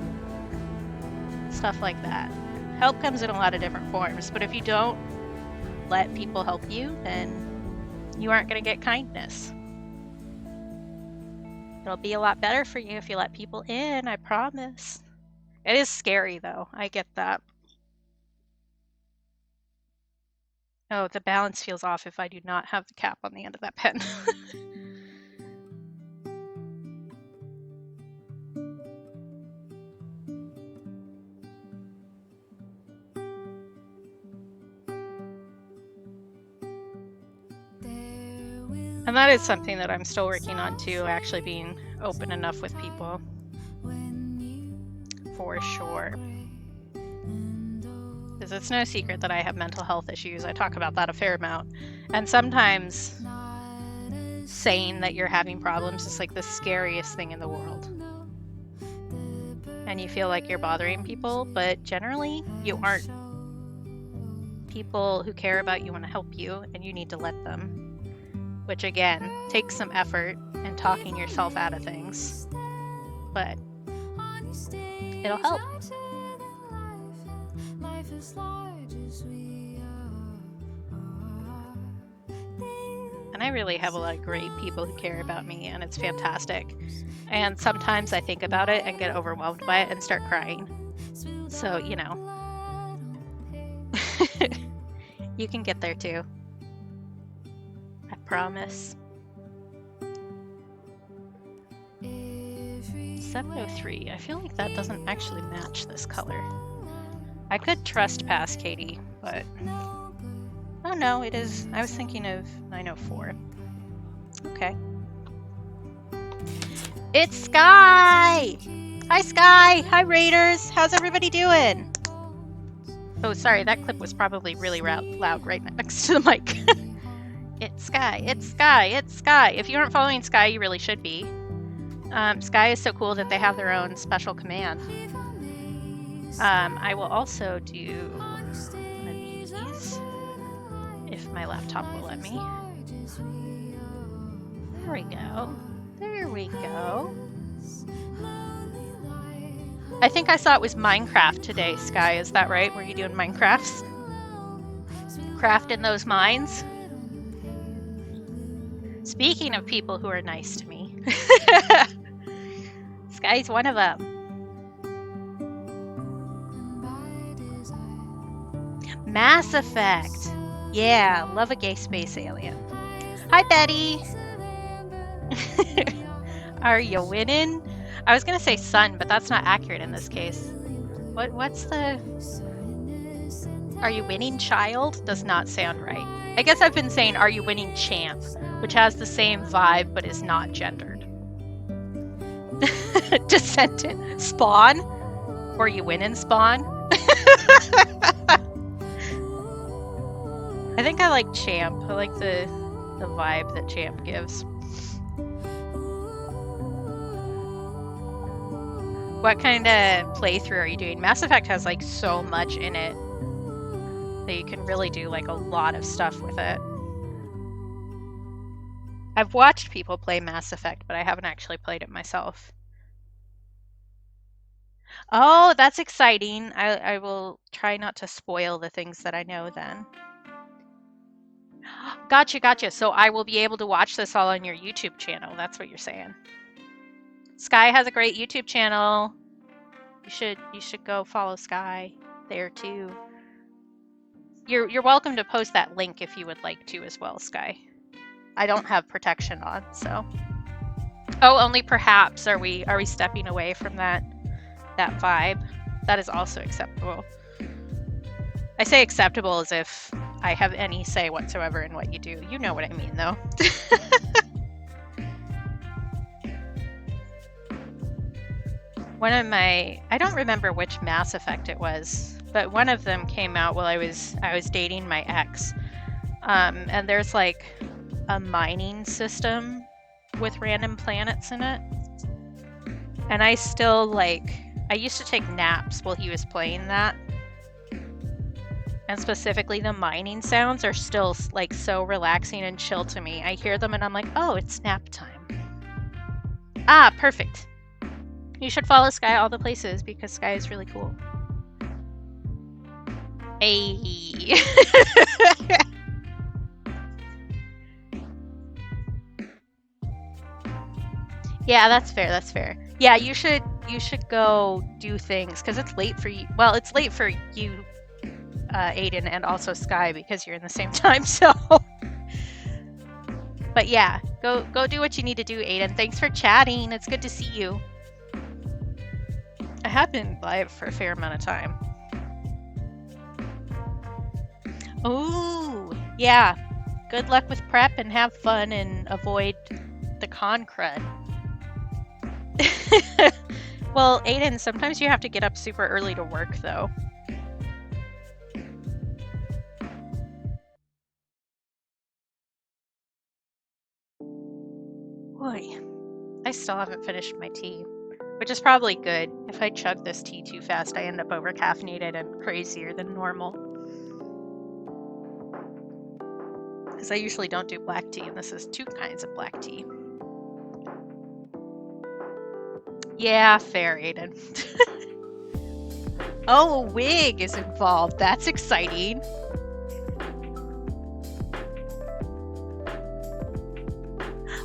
Stuff like that. Help comes in a lot of different forms, but if you don't let people help you, then you aren't going to get kindness. It'll be a lot better for you if you let people in, I promise. It is scary, though. I get that. Oh, the balance feels off if I do not have the cap on the end of that pen. And that is something that I'm still working on too, actually being open enough with people. For sure. Because it's no secret that I have mental health issues. I talk about that a fair amount. And sometimes saying that you're having problems is like the scariest thing in the world. And you feel like you're bothering people, but generally you aren't. People who care about you want to help you, and you need to let them. Which again, takes some effort and talking yourself out of things, but it'll help. And I really have a lot of great people who care about me, and it's fantastic. And sometimes I think about it and get overwhelmed by it and start crying. So, you know, you can get there too. I promise. 703. I feel like that doesn't actually match this color. I could trust past Katie, but oh no, it is. I was thinking of 904. Okay. It's Sky! Hi Sky! Hi Raiders! How's everybody doing? Oh, sorry, that clip was probably really loud right next to the mic. It's Sky, it's Sky, it's Sky. If you aren't following Sky, you really should be. Sky is so cool that they have their own special command. I will also do one of these, if my laptop will let me. There we go. There we go. I think I saw it was Minecraft today, Sky. Is that right? Were you doing Minecrafts? Crafting those mines? Speaking of people who are nice to me, Sky's one of them. Mass Effect. Yeah, love a gay space alien. Hi, Betty. Are you winning? I was gonna say son, but that's not accurate in this case. What's the... Are you winning, child? Does not sound right. I guess I've been saying are you winning, champ, which has the same vibe but is not gendered. Descendant. Spawn? Or you winning, Spawn? I think I like champ. I like the vibe that champ gives. What kind of playthrough are you doing? Mass Effect has like so much in it that you can really do like a lot of stuff with it. I've watched people play Mass Effect, but I haven't actually played it myself. Oh, that's exciting. I will try not to spoil the things that I know then. Gotcha. So I will be able to watch this all on your YouTube channel. That's what you're saying. Sky has a great YouTube channel. You should go follow Sky there too. You're welcome to post that link if you would like to as well, Sky. I don't have protection on, so. Oh, only perhaps are we stepping away from that vibe? That is also acceptable. I say acceptable as if I have any say whatsoever in what you do. You know what I mean, though. One of my, I don't remember which Mass Effect it was, but one of them came out while I was dating my ex. And there's like a mining system with random planets in it. And I still I used to take naps while he was playing that. And specifically the mining sounds are still like so relaxing and chill to me. I hear them and I'm like, oh, it's nap time. Ah, perfect. You should follow Sky all the places because Sky is really cool. Hey. Yeah, that's fair. Yeah, you should go do things because it's late for you. Well, it's late for you, Aiden, and also Sky because you're in the same time zone. But yeah, go do what you need to do, Aiden. Thanks for chatting. It's good to see you. I have been live for a fair amount of time. Ooh, yeah. Good luck with prep and have fun and avoid the con crud. Well, Aiden, sometimes you have to get up super early to work, though. Boy, I still haven't finished my tea, which is probably good. If I chug this tea too fast, I end up over-caffeinated and crazier than normal. Because I usually don't do black tea, and this is 2 kinds of black tea. Yeah, fair, Aiden. Oh, a wig is involved. That's exciting.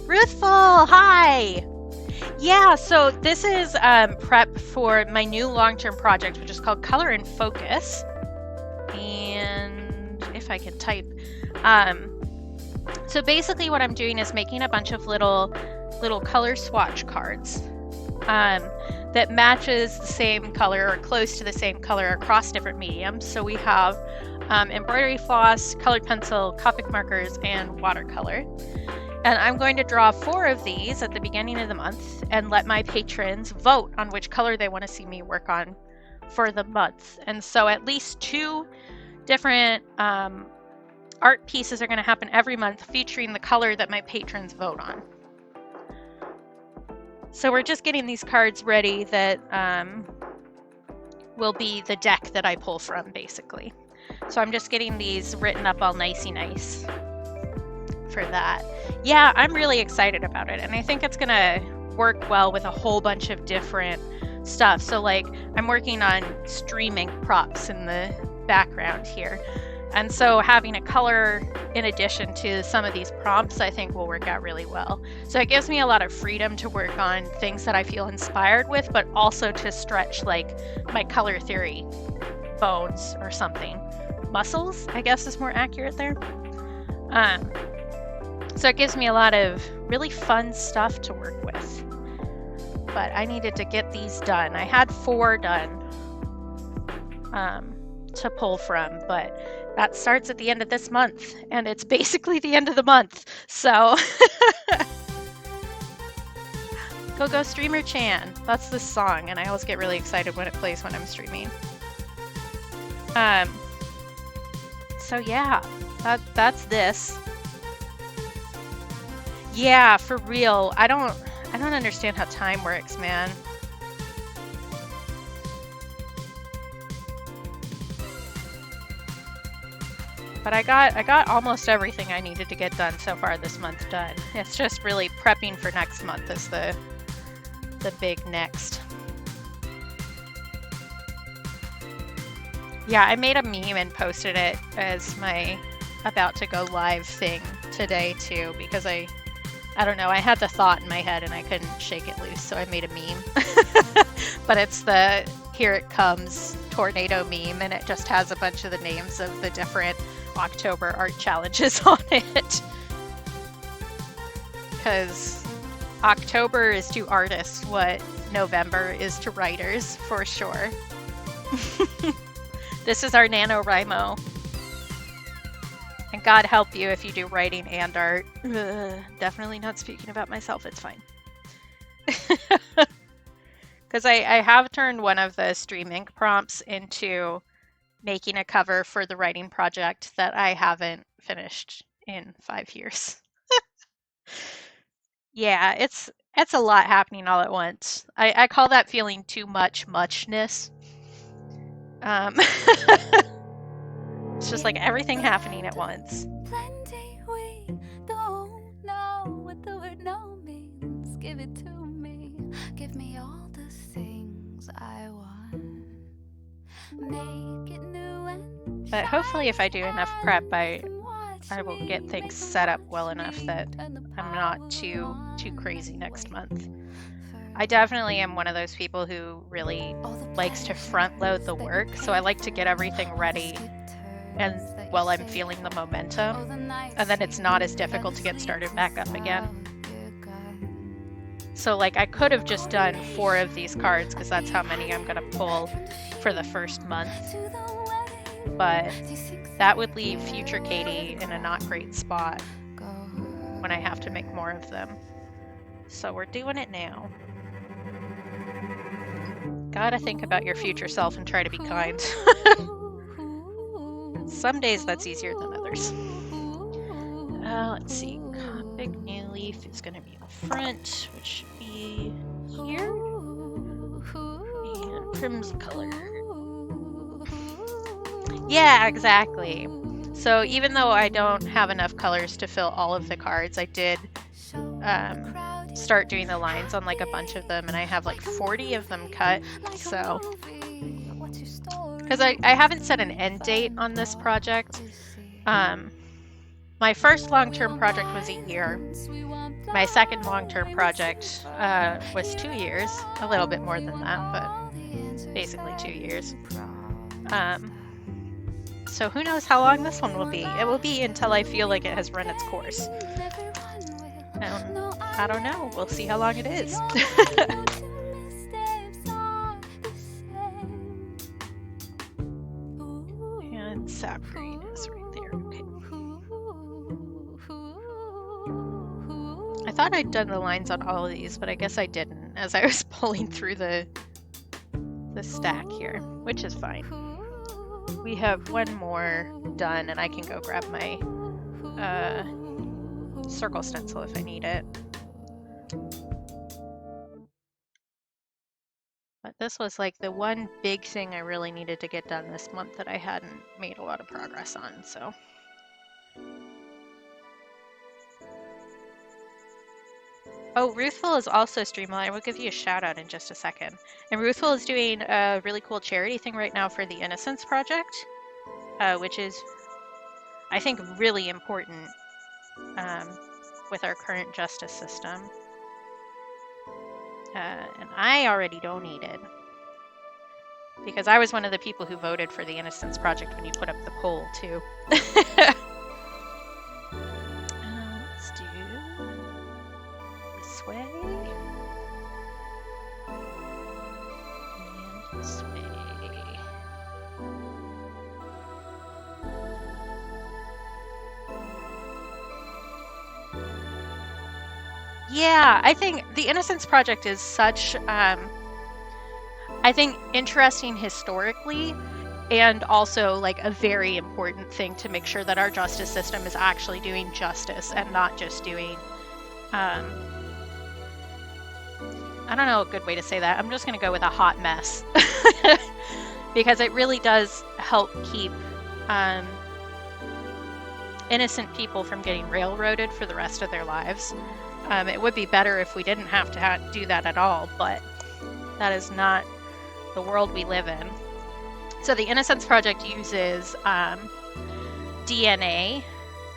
Ruthful, hi! Yeah, so this is prep for my new long-term project, which is called Color and Focus. And if I can type. So basically what I'm doing is making a bunch of little color swatch cards that matches the same color or close to the same color across different mediums. So we have embroidery floss, colored pencil, Copic markers, and watercolor. And I'm going to draw 4 of these at the beginning of the month and let my patrons vote on which color they want to see me work on for the month. And so at least 2 different art pieces are going to happen every month featuring the color that my patrons vote on. So we're just getting these cards ready that will be the deck that I pull from, basically. So I'm just getting these written up all nicey nice for that. Yeah, I'm really excited about it, and I think it's gonna work well with a whole bunch of different stuff. So like I'm working on streaming props in the background here, and so having a color in addition to some of these prompts I think will work out really well. So it gives me a lot of freedom to work on things that I feel inspired with, but also to stretch like my color theory bones or something. Muscles, I guess, is more accurate there. So it gives me a lot of really fun stuff to work with. But I needed to get these done. I had 4 done to pull from, but that starts at the end of this month, and it's basically the end of the month. So Go Streamer Chan. That's the song, and I always get really excited when it plays when I'm streaming. So yeah, that's this. Yeah, for real. I don't understand how time works, man. But I got almost everything I needed to get done so far this month done. It's just really prepping for next month is the big next. Yeah, I made a meme and posted it as my about to go live thing today too, because I don't know, I had the thought in my head and I couldn't shake it loose, so I made a meme. But it's the Here It Comes tornado meme, and it just has a bunch of the names of the different October art challenges on it. Because October is to artists what November is to writers, for sure. This is our NaNoWriMo. And God help you if you do writing and art. Definitely not speaking about myself, it's fine. Because I have turned one of the Stream Ink prompts into making a cover for the writing project that I haven't finished in 5 years. Yeah, it's a lot happening all at once. I call that feeling too muchness. It's just like everything happening at once. Plenty we don't know what the word no means. Give it to me. Give me all the things I want. Make it new and But hopefully if I do enough prep, I will get things set up well enough that I'm not too crazy next month. I definitely am one of those people who really likes to front load the work, so I like to get everything ready and while I'm feeling the momentum, and then it's not as difficult to get started back up again. So like I could have just done 4 of these cards because that's how many I'm gonna pull for the first month, but that would leave future Katie in a not great spot when I have to make more of them. So we're doing it now. Gotta think about your future self and try to be kind. Some days that's easier than others. Let's see. Big new leaf is going to be in the front, which should be here. And Prim's color. Yeah, exactly. So even though I don't have enough colors to fill all of the cards, I did start doing the lines on like a bunch of them, and I have like 40 of them cut. So because I haven't set an end date on this project. My first long-term project was a year. My second long-term project was 2 years, a little bit more than that, but basically 2 years. So who knows how long this one will be. It will be until I feel like it has run its course. I don't know. We'll see how long it is. And sap green is right there. Okay. I thought I'd done the lines on all of these, but I guess I didn't as I was pulling through the stack here, which is fine. We have one more done, and I can go grab my circle stencil if I need it. But this was like the one big thing I really needed to get done this month that I hadn't made a lot of progress on, so. Oh, Ruthful is also streaming. I will give you a shout out in just a second. And Ruthful is doing a really cool charity thing right now for the Innocence Project, which is, I think, really important with our current justice system. And I already donated because I was one of the people who voted for the Innocence Project when you put up the poll too. Let's do this way and this way. Yeah, I think the Innocence Project is such, I think, interesting historically, and also like a very important thing to make sure that our justice system is actually doing justice and not just doing, I don't know a good way to say that. I'm just going to go with a hot mess because it really does help keep innocent people from getting railroaded for the rest of their lives. It would be better if we didn't have to do that at all, but that is not the world we live in. So the Innocence Project uses DNA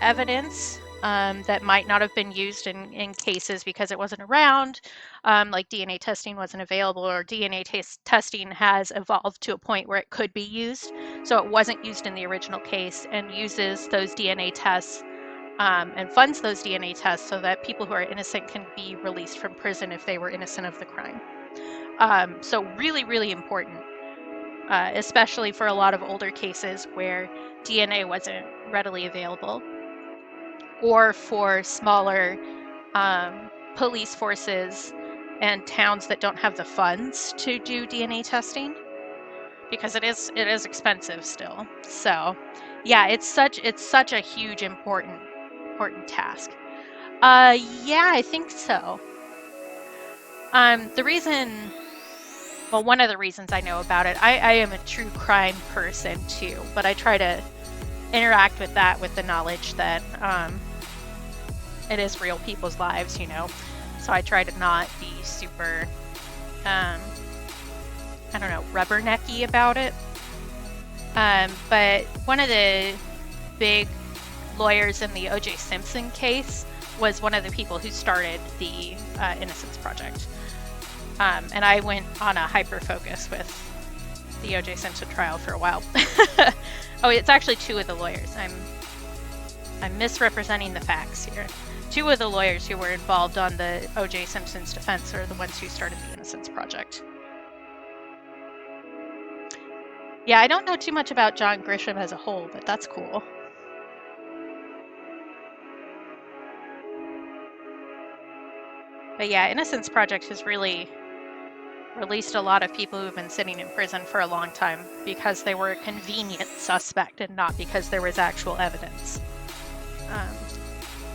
evidence that might not have been used in cases because it wasn't around, like DNA testing wasn't available, or DNA testing has evolved to a point where it could be used. So it wasn't used in the original case, and uses those DNA tests and funds those DNA tests so that people who are innocent can be released from prison if they were innocent of the crime. So really, really important, especially for a lot of older cases where DNA wasn't readily available, or for smaller police forces and towns that don't have the funds to do DNA testing, because it is expensive still. So yeah, it's such a huge important task. Yeah, I think so. The reason, well, one of the reasons I know about it, I am a true crime person too, but I try to interact with that with the knowledge that it is real people's lives, you know. So I try to not be super, I don't know, rubbernecky about it. But one of the big lawyers in the O.J. Simpson case was one of the people who started the Innocence Project. And I went on a hyper focus with the O.J. Simpson trial for a while. Oh, it's actually two of the lawyers. I'm misrepresenting the facts here. Two of the lawyers who were involved on the O.J. Simpson's defense are the ones who started the Innocence Project. Yeah, I don't know too much about John Grisham as a whole, but that's cool. But yeah, Innocence Project has really released a lot of people who've been sitting in prison for a long time because they were a convenient suspect and not because there was actual evidence.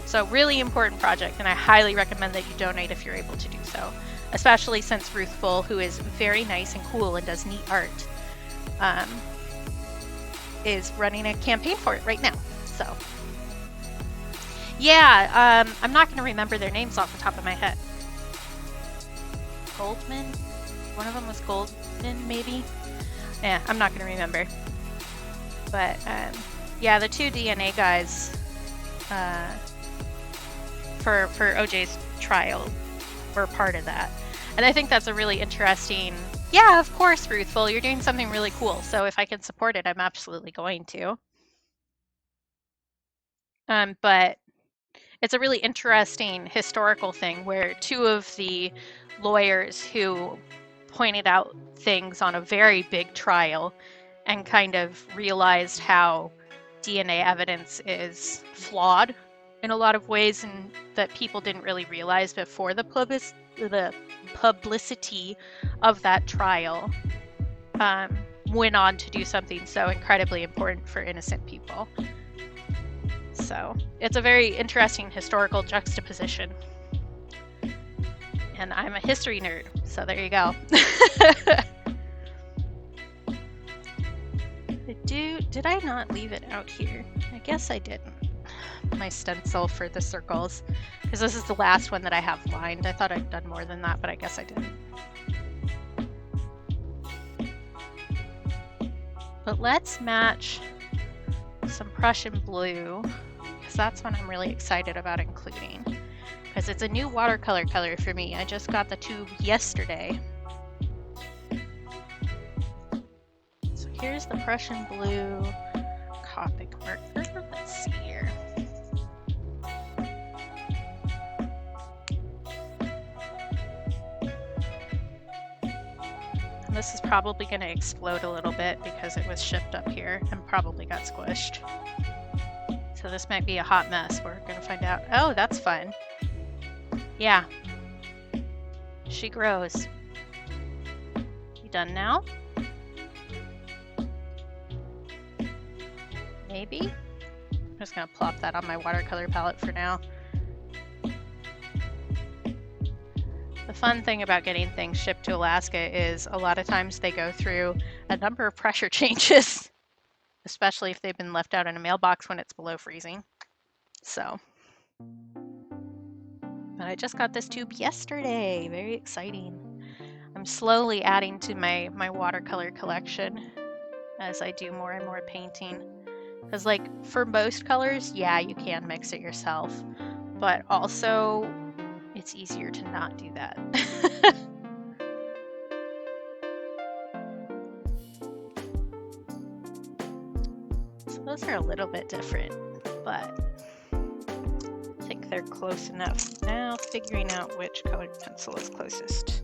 So really important project, and I highly recommend that you donate if you're able to do so, especially since Ruthful, who is very nice and cool and does neat art, is running a campaign for it right now. So yeah, I'm not going to remember their names off the top of my head. Goldman? One of them was Goldman, maybe? Yeah, I'm not going to remember. But yeah, the two DNA guys for OJ's trial were part of that. And I think that's a really interesting, yeah, of course, Ruthful, you're doing something really cool. So if I can support it, I'm absolutely going to. But it's a really interesting historical thing where two of the lawyers who pointed out things on a very big trial and kind of realized how DNA evidence is flawed in a lot of ways and that people didn't really realize before the publicity of that trial, went on to do something so incredibly important for innocent people. So it's a very interesting historical juxtaposition. And I'm a history nerd, so there you go. Did I not leave it out here? I guess I didn't. My stencil for the circles, because this is the last one that I have lined. I thought I'd done more than that, but I guess I didn't. But let's match some Prussian blue, because that's what I'm really excited about including, because it's a new watercolor color for me. I just got the tube yesterday. So here's the Prussian blue Copic marker. Let's see here. And this is probably going to explode a little bit because it was shipped up here and probably got squished. So this might be a hot mess. We're going to find out. Oh, that's fun. Yeah. She grows. You done now? Maybe? I'm just going to plop that on my watercolor palette for now. The fun thing about getting things shipped to Alaska is a lot of times they go through a number of pressure changes, especially if they've been left out in a mailbox when it's below freezing. So, but I just got this tube yesterday. Very exciting. I'm slowly adding to my watercolor collection as I do more and more painting. Because like for most colors, yeah, you can mix it yourself, but also it's easier to not do that. So those are a little bit different, but I think they're close enough. Now figuring out which colored pencil is closest.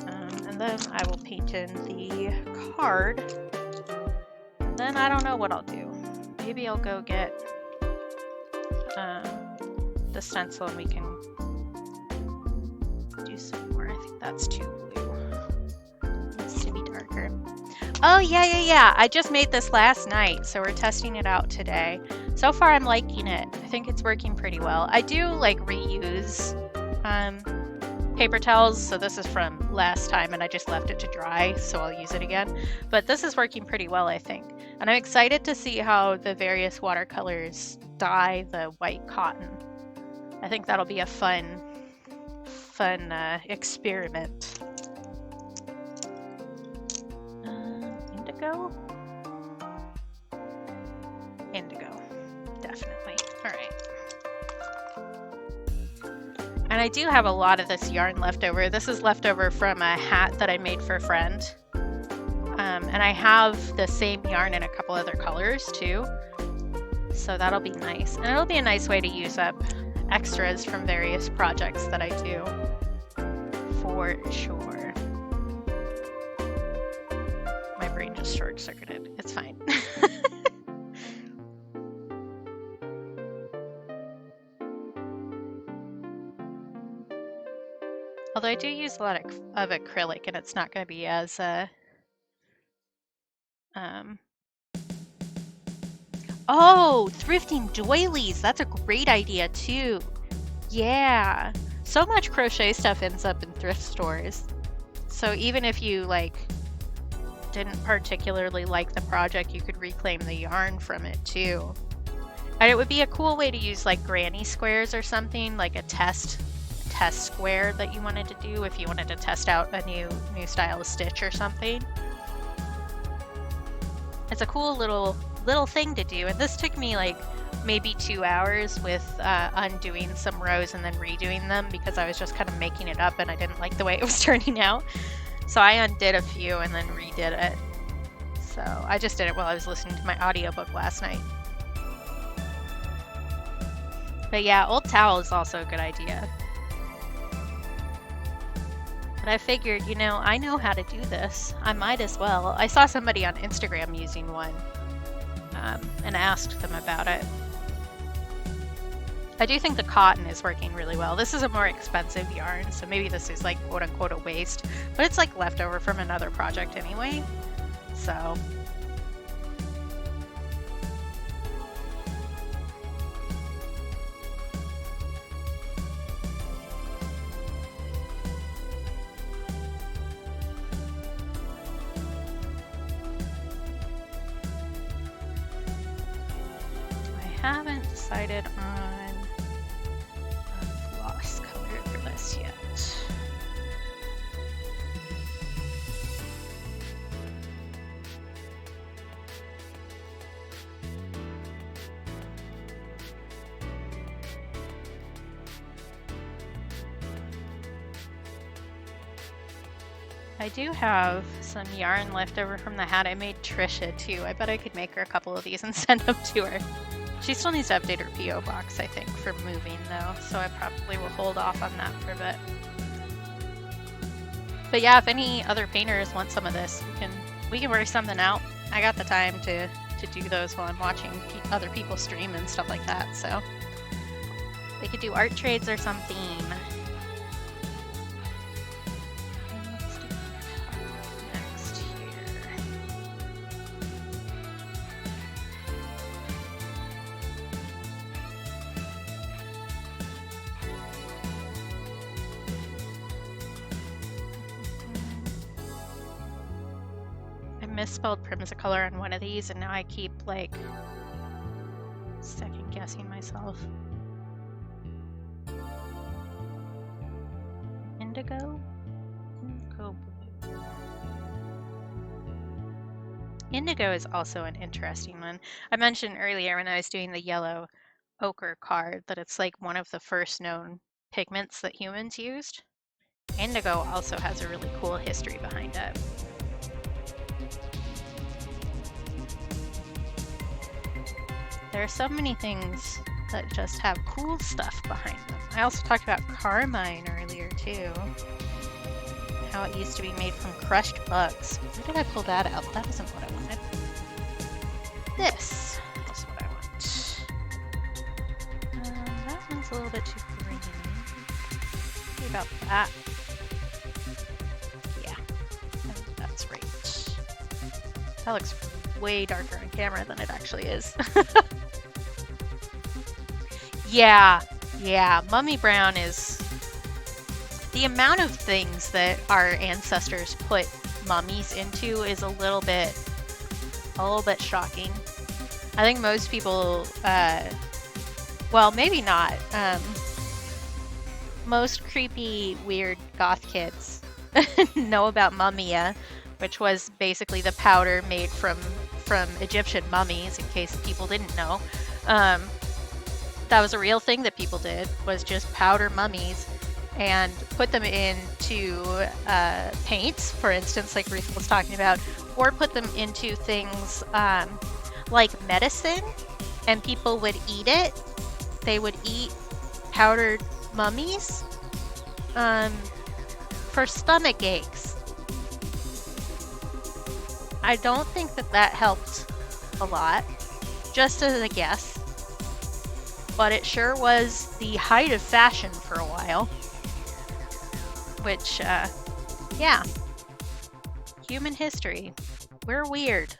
And then I will paint in the card. And then I don't know what I'll do. Maybe I'll go get the stencil and we can do some more. I think that's too blue. It needs to be darker. Oh, yeah. I just made this last night, so we're testing it out today. So far, I'm liking it. I think it's working pretty well. I do like reuse paper towels, so this is from last time and I just left it to dry, so I'll use it again. But this is working pretty well, I think. And I'm excited to see how the various watercolors dye the white cotton. I think that'll be a fun experiment. Indigo, definitely. All right. And I do have a lot of this yarn left over. This is left over from a hat that I made for a friend. And I have the same yarn in a couple other colors too. So that'll be nice. And it'll be a nice way to use up extras from various projects that I do. For sure. My brain just short-circuited. It's fine. Although I do use a lot of acrylic, and it's not going to be as Oh, thrifting doilies. That's a great idea too. Yeah. So much crochet stuff ends up in thrift stores. So even if you didn't particularly like the project, you could reclaim the yarn from it too. And it would be a cool way to use like granny squares or something, like a test square that you wanted to do if you wanted to test out a new style of stitch or something. It's a cool little thing to do, and this took me like maybe 2 hours with undoing some rows and then redoing them because I was just kind of making it up and I didn't like the way it was turning out. So I undid a few and then redid it. So I just did it while I was listening to my audiobook last night. But yeah, old towel is also a good idea. But I figured, I know how to do this. I might as well. I saw somebody on Instagram using one and asked them about it. I do think the cotton is working really well. This is a more expensive yarn, so maybe this is like quote unquote a waste, but it's like leftover from another project anyway. So haven't decided on a gloss color for this yet. I do have some yarn left over from the hat I made Trisha too. I bet I could make her a couple of these and send them to her. She still needs to update her P.O. box, I think, for moving though, so I probably will hold off on that for a bit. But yeah, if any other painters want some of this, we can work something out. I got the time to do those while I'm watching other people stream and stuff like that, so we could do art trades or something. Let's do next here. I misspelled Primsacolor on one of these, and now I keep like second guessing myself. Indigo? Indigo blue. Indigo is also an interesting one. I mentioned earlier when I was doing the yellow ochre card that it's like one of the first known pigments that humans used. Indigo also has a really cool history behind it. There are so many things that just have cool stuff behind them. I also talked about carmine earlier too. How it used to be made from crushed bugs. Where did I pull that out? That isn't what I wanted. This is what I want. That one's a little bit too green. What about that? Yeah, I think that's right. That looks way darker on camera than it actually is. Yeah, Mummy Brown is... The amount of things that our ancestors put mummies into is a little bit shocking. I think most people, well, maybe not. Most creepy, weird goth kids know about Mummia, which was basically the powder made from Egyptian mummies, in case people didn't know. That was a real thing that people did, was just powder mummies and put them into paints, for instance, like Ruth was talking about, or put them into things like medicine, and people would eat it. They would eat powdered mummies for stomach aches. I don't think that helped a lot, just as a guess. But it sure was the height of fashion for a while. Which, yeah. Human history. We're weird.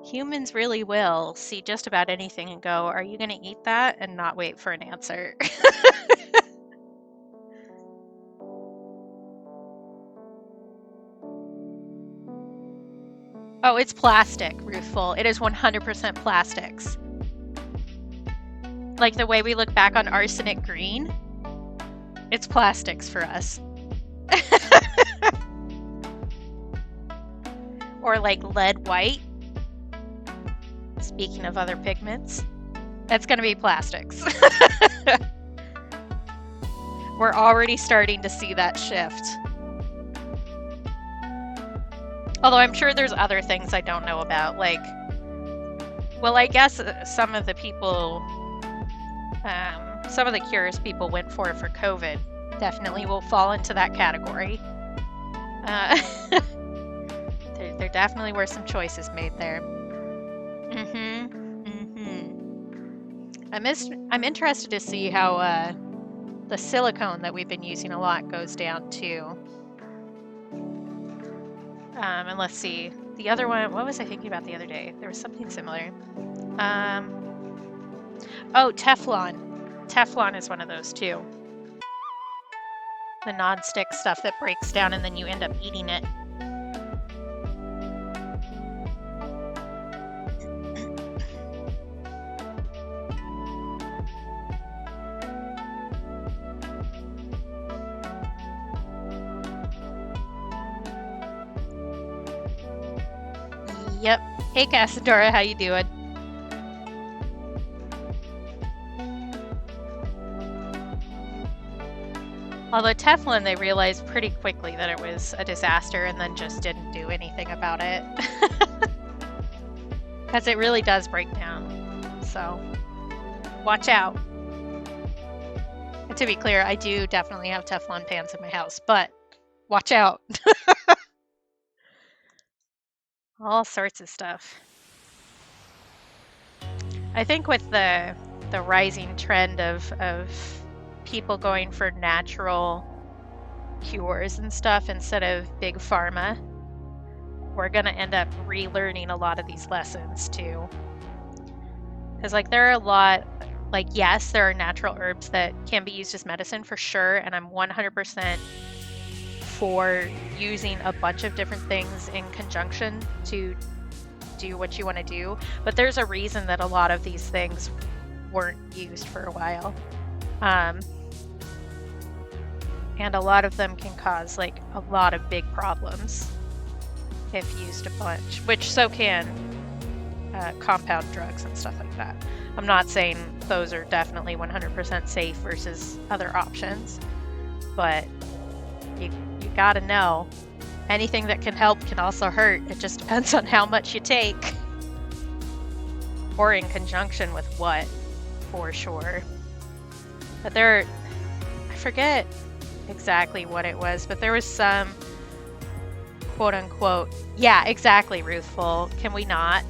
Humans really will see just about anything and go, are you going to eat that? And not wait for an answer. Oh, it's plastic, Ruthful. It is 100% plastics. Like the way we look back on arsenic green, it's plastics for us. Or like lead white. Speaking of other pigments, that's going to be plastics. We're already starting to see that shift. Although I'm sure there's other things I don't know about, like, well, I guess some of the people, some of the cures people went for COVID definitely will fall into that category. There definitely were some choices made there. I'm interested to see how the silicone that we've been using a lot goes down too. And let's see, the other one, what was I thinking about the other day? There was something similar. Oh, Teflon. Teflon is one of those too. The non-stick stuff that breaks down and then you end up eating it. Yep. Hey, Cassadora, how you doing? Although Teflon, they realized pretty quickly that it was a disaster and then just didn't do anything about it. Because it really does break down. So, watch out. And to be clear, I do definitely have Teflon pans in my house, but watch out. All sorts of stuff. I think with the rising trend of people going for natural cures and stuff instead of big pharma, we're gonna end up relearning a lot of these lessons too. Because like there are a lot, like yes, there are natural herbs that can be used as medicine for sure, and I'm 100% for using a bunch of different things in conjunction to do what you want to do. But there's a reason that a lot of these things weren't used for a while. And a lot of them can cause like a lot of big problems if used a bunch, which so can compound drugs and stuff like that. I'm not saying those are definitely 100% safe versus other options, but you gotta know anything that can help can also hurt. It just depends on how much you take or in conjunction with what, for sure. But I forget exactly what it was, but there was some quote unquote, yeah, exactly, Ruthful, can we not?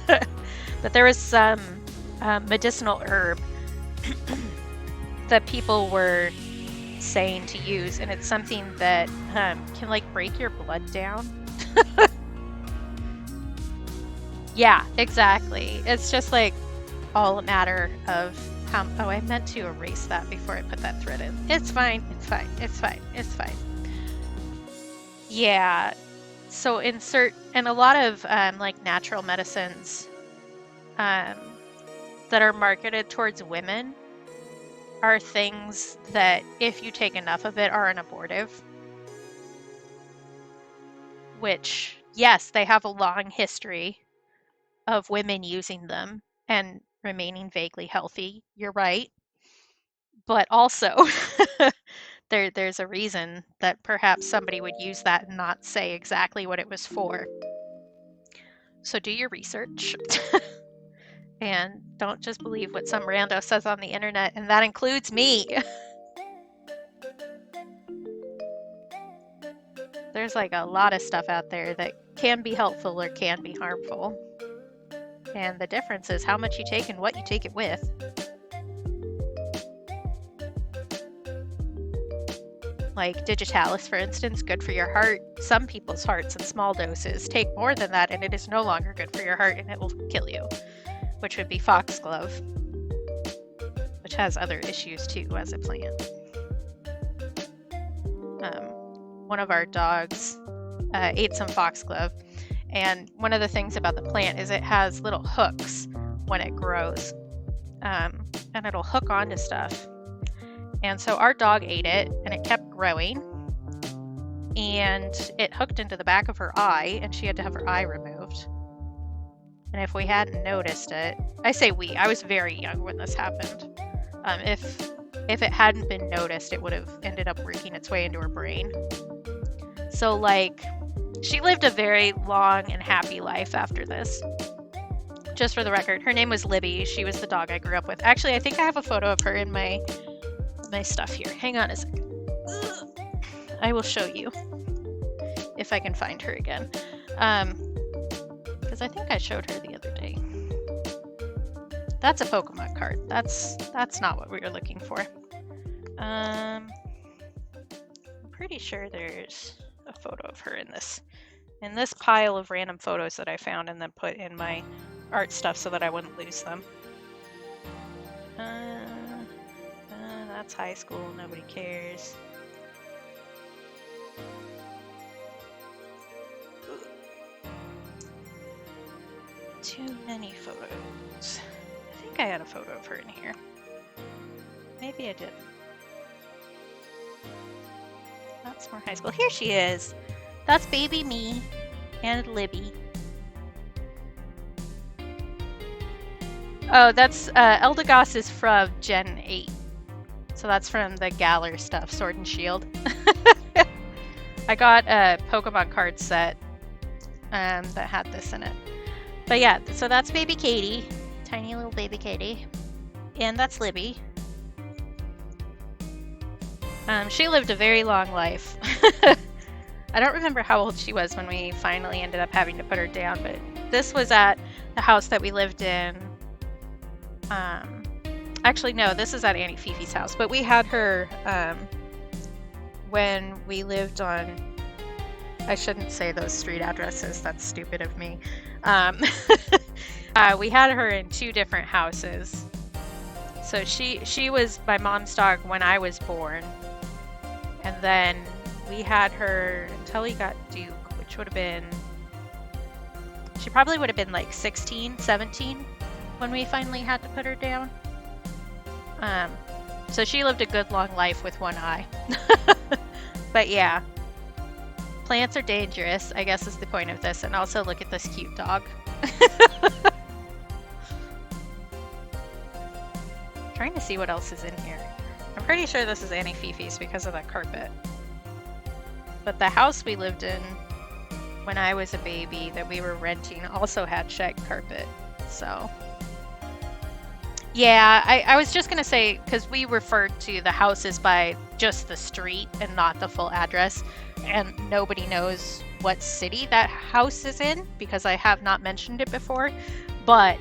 But there was some medicinal herb that people were saying to use, and it's something that can like break your blood down. Yeah, exactly. It's just like all a matter of how. Oh, I meant to erase that before I put that thread in. It's fine. It's fine. It's fine. It's fine. Yeah. So and a lot of like natural medicines that are marketed towards women are things that if you take enough of it are an abortive. Which, yes, they have a long history of women using them and remaining vaguely healthy. You're right. But also, there's a reason that perhaps somebody would use that and not say exactly what it was for. So do your research. And don't just believe what some rando says on the internet, and that includes me. There's like a lot of stuff out there that can be helpful or can be harmful. And the difference is how much you take and what you take it with. Like digitalis, for instance, good for your heart. Some people's hearts in small doses. Take more than that and it is no longer good for your heart and it will kill you. Which would be foxglove, which has other issues too as a plant. One of our dogs ate some foxglove, and one of the things about the plant is it has little hooks when it grows, and it'll hook onto stuff. And so our dog ate it, and it kept growing, and it hooked into the back of her eye, and she had to have her eye removed. And if we hadn't noticed it, I say we, I was very young when this happened. If it hadn't been noticed, it would have ended up working its way into her brain. So like, she lived a very long and happy life after this. Just for the record, her name was Libby. She was the dog I grew up with. Actually, I think I have a photo of her in my stuff here. Hang on a second. I will show you if I can find her again. Because I think I showed her the other day. That's a Pokemon card. That's not what we were looking for. I'm pretty sure there's a photo of her in this pile of random photos that I found and then put in my art stuff so that I wouldn't lose them. that's high school. Nobody cares. Too many photos. I think I had a photo of her in here. Maybe I didn't. That's more high school. Here she is. That's baby me and Libby. Oh, that's Eldegoss is from Gen 8. So that's from the Galar stuff, Sword and Shield. I got a Pokemon card set that had this in it. But yeah, so that's baby Katie. Tiny little baby Katie. And that's Libby. She lived a very long life. I don't remember how old she was when we finally ended up having to put her down, but this was at the house that we lived in. Actually, no, this is at Auntie Fifi's house, but we had her when we lived on, I shouldn't say those street addresses, that's stupid of me. We had her in 2 different houses. So she was my mom's dog when I was born. And then we had her until he got Duke, which would have been, she probably would have been like 16, 17 when we finally had to put her down. So she lived a good long life with one eye. But yeah, plants are dangerous, I guess is the point of this. And also look at this cute dog. Trying to see what else is in here. I'm pretty sure this is Auntie Fifi's because of that carpet. But the house we lived in when I was a baby that we were renting also had shag carpet. So yeah, I was just gonna say, because we referred to the houses by just the street and not the full address, and nobody knows what city that house is in because I have not mentioned it before, but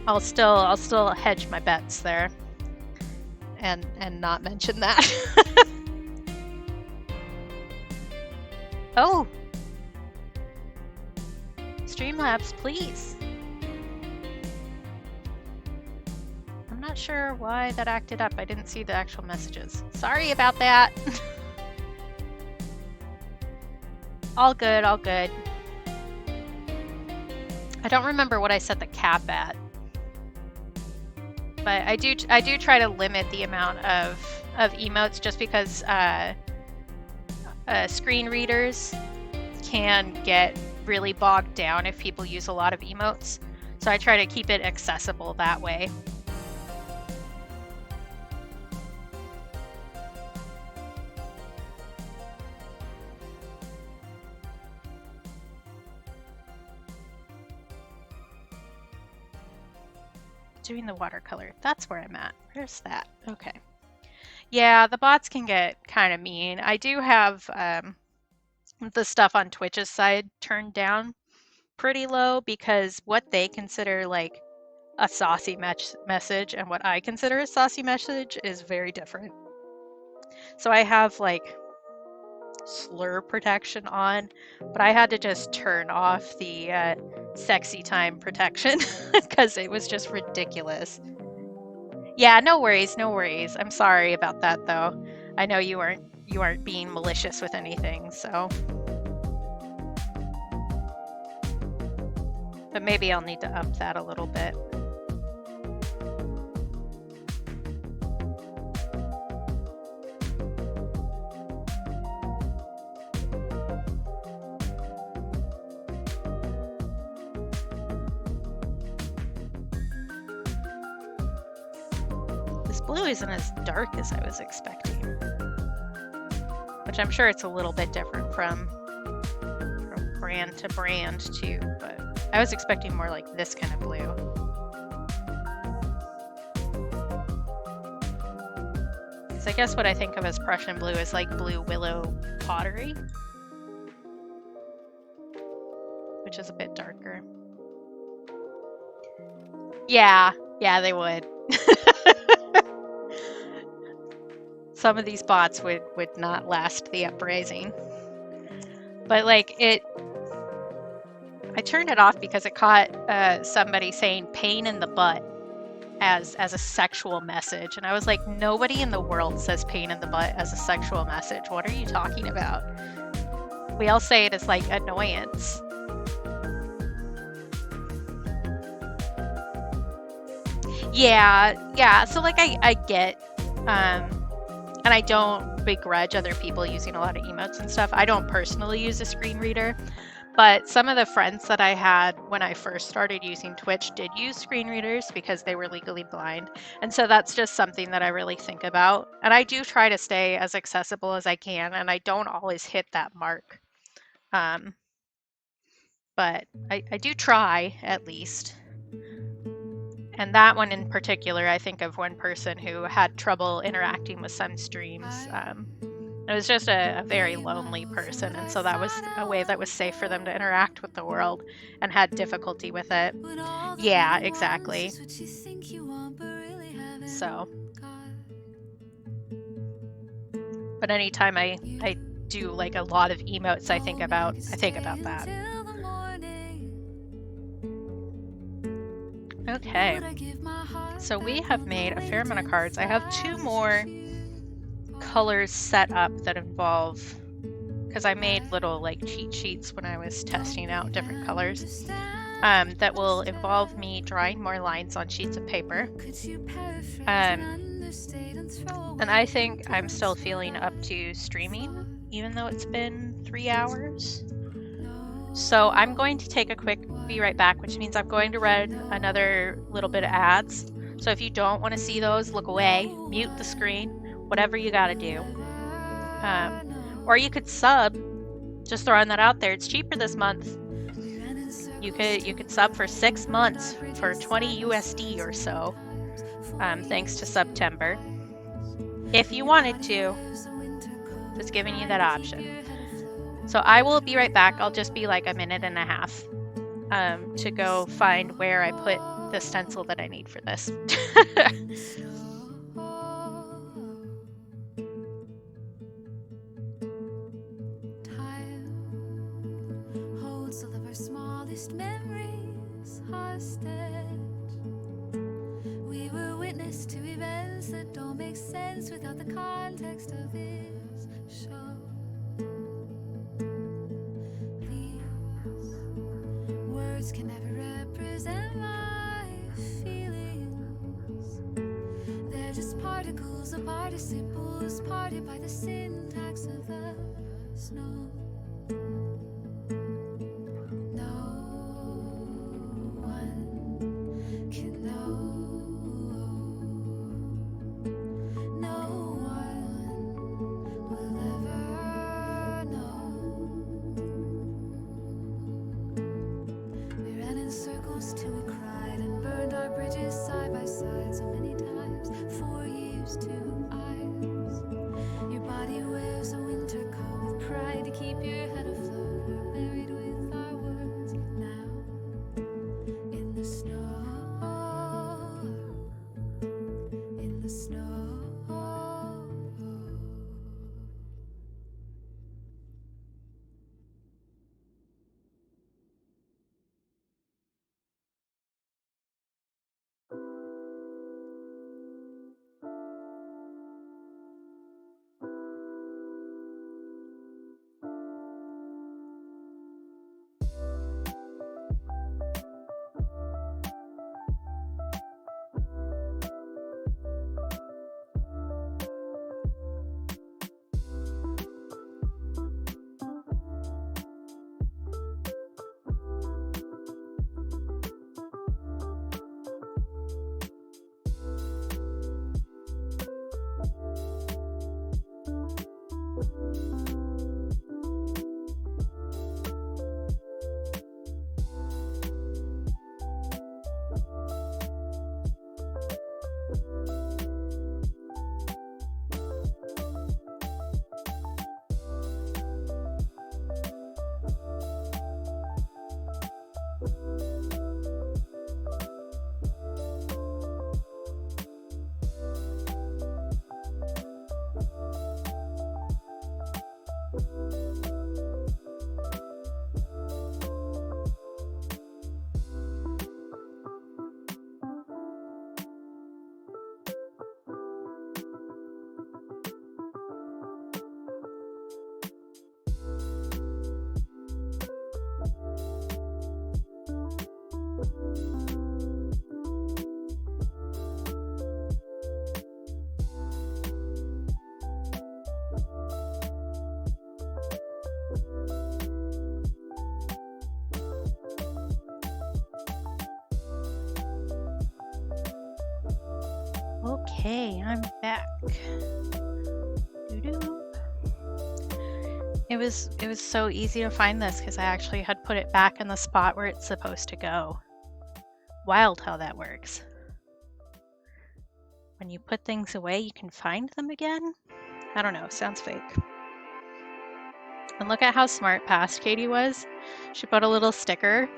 I'll still hedge my bets there and not mention that. Oh, Streamlabs, please. I'm not sure why that acted up. I didn't see the actual messages. Sorry about that. All good, all good. I don't remember what I set the cap at. But I do try to limit the amount of emotes just because screen readers can get really bogged down if people use a lot of emotes. So I try to keep it accessible that way. Doing the watercolor. That's where I'm at. Where's that? Okay. Yeah, the bots can get kind of mean. I do have the stuff on Twitch's side turned down pretty low because what they consider like a saucy message and what I consider a saucy message is very different. So I have like slur protection on, but I had to just turn off the sexy time protection because it was just ridiculous. Yeah, no worries, no worries. I'm sorry about that though. I know you aren't being malicious with anything, so. But maybe I'll need to up that a little bit. Blue isn't as dark as I was expecting, which I'm sure it's a little bit different from brand to brand too, but I was expecting more like this kind of blue. So I guess what I think of as Prussian blue is like blue willow pottery, which is a bit darker. Yeah, they would. Some of these bots would not last the uprising. But like I turned it off because it caught somebody saying pain in the butt. as a sexual message. And I was like, nobody in the world says pain in the butt as a sexual message. What are you talking about? We all say it as like annoyance. Yeah. So like I get, and I don't begrudge other people using a lot of emotes and stuff. I don't personally use a screen reader, but some of the friends that I had when I first started using Twitch did use screen readers because they were legally blind. And so that's just something that I really think about. And I do try to stay as accessible as I can, and I don't always hit that mark. But I do try, at least. And that one in particular, I think of one person who had trouble interacting with some streams. It was just a very lonely person, and so that was a way that was safe for them to interact with the world and had difficulty with it. Yeah, exactly. So, but anytime I do like a lot of emotes, I think about that. Okay, so we have made a fair amount of cards. I have 2 more colors set up that involve, because I made little like cheat sheets when I was testing out different colors, that will involve me drawing more lines on sheets of paper. And I think I'm still feeling up to streaming, even though it's been 3 hours. So I'm going to take a quick be right back, which means I'm going to run another little bit of ads. So if you don't want to see those, look away, mute the screen, whatever you got to do. Or you could sub, just throwing that out there. It's cheaper this month. You could sub for 6 months for 20 USD or so, thanks to September. If you wanted to, just giving you that option. So I will be right back. I'll just be like a minute and a half to go find where I put the stencil that I need for this. All of our smallest memories hostage. We were witness to events that don't make sense without the context of this show. These words can never represent my feelings. They're just particles of participles parted by the syntax of the snow. Till we cried and burned our bridges side by side so many times. 4 years, 2 eyes. Your body wears a winter coat with pride to keep Okay, I'm back. Doo-doo. It was so easy to find this because I actually had put it back in the spot where it's supposed to go. Wild how that works. When you put things away, you can find them again? I don't know, sounds fake. And look at how smart past Katie was. She put a little sticker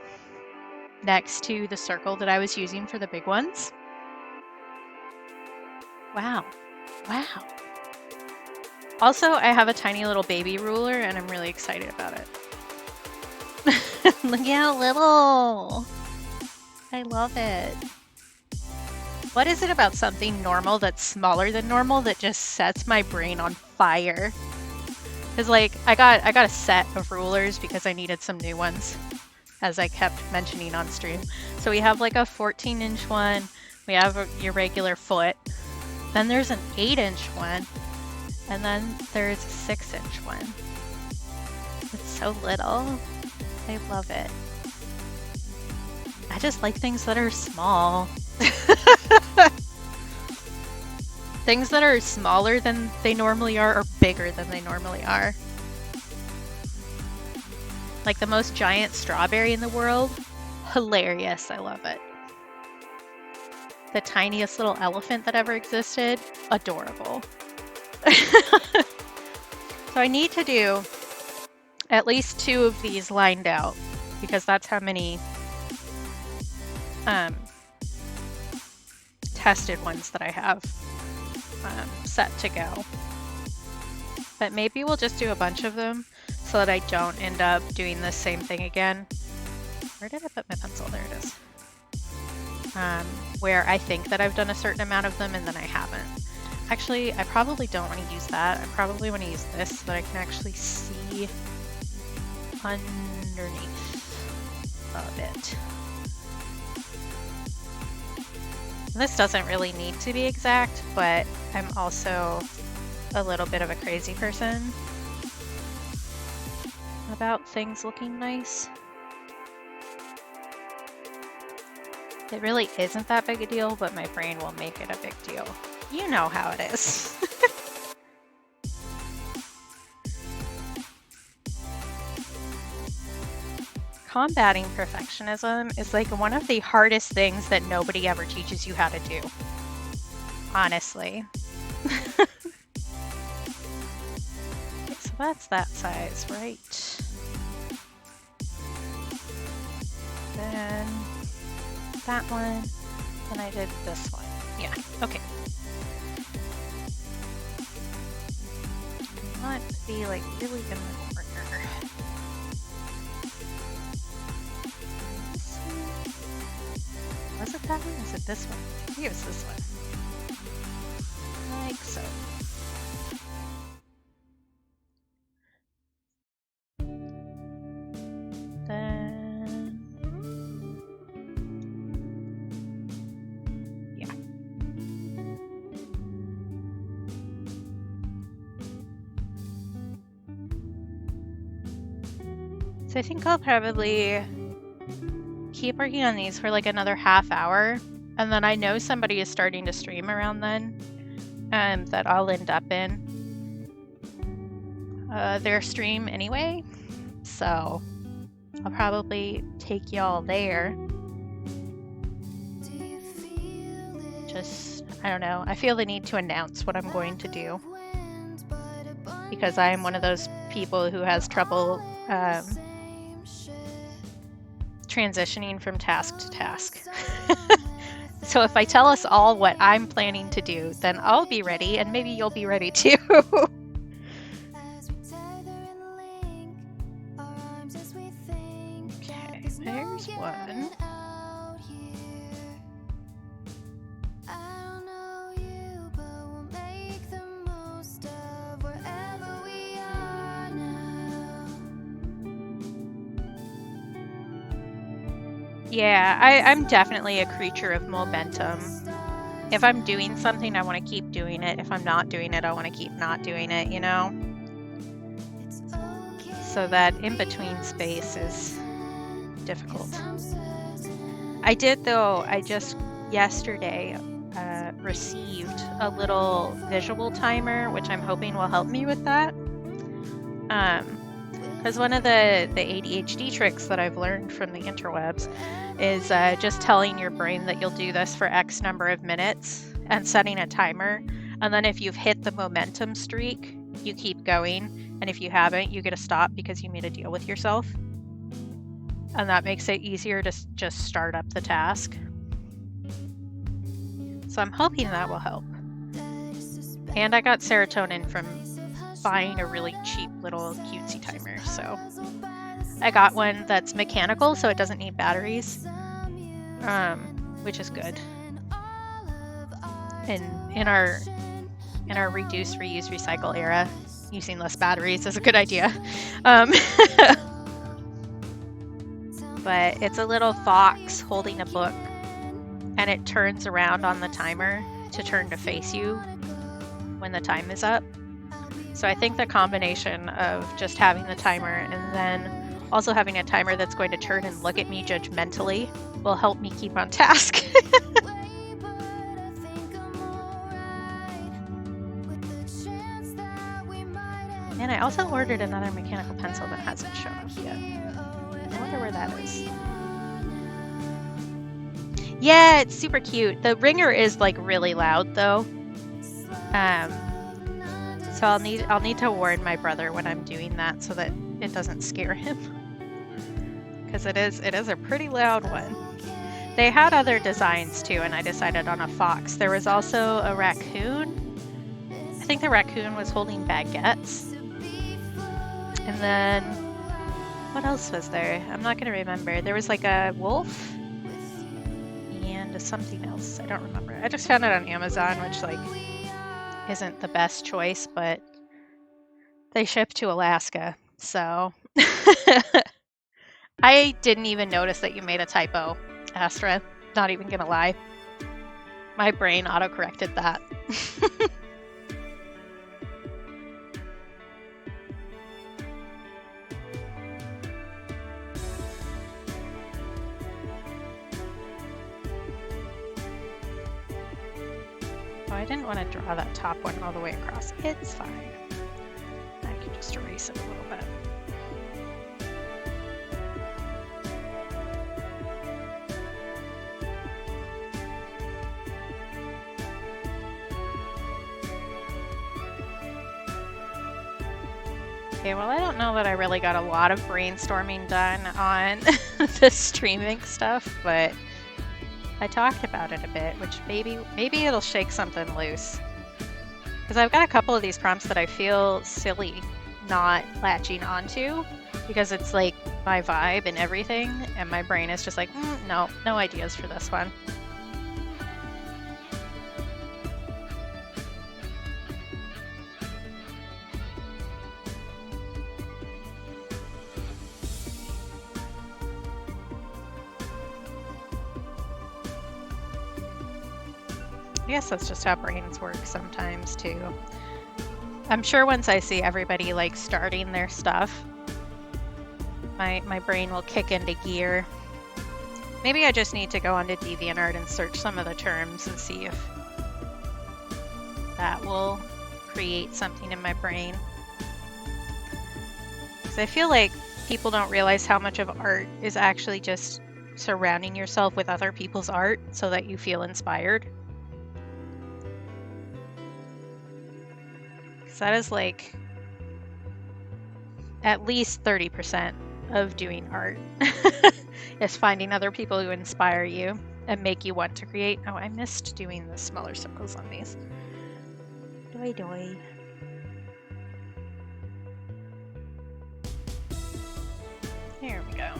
next to the circle that I was using for the big ones. Wow. Wow. Also, I have a tiny little baby ruler and I'm really excited about it. Look how little. I love it. What is it about something normal that's smaller than normal that just sets my brain on fire? Because like I got a set of rulers because I needed some new ones, as I kept mentioning on stream. So we have like a 14-inch one, we have your regular foot, then there's an 8-inch one, and then there's a 6-inch one. It's so little. I love it. I just like things that are small. Things that are smaller than they normally are or bigger than they normally are. Like the most giant strawberry in the world. Hilarious. I love it. The tiniest little elephant that ever existed. Adorable. So I need to do at least 2 of these lined out because that's how many tested ones that I have set to go. But maybe we'll just do a bunch of them so that I don't end up doing the same thing again. Where did I put my pencil? There it is. Where I think that I've done a certain amount of them and then I haven't. Actually, I probably don't want to use that. I probably want to use this so that I can actually see underneath of it. This doesn't really need to be exact, but I'm also a little bit of a crazy person about things looking nice. It really isn't that big a deal, but my brain will make it a big deal. You know how it is. Combating perfectionism is like one of the hardest things that nobody ever teaches you how to do. Honestly. Okay, so that's that size, right? Then that one, and I did this one. Yeah, okay. I want to be like really in the corner. Was it that one? Is it this one? I think it was this one. Like so. Then... yeah. So I think I'll probably keep working on these for like another half hour, and then I know somebody is starting to stream around then, that I'll end up in their stream anyway, so I'll probably take y'all there. Just, I don't know, I feel the need to announce what I'm going to do because I am one of those people who has trouble transitioning from task to task. So if I tell us all what I'm planning to do, then I'll be ready and maybe you'll be ready too. Okay, there's one. Yeah, I'm definitely a creature of momentum. If I'm doing something, I want to keep doing it. If I'm not doing it, I want to keep not doing it, you know? So that in-between space is difficult. I did, though, I just yesterday received a little visual timer, which I'm hoping will help me with that. Because one of the ADHD tricks that I've learned from the interwebs is just telling your brain that you'll do this for X number of minutes and setting a timer. And then if you've hit the momentum streak, you keep going. And if you haven't, you get to stop because you made a deal with yourself. And that makes it easier to just start up the task. So I'm hoping that will help. And I got serotonin from buying a really cheap little cutesy timer. So I got one that's mechanical, so it doesn't need batteries, which is good. And in our reduce, reuse, recycle era, using less batteries is a good idea. But it's a little fox holding a book, and it turns around on the timer to turn to face you when the time is up. So I think the combination of just having the timer and then also having a timer that's going to turn and look at me judgmentally will help me keep on task. And I also ordered another mechanical pencil that hasn't shown up yet. I wonder where that is. Yeah, it's super cute. The ringer is like really loud though. So I'll need to warn my brother when I'm doing that so that it doesn't scare him. Because it is a pretty loud one. They had other designs too, and I decided on a fox. There was also a raccoon. I think the raccoon was holding baguettes. And then what else was there? I'm not gonna remember. There was like a wolf and something else. I don't remember. I just found it on Amazon, which like isn't the best choice, but they ship to Alaska, so I didn't even notice that you made a typo, Astra. Not even gonna lie. My brain auto-corrected that. I didn't want to draw that top one all the way across. It's fine. I can just erase it a little bit. Okay, well, I don't know that I really got a lot of brainstorming done on the streaming stuff, but I talked about it a bit, which maybe it'll shake something loose. Because I've got a couple of these prompts that I feel silly not latching onto, because it's like my vibe and everything, and my brain is just like, no ideas for this one. I guess that's just how brains work sometimes too. I'm sure once I see everybody like starting their stuff, my brain will kick into gear. Maybe I just need to go onto DeviantArt and search some of the terms and see if that will create something in my brain. Because I feel like people don't realize how much of art is actually just surrounding yourself with other people's art so that you feel inspired. So that is like at least 30% of doing art is finding other people who inspire you and make you want to create. Oh, I missed doing the smaller circles on these. Doi doi. Here we go.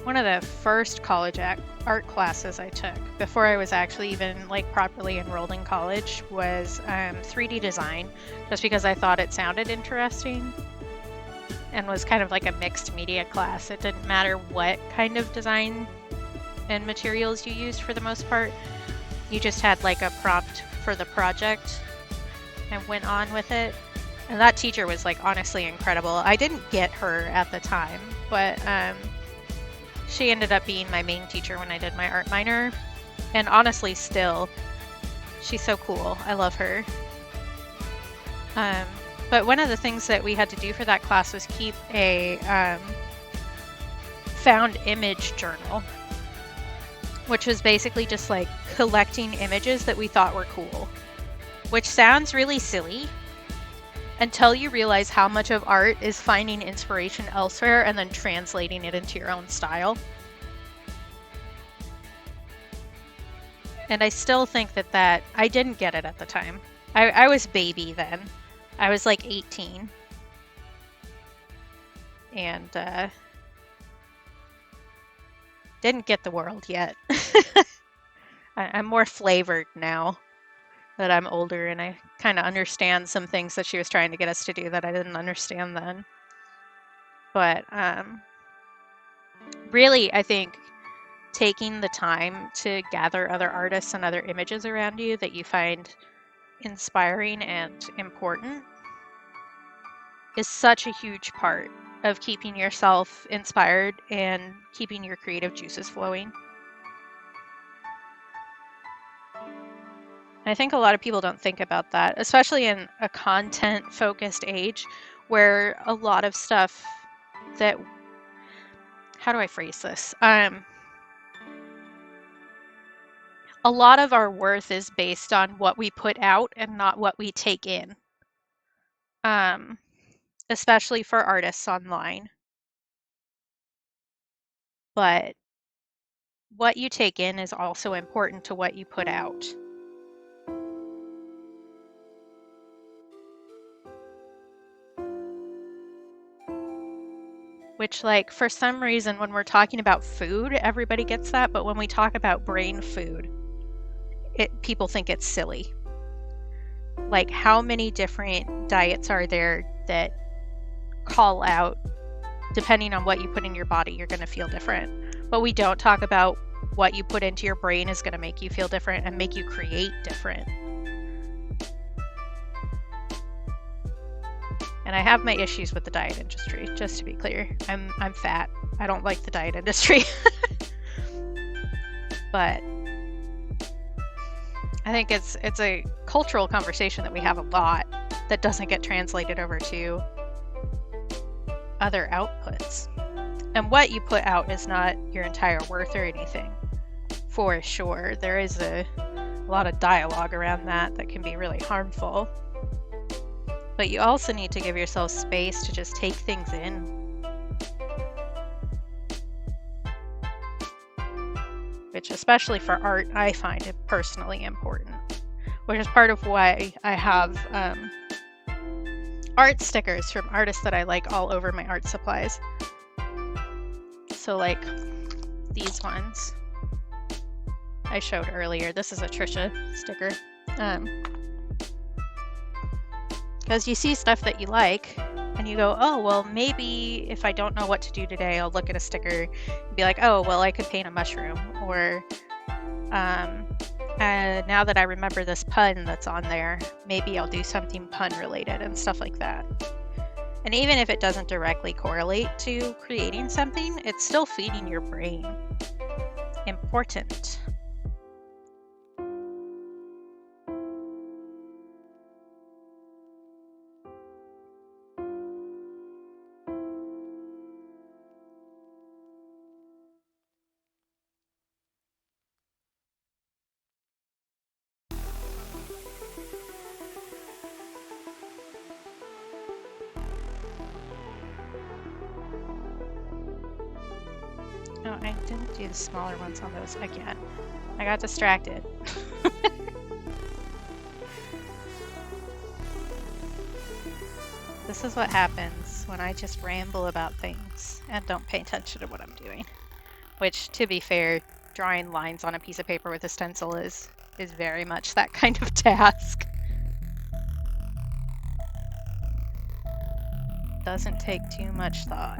One of the first college art classes I took before I was actually even like properly enrolled in college was 3D design, just because I thought it sounded interesting and was kind of like a mixed media class. It didn't matter what kind of design and materials you used for the most part. You just had like a prompt for the project and went on with it. And that teacher was like honestly incredible. I didn't get her at the time, but she ended up being my main teacher when I did my art minor. And honestly, still, she's so cool. I love her. But one of the things that we had to do for that class was keep a found image journal, which was basically just like collecting images that we thought were cool, which sounds really silly until you realize how much of art is finding inspiration elsewhere and then translating it into your own style. And I still think that I didn't get it at the time. I was baby then. I was like 18. And didn't get the world yet. I'm more flavored now that I'm older, and I kind of understand some things that she was trying to get us to do that I didn't understand then. But really, I think taking the time to gather other artists and other images around you that you find inspiring and important is such a huge part of keeping yourself inspired and keeping your creative juices flowing. I think a lot of people don't think about that, especially in a content-focused age where a lot of stuff that, how do I phrase this? A lot of our worth is based on what we put out and not what we take in, especially for artists online. But what you take in is also important to what you put out. Which, like, for some reason, when we're talking about food, everybody gets that, but when we talk about brain food, people think it's silly. Like, how many different diets are there that call out, depending on what you put in your body, you're going to feel different. But we don't talk about what you put into your brain is going to make you feel different and make you create different. And I have my issues with the diet industry, just to be clear. I'm fat. I don't like the diet industry. But I think it's a cultural conversation that we have a lot that doesn't get translated over to other outputs. And what you put out is not your entire worth or anything, for sure. There is a lot of dialogue around that can be really harmful. But you also need to give yourself space to just take things in. Which, especially for art, I find it personally important. Which is part of why I have art stickers from artists that I like all over my art supplies. So like these ones I showed earlier. This is a Trisha sticker. Because you see stuff that you like and you go, oh, well, maybe if I don't know what to do today, I'll look at a sticker and be like, oh, well, I could paint a mushroom. Or now that I remember this pun that's on there, maybe I'll do something pun related and stuff like that. And even if it doesn't directly correlate to creating something, it's still feeding your brain. Important. No, I didn't do the smaller ones on those again. I got distracted. This is what happens when I just ramble about things and don't pay attention to what I'm doing. Which, to be fair, drawing lines on a piece of paper with a stencil is very much that kind of task. Doesn't take too much thought.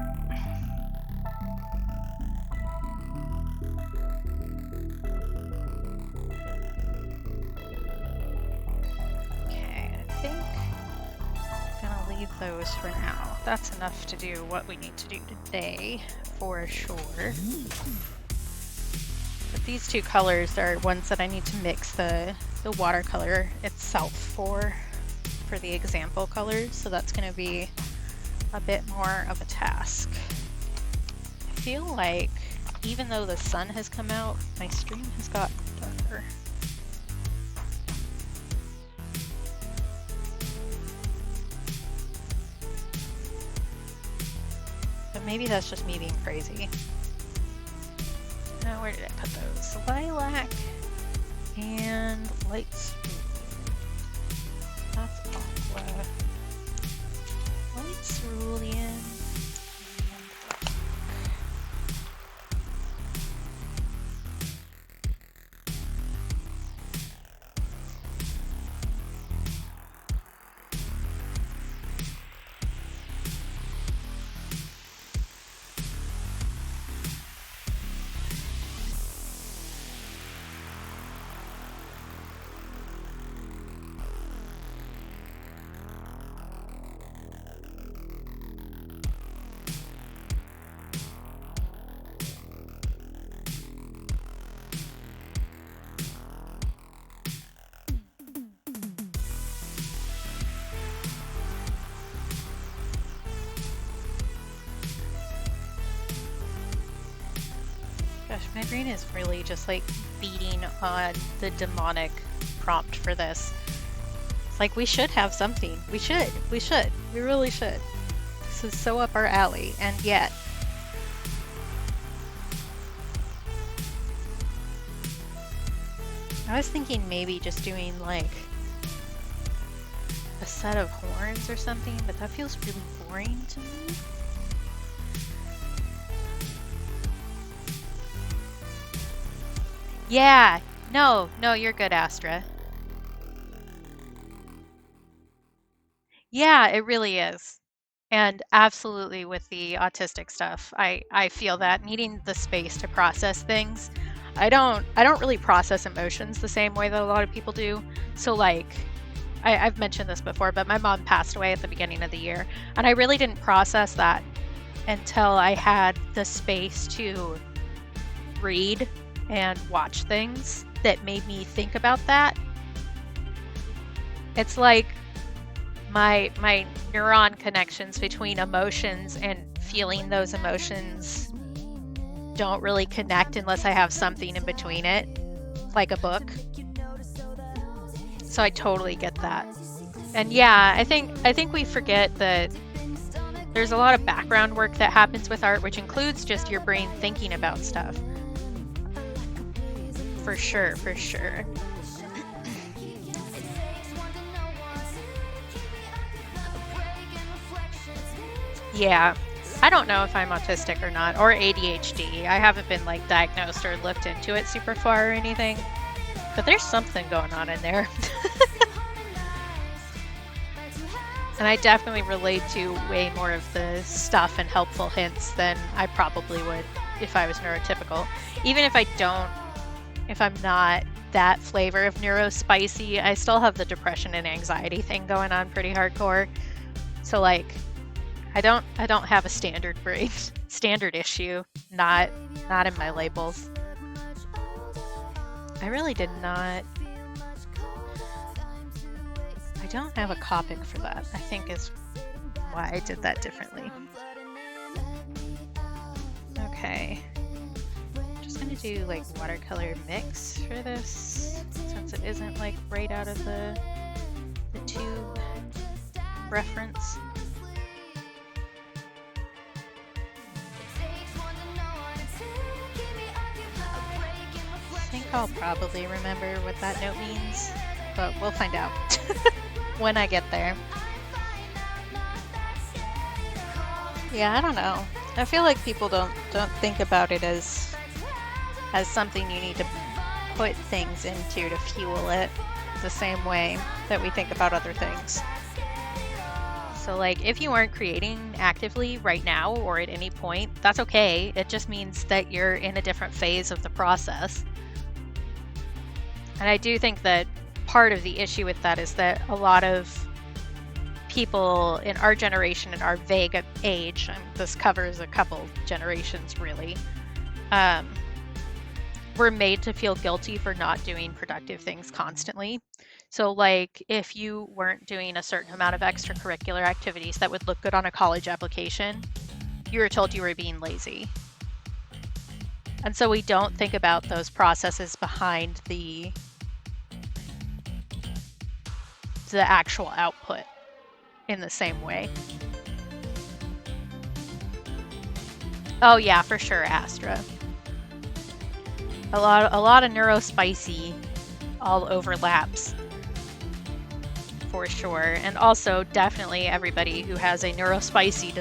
leave those for now. That's enough to do what we need to do today, for sure. But these two colors are ones that I need to mix the watercolor itself for the example colors, so that's going to be a bit more of a task. I feel like even though the sun has come out, my stream has gotten darker. But maybe that's just me being crazy. Now, where did I put those? Lilac and light cerulean. That's aqua. Light cerulean. Gosh, my brain is really just like beating on the demonic prompt for this. It's like we should have something. We really should. This is so up our alley, and yet. I was thinking maybe just doing like a set of horns or something, but that feels really boring to me. Yeah, no, you're good, Astra. Yeah, it really is. And absolutely with the autistic stuff, I feel that needing the space to process things. I don't really process emotions the same way that a lot of people do. So like, I've mentioned this before, but my mom passed away at the beginning of the year, and I really didn't process that until I had the space to read and watch things that made me think about that. It's like my neuron connections between emotions and feeling those emotions don't really connect unless I have something in between it, like a book. So I totally get that. And yeah, I think we forget that there's a lot of background work that happens with art, which includes just your brain thinking about stuff. For sure. Yeah, I don't know if I'm autistic or not, or ADHD. I haven't been like diagnosed or looked into it super far or anything, but there's something going on in there. And I definitely relate to way more of the stuff and helpful hints than I probably would if I was neurotypical. Even if I'm not that flavor of neurospicy, I still have the depression and anxiety thing going on pretty hardcore. So like, I don't have a standard brain, standard issue, not in my labels. I really did not. I don't have a Copic for that, I think is why I did that differently. Okay. Just gonna do like watercolor mix for this, since it isn't like right out of the tube reference. I think I'll probably remember what that note means, but we'll find out when I get there. Yeah, I don't know. I feel like people don't think about it as something you need to put things into to fuel it the same way that we think about other things. So like, if you aren't creating actively right now or at any point, that's okay. It just means that you're in a different phase of the process. And I do think that part of the issue with that is that a lot of people in our generation, in our vague age, and this covers a couple generations really, we're made to feel guilty for not doing productive things constantly. So like if you weren't doing a certain amount of extracurricular activities that would look good on a college application, you were told you were being lazy. And so we don't think about those processes behind the actual output in the same way. Oh yeah, for sure, Astra. A lot of neurospicy all overlaps for sure. And also definitely everybody who has a neurospicy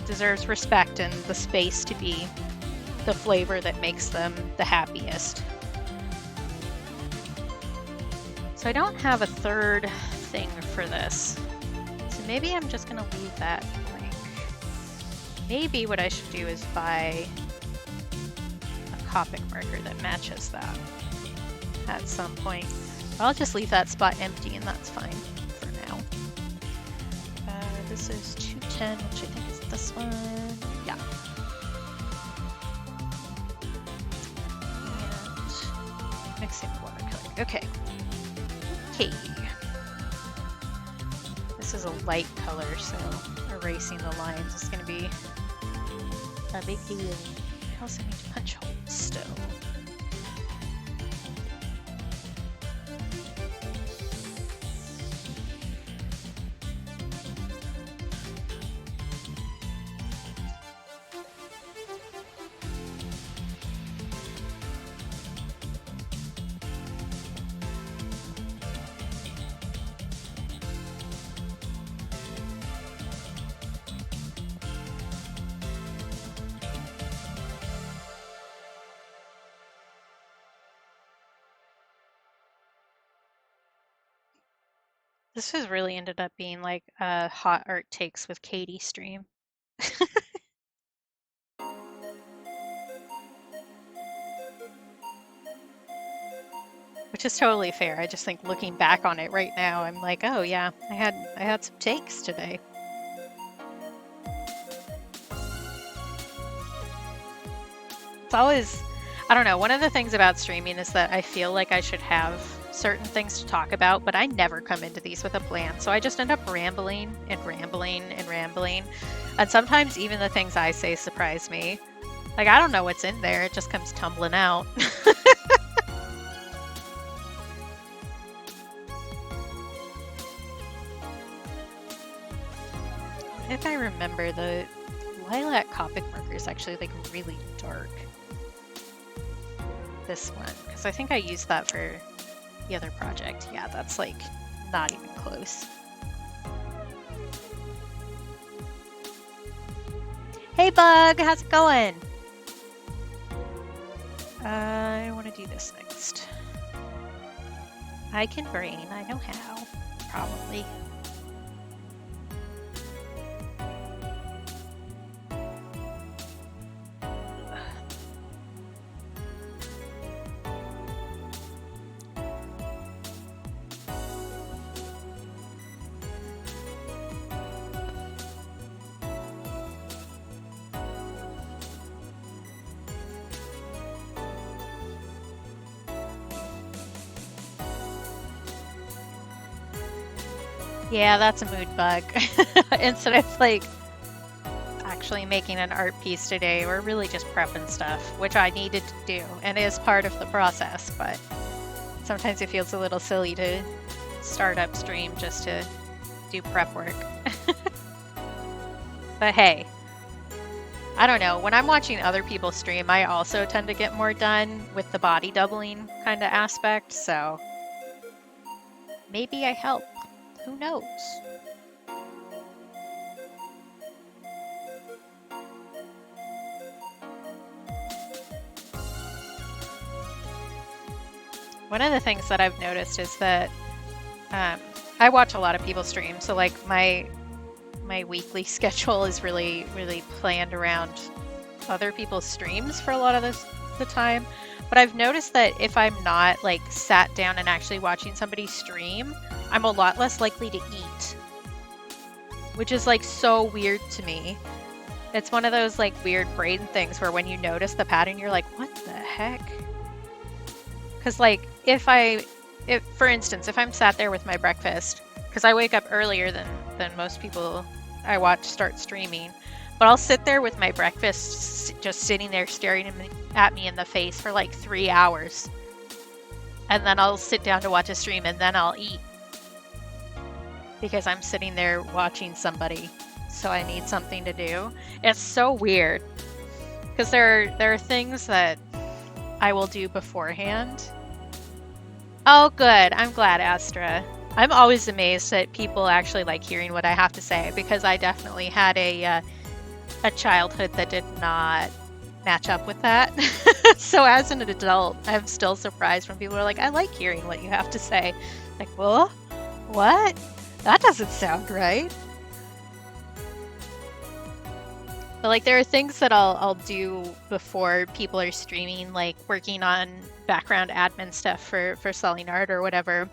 deserves respect and the space to be the flavor that makes them the happiest. So I don't have a third thing for this. So maybe I'm just gonna leave that blank. Maybe what I should do is buy a Copic marker that matches that at some point. I'll just leave that spot empty and that's fine for now. This is 210, which I think is this one. Yeah. And mixing watercolor. Okay. Okay. This is a light color, so erasing the lines is going to be a big deal. I also need to punch holes still. This has really ended up being like a hot art takes with Katie stream. Which is totally fair. I just think looking back on it right now, I'm like, oh yeah, I had some takes today. It's always, I don't know, one of the things about streaming is that I feel like I should have certain things to talk about, but I never come into these with a plan. So I just end up rambling and rambling and rambling. And sometimes even the things I say surprise me. Like, I don't know what's in there. It just comes tumbling out. If I remember, the lilac Copic marker is actually like really dark. This one, because I think I used that for the other project. Yeah, that's like not even close. Hey Bug, how's it going? I want to do this next. I can brain, I know how, probably. Yeah, that's a mood bug. Instead of like actually making an art piece today, we're really just prepping stuff, which I needed to do and is part of the process, but sometimes it feels a little silly to start up stream just to do prep work. But hey, I don't know, when I'm watching other people stream, I also tend to get more done with the body doubling kind of aspect, so maybe I help. Who knows? One of the things that I've noticed is that I watch a lot of people stream, so like my weekly schedule is really planned around other people's streams for a lot of the time. But I've noticed that if I'm not like sat down and actually watching somebody stream, I'm a lot less likely to eat. which is like so weird to me. It's one of those like weird brain things where when you notice the pattern, you're like, what the heck? Because like if for instance, if I'm sat there with my breakfast, because I wake up earlier than most people I watch start streaming, but I'll sit there with my breakfast just sitting there staring at me in the face for like 3 hours. And then I'll sit down to watch a stream and then I'll eat. Because I'm sitting there watching somebody, so I need something to do. It's so weird. Because there are things that I will do beforehand. Oh, good. I'm glad, Astra. I'm always amazed that people actually like hearing what I have to say, because I definitely had a childhood that did not match up with that. So as an adult, I'm still surprised when people are like, I like hearing what you have to say. Like, well, what? That doesn't sound right. But like there are things that I'll do before people are streaming, like working on background admin stuff for selling art or whatever,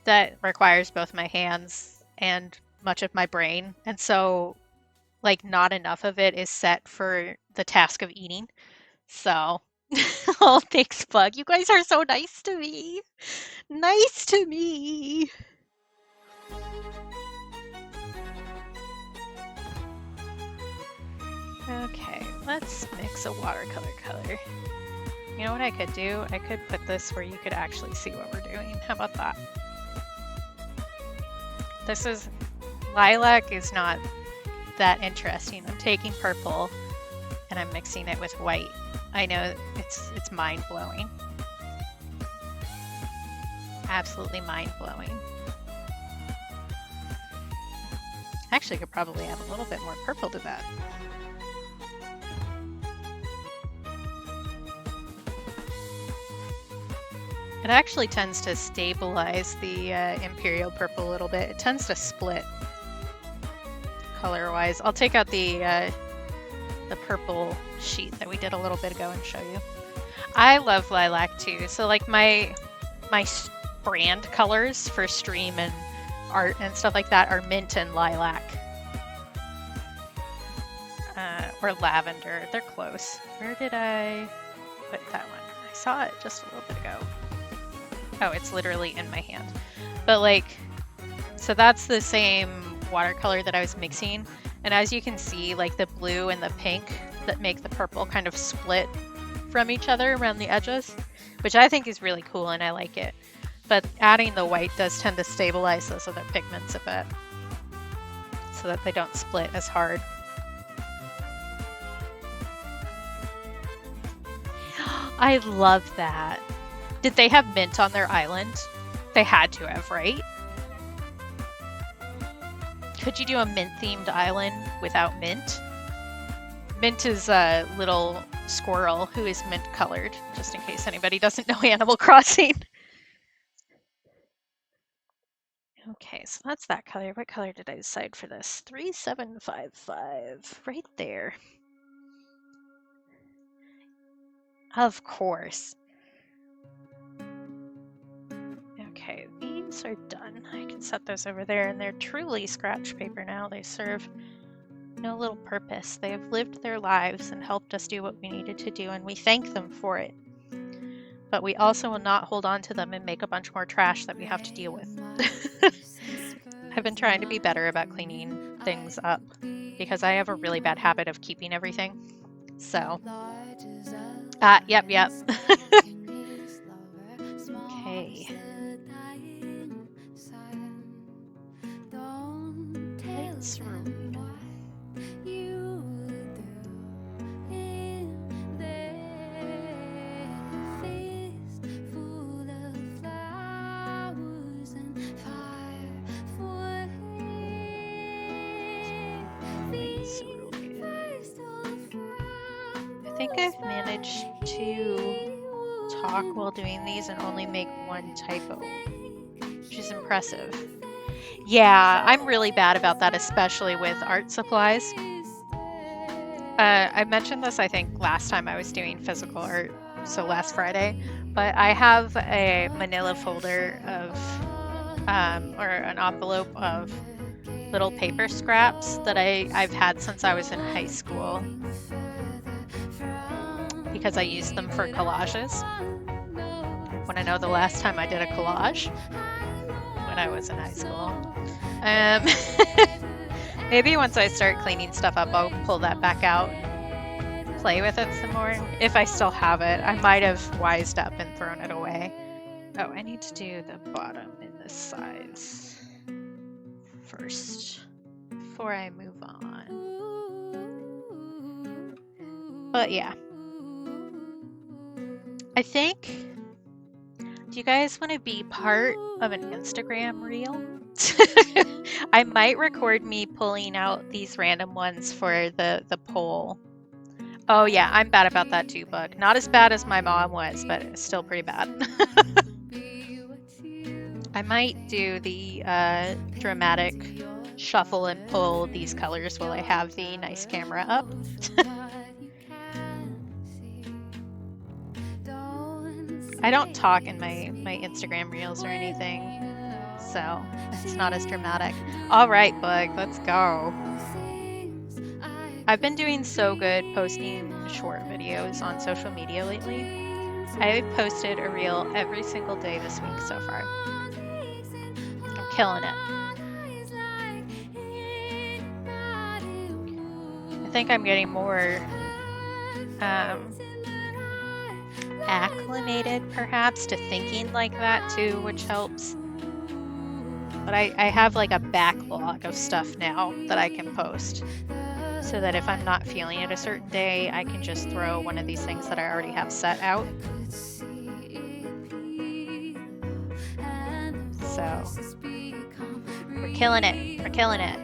that requires both my hands and much of my brain. And so like not enough of it is set for the task of eating. So oh, thanks, Bug. You guys are so nice to me. Nice to me. Okay, let's mix a watercolor color. You know what I could do? I could put this where you could actually see what we're doing. How about that? This is... Lilac is not that interesting. I'm taking purple and I'm mixing it with white. I know it's mind-blowing. Absolutely mind-blowing. Actually, I could probably add a little bit more purple to that. It actually tends to stabilize the Imperial Purple a little bit. It tends to split color-wise. I'll take out the purple sheet that we did a little bit ago and show you. I love lilac too. So like my brand colors for stream and art and stuff like that are mint and lilac. Or lavender. They're close. Where did I put that one? I saw it just a little bit ago. Oh, it's literally in my hand. But like, so that's the same watercolor that I was mixing. And as you can see, like the blue and the pink that make the purple kind of split from each other around the edges, which I think is really cool and I like it. But adding the white does tend to stabilize those other pigments a bit so that they don't split as hard. I love that. Did they have mint on their island? They had to have, right? Could you do a mint-themed island without mint? Mint is a little squirrel who is mint-colored, just in case anybody doesn't know Animal Crossing. Okay, so that's that color. What color did I decide for this? 3755, right there. Of course. Okay, these are done. I can set those over there, and they're truly scratch paper now. They serve no little purpose. They have lived their lives and helped us do what we needed to do, and we thank them for it. But we also will not hold on to them and make a bunch more trash that we have to deal with. I've been trying to be better about cleaning things up because I have a really bad habit of keeping everything. So, yep. Okay. Let's I think I've managed to talk while doing these and only make one typo, which is impressive. Yeah, I'm really bad about that, especially with art supplies. I mentioned this, I think, last time I was doing physical art, so last Friday, but I have a manila folder of, or an envelope of little paper scraps that I've had since I was in high school because I used them for collages. Want to know the last time I did a collage? When I was in high school. Maybe once I start cleaning stuff up, I'll pull that back out, play with it some more. If I still have it, I might have wised up and thrown it away. Oh, I need to do the bottom in this size first before I move on. But yeah, I think, do you guys want to be part of an Instagram reel? I might record me pulling out these random ones for the poll. Oh yeah, I'm bad about that too, Bug. Not as bad as my mom was, but it's still pretty bad. I might do the dramatic shuffle and pull these colors while I have the nice camera up. I don't talk in my Instagram reels or anything, so it's not as dramatic. All right, Bug, let's go. I've been doing so good posting short videos on social media lately. I've posted a reel every single day this week so far. I'm killing it. I think I'm getting more acclimated perhaps to thinking like that too, which helps. But I have like a backlog of stuff now that I can post, so that if I'm not feeling it a certain day, I can just throw one of these things that I already have set out. So we're killing it. We're killing it.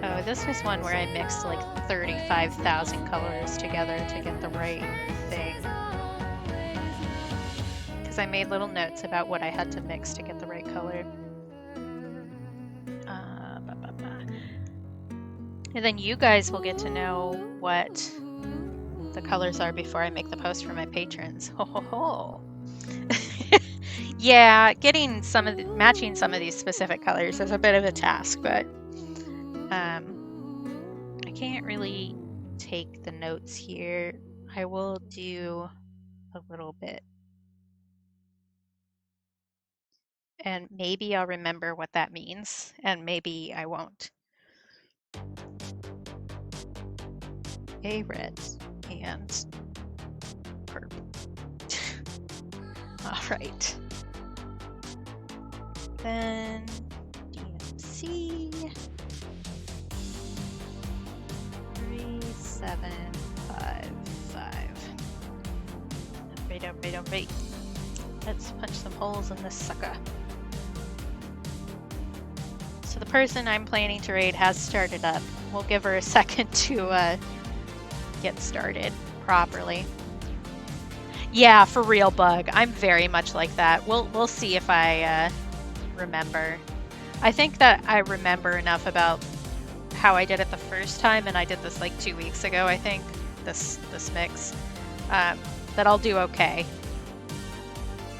Oh, this was one where I mixed like 35,000 colors together to get the right thing. Because I made little notes about what I had to mix to get the right color. And then you guys will get to know what the colors are before I make the post for my patrons. Ho ho ho! Yeah, getting matching some of these specific colors is a bit of a task, but I can't really take the notes here. I will do a little bit. And maybe I'll remember what that means, and maybe I won't. A red and purple. All right. Then DMC 3755. Wait. Let's punch some holes in this sucker. So the person I'm planning to raid has started up. We'll give her a second to get started properly. Yeah, for real, Bug. I'm very much like that. We'll see if I remember. I think that I remember enough about how I did it the first time, and I did this like 2 weeks ago, I think, this mix, that I'll do okay.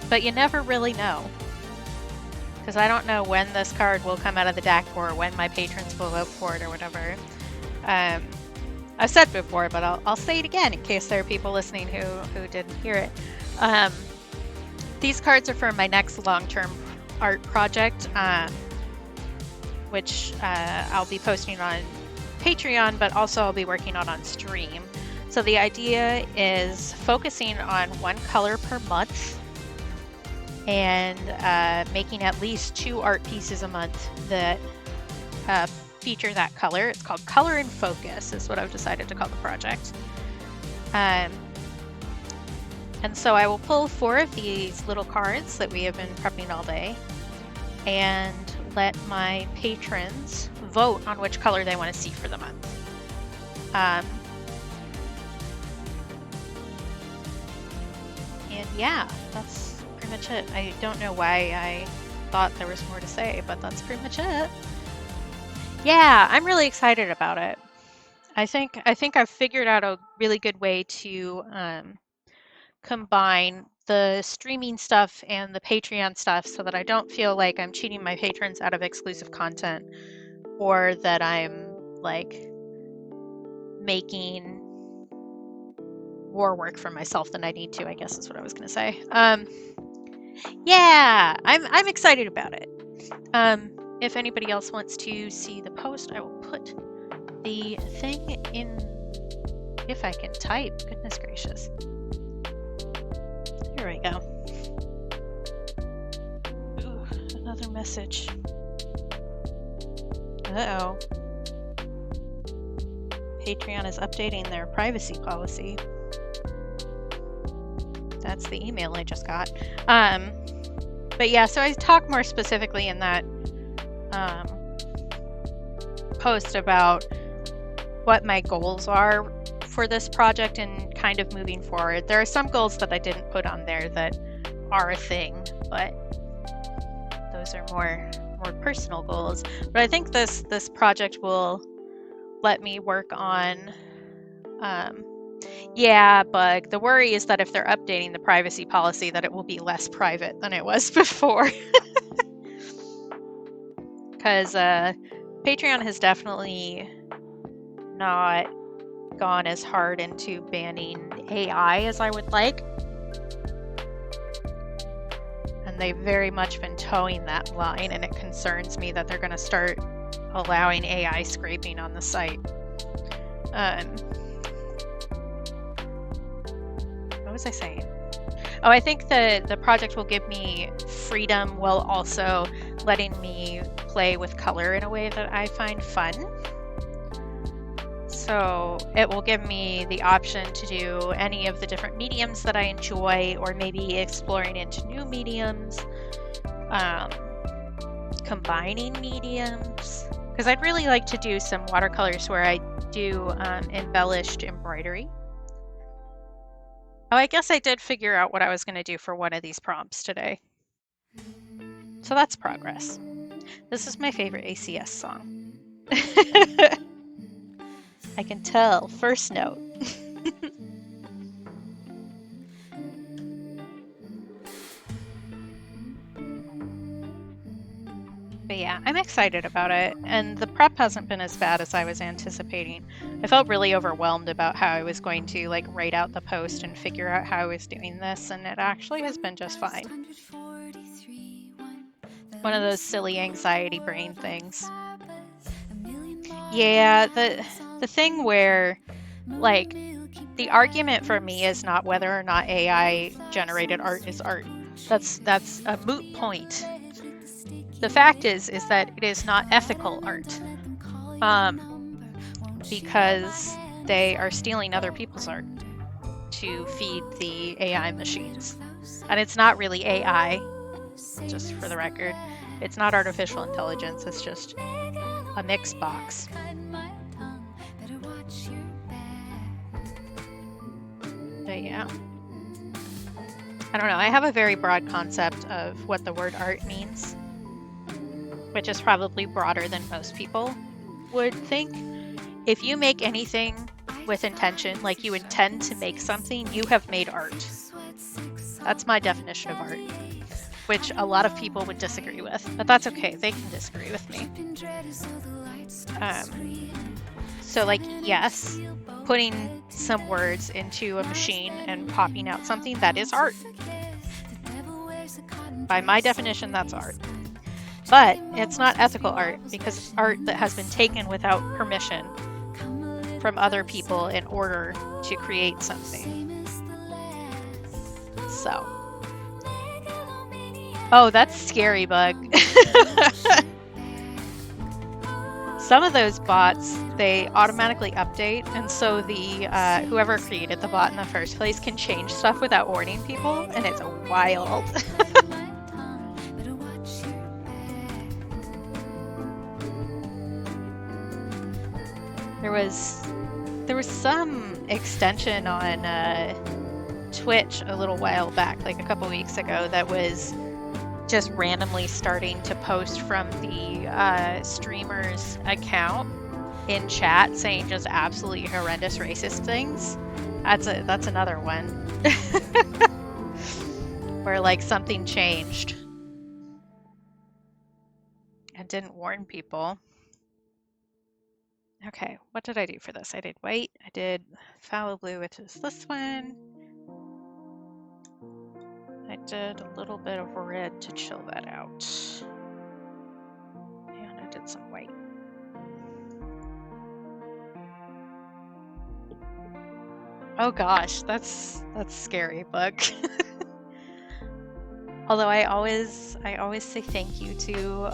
But you never really know, because I don't know when this card will come out of the deck or when my patrons will vote for it or whatever. I've said before, but I'll say it again in case there are people listening who didn't hear it. These cards are for my next long-term art project, which I'll be posting on Patreon, but also I'll be working on stream. So the idea is focusing on one color per month and making at least 2 art pieces a month that feature that color. It's called Color in Focus is what I've decided to call the project. And so I will pull 4 of these little cards that we have been prepping all day and let my patrons vote on which color they want to see for the month. And yeah, that's pretty much it. I don't know why I thought there was more to say, but that's pretty much it. Yeah, I'm really excited about it. I think I've figured out a really good way to combine the streaming stuff and the Patreon stuff so that I don't feel like I'm cheating my patrons out of exclusive content, or that I'm like making more work for myself than I need to, I guess is what I was gonna say. Yeah, I'm excited about it. If anybody else wants to see the post, I will put the thing in, if I can type, goodness gracious. Here we go. Ooh, another message. Uh-oh. Patreon is updating their privacy policy. That's the email I just got. But yeah, so I talk more specifically in that post about what my goals are for this project and kind of moving forward. There are some goals that I didn't put on there that are a thing, but those are more personal goals. But I think this project will let me work on yeah, Bug. The worry is that if they're updating the privacy policy, that it will be less private than it was before. Because Patreon has definitely not gone as hard into banning AI as I would like. And they've very much been towing that line, and it concerns me that they're going to start allowing AI scraping on the site. What was I saying? Oh, I think the project will give me freedom while also letting me play with color in a way that I find fun. So it will give me the option to do any of the different mediums that I enjoy, or maybe exploring into new mediums, combining mediums. Because I'd really like to do some watercolors where I do embellished embroidery. Oh, I guess I did figure out what I was going to do for one of these prompts today. So that's progress. This is my favorite ACS song. I can tell. First note. But yeah, I'm excited about it, and the prep hasn't been as bad as I was anticipating. I felt really overwhelmed about how I was going to like write out the post and figure out how I was doing this, and it actually has been just fine. One of those silly anxiety brain things. Yeah, the thing where like the argument for me is not whether or not AI generated art is art. That's a moot point. The fact is that it is not ethical art, because they are stealing other people's art to feed the AI machines. And it's not really AI, just for the record. It's not artificial intelligence, it's just a mix box. But yeah. I don't know, I have a very broad concept of what the word art means, which is probably broader than most people would think. If you make anything with intention, like you intend to make something, you have made art. That's my definition of art, which a lot of people would disagree with, but that's okay, they can disagree with me. So like, yes, putting some words into a machine and popping out something, that is art. By my definition, that's art. But it's not ethical art, because it's art that has been taken without permission from other people in order to create something. So. Oh, that's scary, Bug. Some of those bots, they automatically update, and so the whoever created the bot in the first place can change stuff without warning people, and it's wild. There was some extension on Twitch a little while back, like a couple weeks ago, that was just randomly starting to post from the streamer's account in chat saying just absolutely horrendous racist things. That's another one. Where like something changed and didn't warn people. Okay, what did I do for this? I did white, I did phthalo blue, which is this one. I did a little bit of red to chill that out. And I did some white. Oh gosh, that's scary, Bug. Although I always say thank you to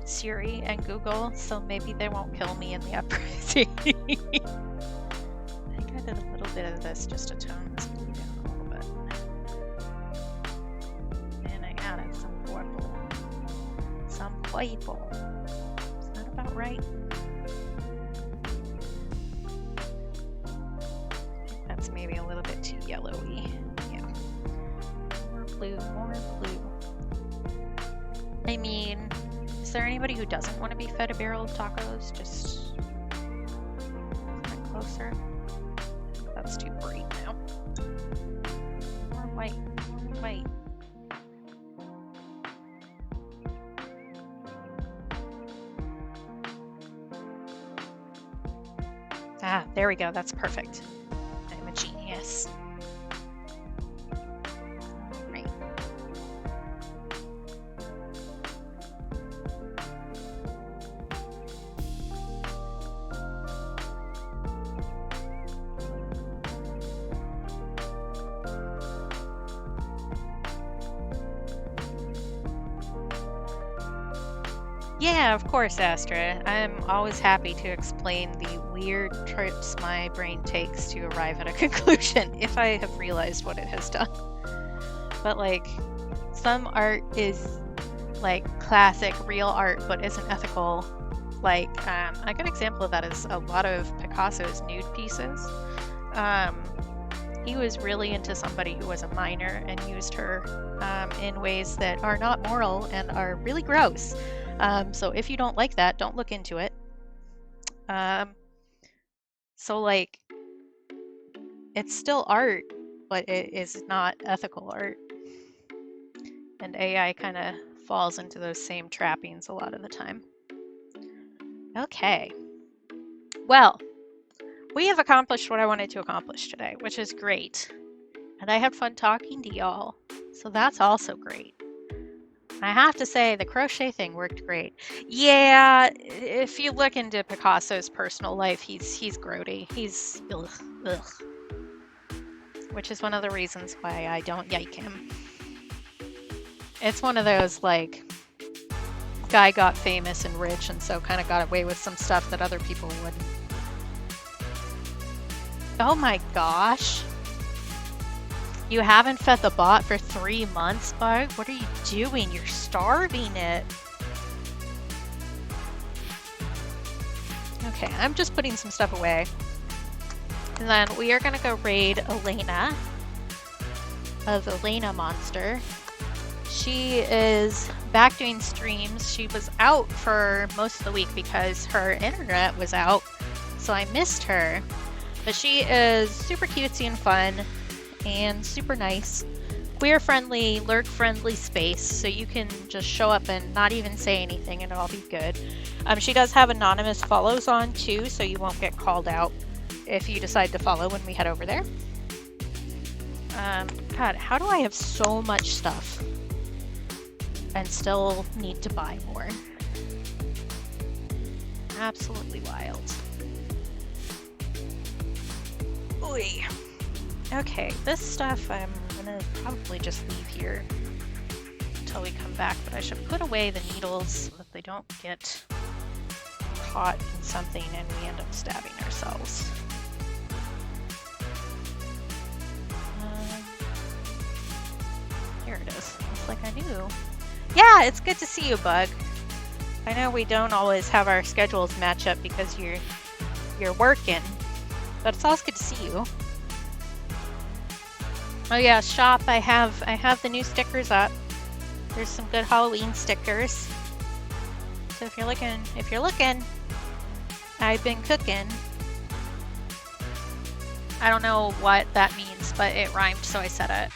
Siri and Google, so maybe they won't kill me in the uprising. I think I did a little bit of this just to tone this blue down a little bit. And I added some purple. Some purple. Is that about right? I think that's maybe a little bit too yellowy. Yeah. More blue, more blue. I mean, is there anybody who doesn't want to be fed a barrel of tacos? Just come closer. That's too bright now. More white, more white. Ah, there we go. That's perfect. I'm a genius. Right. Yeah, of course, Astra. I'm always happy to explain the weird trips my brain takes to arrive at a conclusion if I have realized what it has done. But like, some art is like classic real art but isn't ethical. Like, a good example of that is a lot of Picasso's nude pieces. He was really into somebody who was a minor and used her in ways that are not moral and are really gross. So if you don't like that, don't look into it. So like, it's still art, but it is not ethical art. And AI kind of falls into those same trappings a lot of the time. Okay. Well, we have accomplished what I wanted to accomplish today, which is great. And I had fun talking to y'all, so that's also great. I have to say, the crochet thing worked great. Yeah, if you look into Picasso's personal life, he's grody. He's ugh. Which is one of the reasons why I don't yike him. It's one of those, like, guy got famous and rich and so kind of got away with some stuff that other people wouldn't. Oh my gosh. You haven't fed the bot for 3 months, Bug? What are you doing? You're starving it. Okay, I'm just putting some stuff away. And then we are going to go raid Elena of Elena Monster. She is back doing streams. She was out for most of the week because her internet was out, so I missed her. But she is super cutesy and fun and super nice. Queer friendly, lurk friendly space, so you can just show up and not even say anything and it'll be good. She does have anonymous follows on too, so you won't get called out if you decide to follow when we head over there. God, how do I have so much stuff and still need to buy more? Absolutely wild. Oy. Okay, this stuff I'm gonna probably just leave here until we come back, but I should put away the needles so that they don't get caught in something and we end up stabbing ourselves. Here it is. Looks like I knew. Yeah, it's good to see you, Bug. I know we don't always have our schedules match up because you're working, but it's always good to see you. Oh yeah, shop. I have the new stickers up. There's some good Halloween stickers. So if you're looking, I've been cooking. I don't know what that means, but it rhymed, so I said it.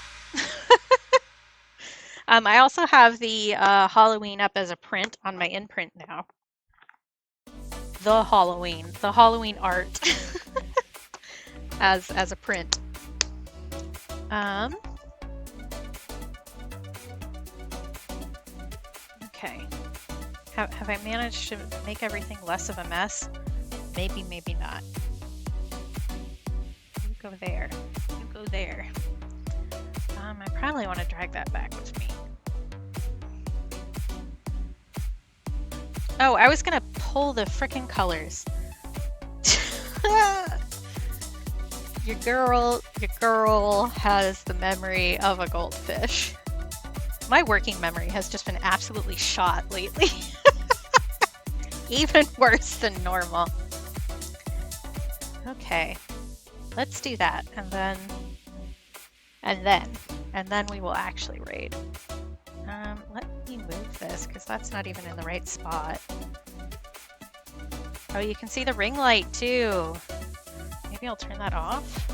I also have the Halloween up as a print on my imprint now. The Halloween art as a print. Okay. Have I managed to make everything less of a mess? Maybe, maybe not. You go there. You go there. I probably want to drag that back with me. Oh, I was gonna pull the frickin' colors. Your girl has the memory of a goldfish. My working memory has just been absolutely shot lately. Even worse than normal. Okay, let's do that, and then we will actually raid. Let me move this because that's not even in the right spot. Oh, you can see the ring light too. Maybe I'll turn that off.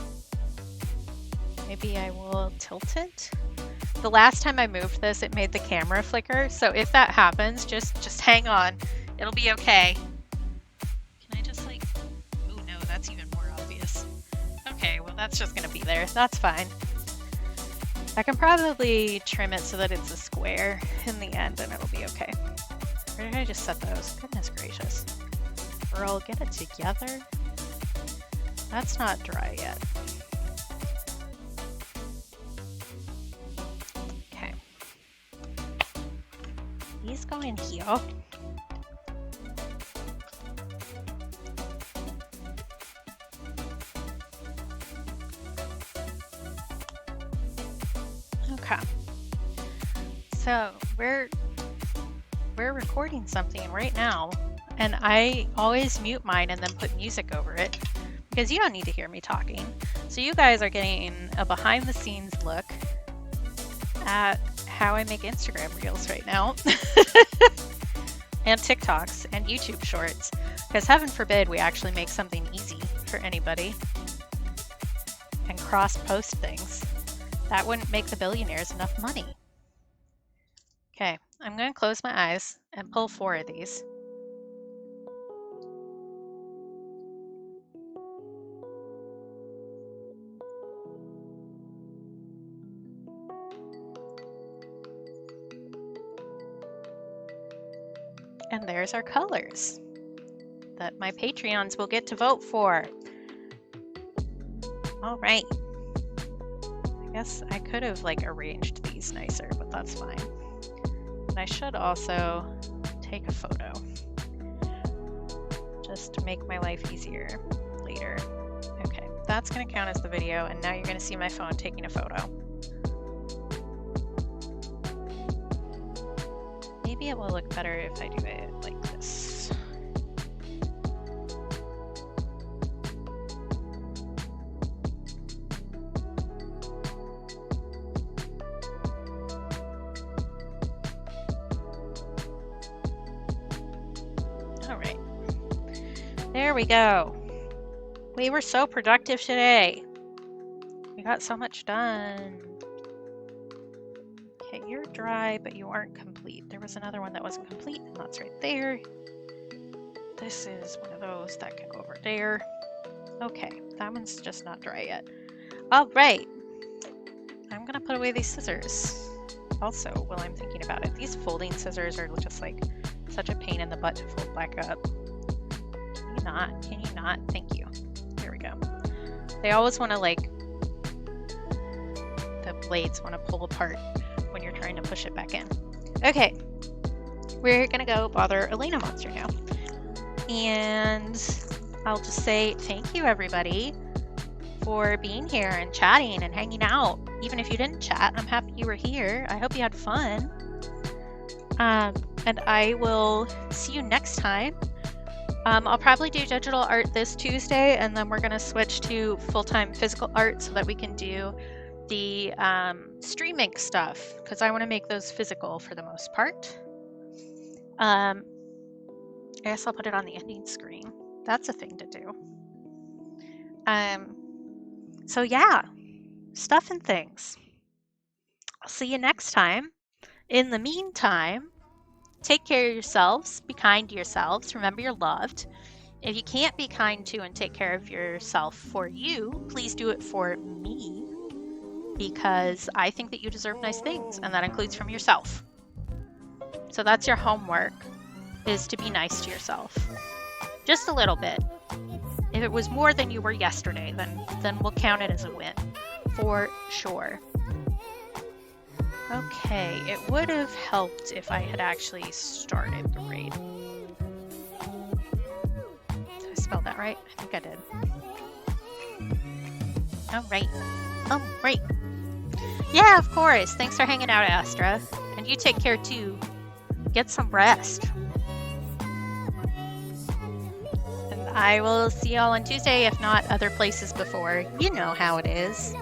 Maybe I will tilt it. The last time I moved this, it made the camera flicker. So if that happens, just hang on. It'll be okay. Can I just like, oh no, that's even more obvious. Okay, well that's just gonna be there. That's fine. I can probably trim it so that it's a square in the end and it'll be okay. Where did I just set those? Goodness gracious. Girl, get it together. That's not dry yet. Okay. These go in here. Okay. So we're recording something right now, and I always mute mine and then put music over it because you don't need to hear me talking. So you guys are getting a behind the scenes look at how I make Instagram reels right now and TikToks and YouTube shorts, because heaven forbid we actually make something easy for anybody and cross post things. That wouldn't make the billionaires enough money. Okay, I'm going to close my eyes and pull 4 of these. And there's our colors that my Patreons will get to vote for. All right. I guess I could have like arranged these nicer, but that's fine. And I should also take a photo just to make my life easier later. Okay, that's gonna count as the video, and now you're gonna see my phone taking a photo. Maybe it will look better if I do it like this. All right, there we go. We were so productive today. We got so much done. Okay, you're dry, but you aren't complete. There was another one that wasn't complete, and that's right there. This is one of those that can go over there. Okay, that one's just not dry yet. All right, I'm gonna put away these scissors. Also, while I'm thinking about it, these folding scissors are just like such a pain in the butt to fold back up. Can you not? Can you not? Thank you. There we go. They always want to like, the blades want to pull apart when you're trying to push it back in. Okay, we're gonna go bother Elena Monster now. And I'll just say thank you everybody for being here and chatting and hanging out. Even if you didn't chat, I'm happy you were here. I hope you had fun. And I will see you next time. I'll probably do digital art this Tuesday, and then we're gonna switch to full-time physical art so that we can do the streaming stuff, because I want to make those physical for the most part. I guess I'll put it on the ending screen. That's a thing to do. So yeah, stuff and things. I'll see you next time. In the meantime, take care of yourselves, be kind to yourselves, remember you're loved. If you can't be kind to and take care of yourself for you, please do it for me, because I think that you deserve nice things, and that includes from yourself. So that's your homework, is to be nice to yourself. Just a little bit. If it was more than you were yesterday, then we'll count it as a win. For sure. Okay, it would have helped if I had actually started the raid. Did I spell that right? I think I did. Alright. Alright. Yeah, of course. Thanks for hanging out, Astra. And you take care too. Get some rest. And I will see y'all on Tuesday, if not other places before. You know how it is.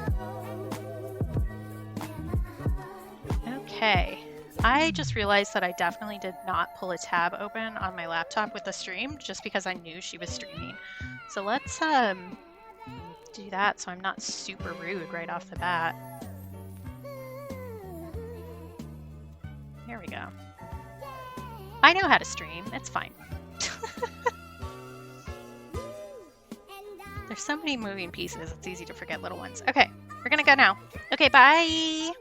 Okay. I just realized that I definitely did not pull a tab open on my laptop with the stream, just because I knew she was streaming. So let's do that so I'm not super rude right off the bat. Here we go. I know how to stream. It's fine. There's so many moving pieces. It's easy to forget little ones. Okay, we're gonna go now. Okay, bye!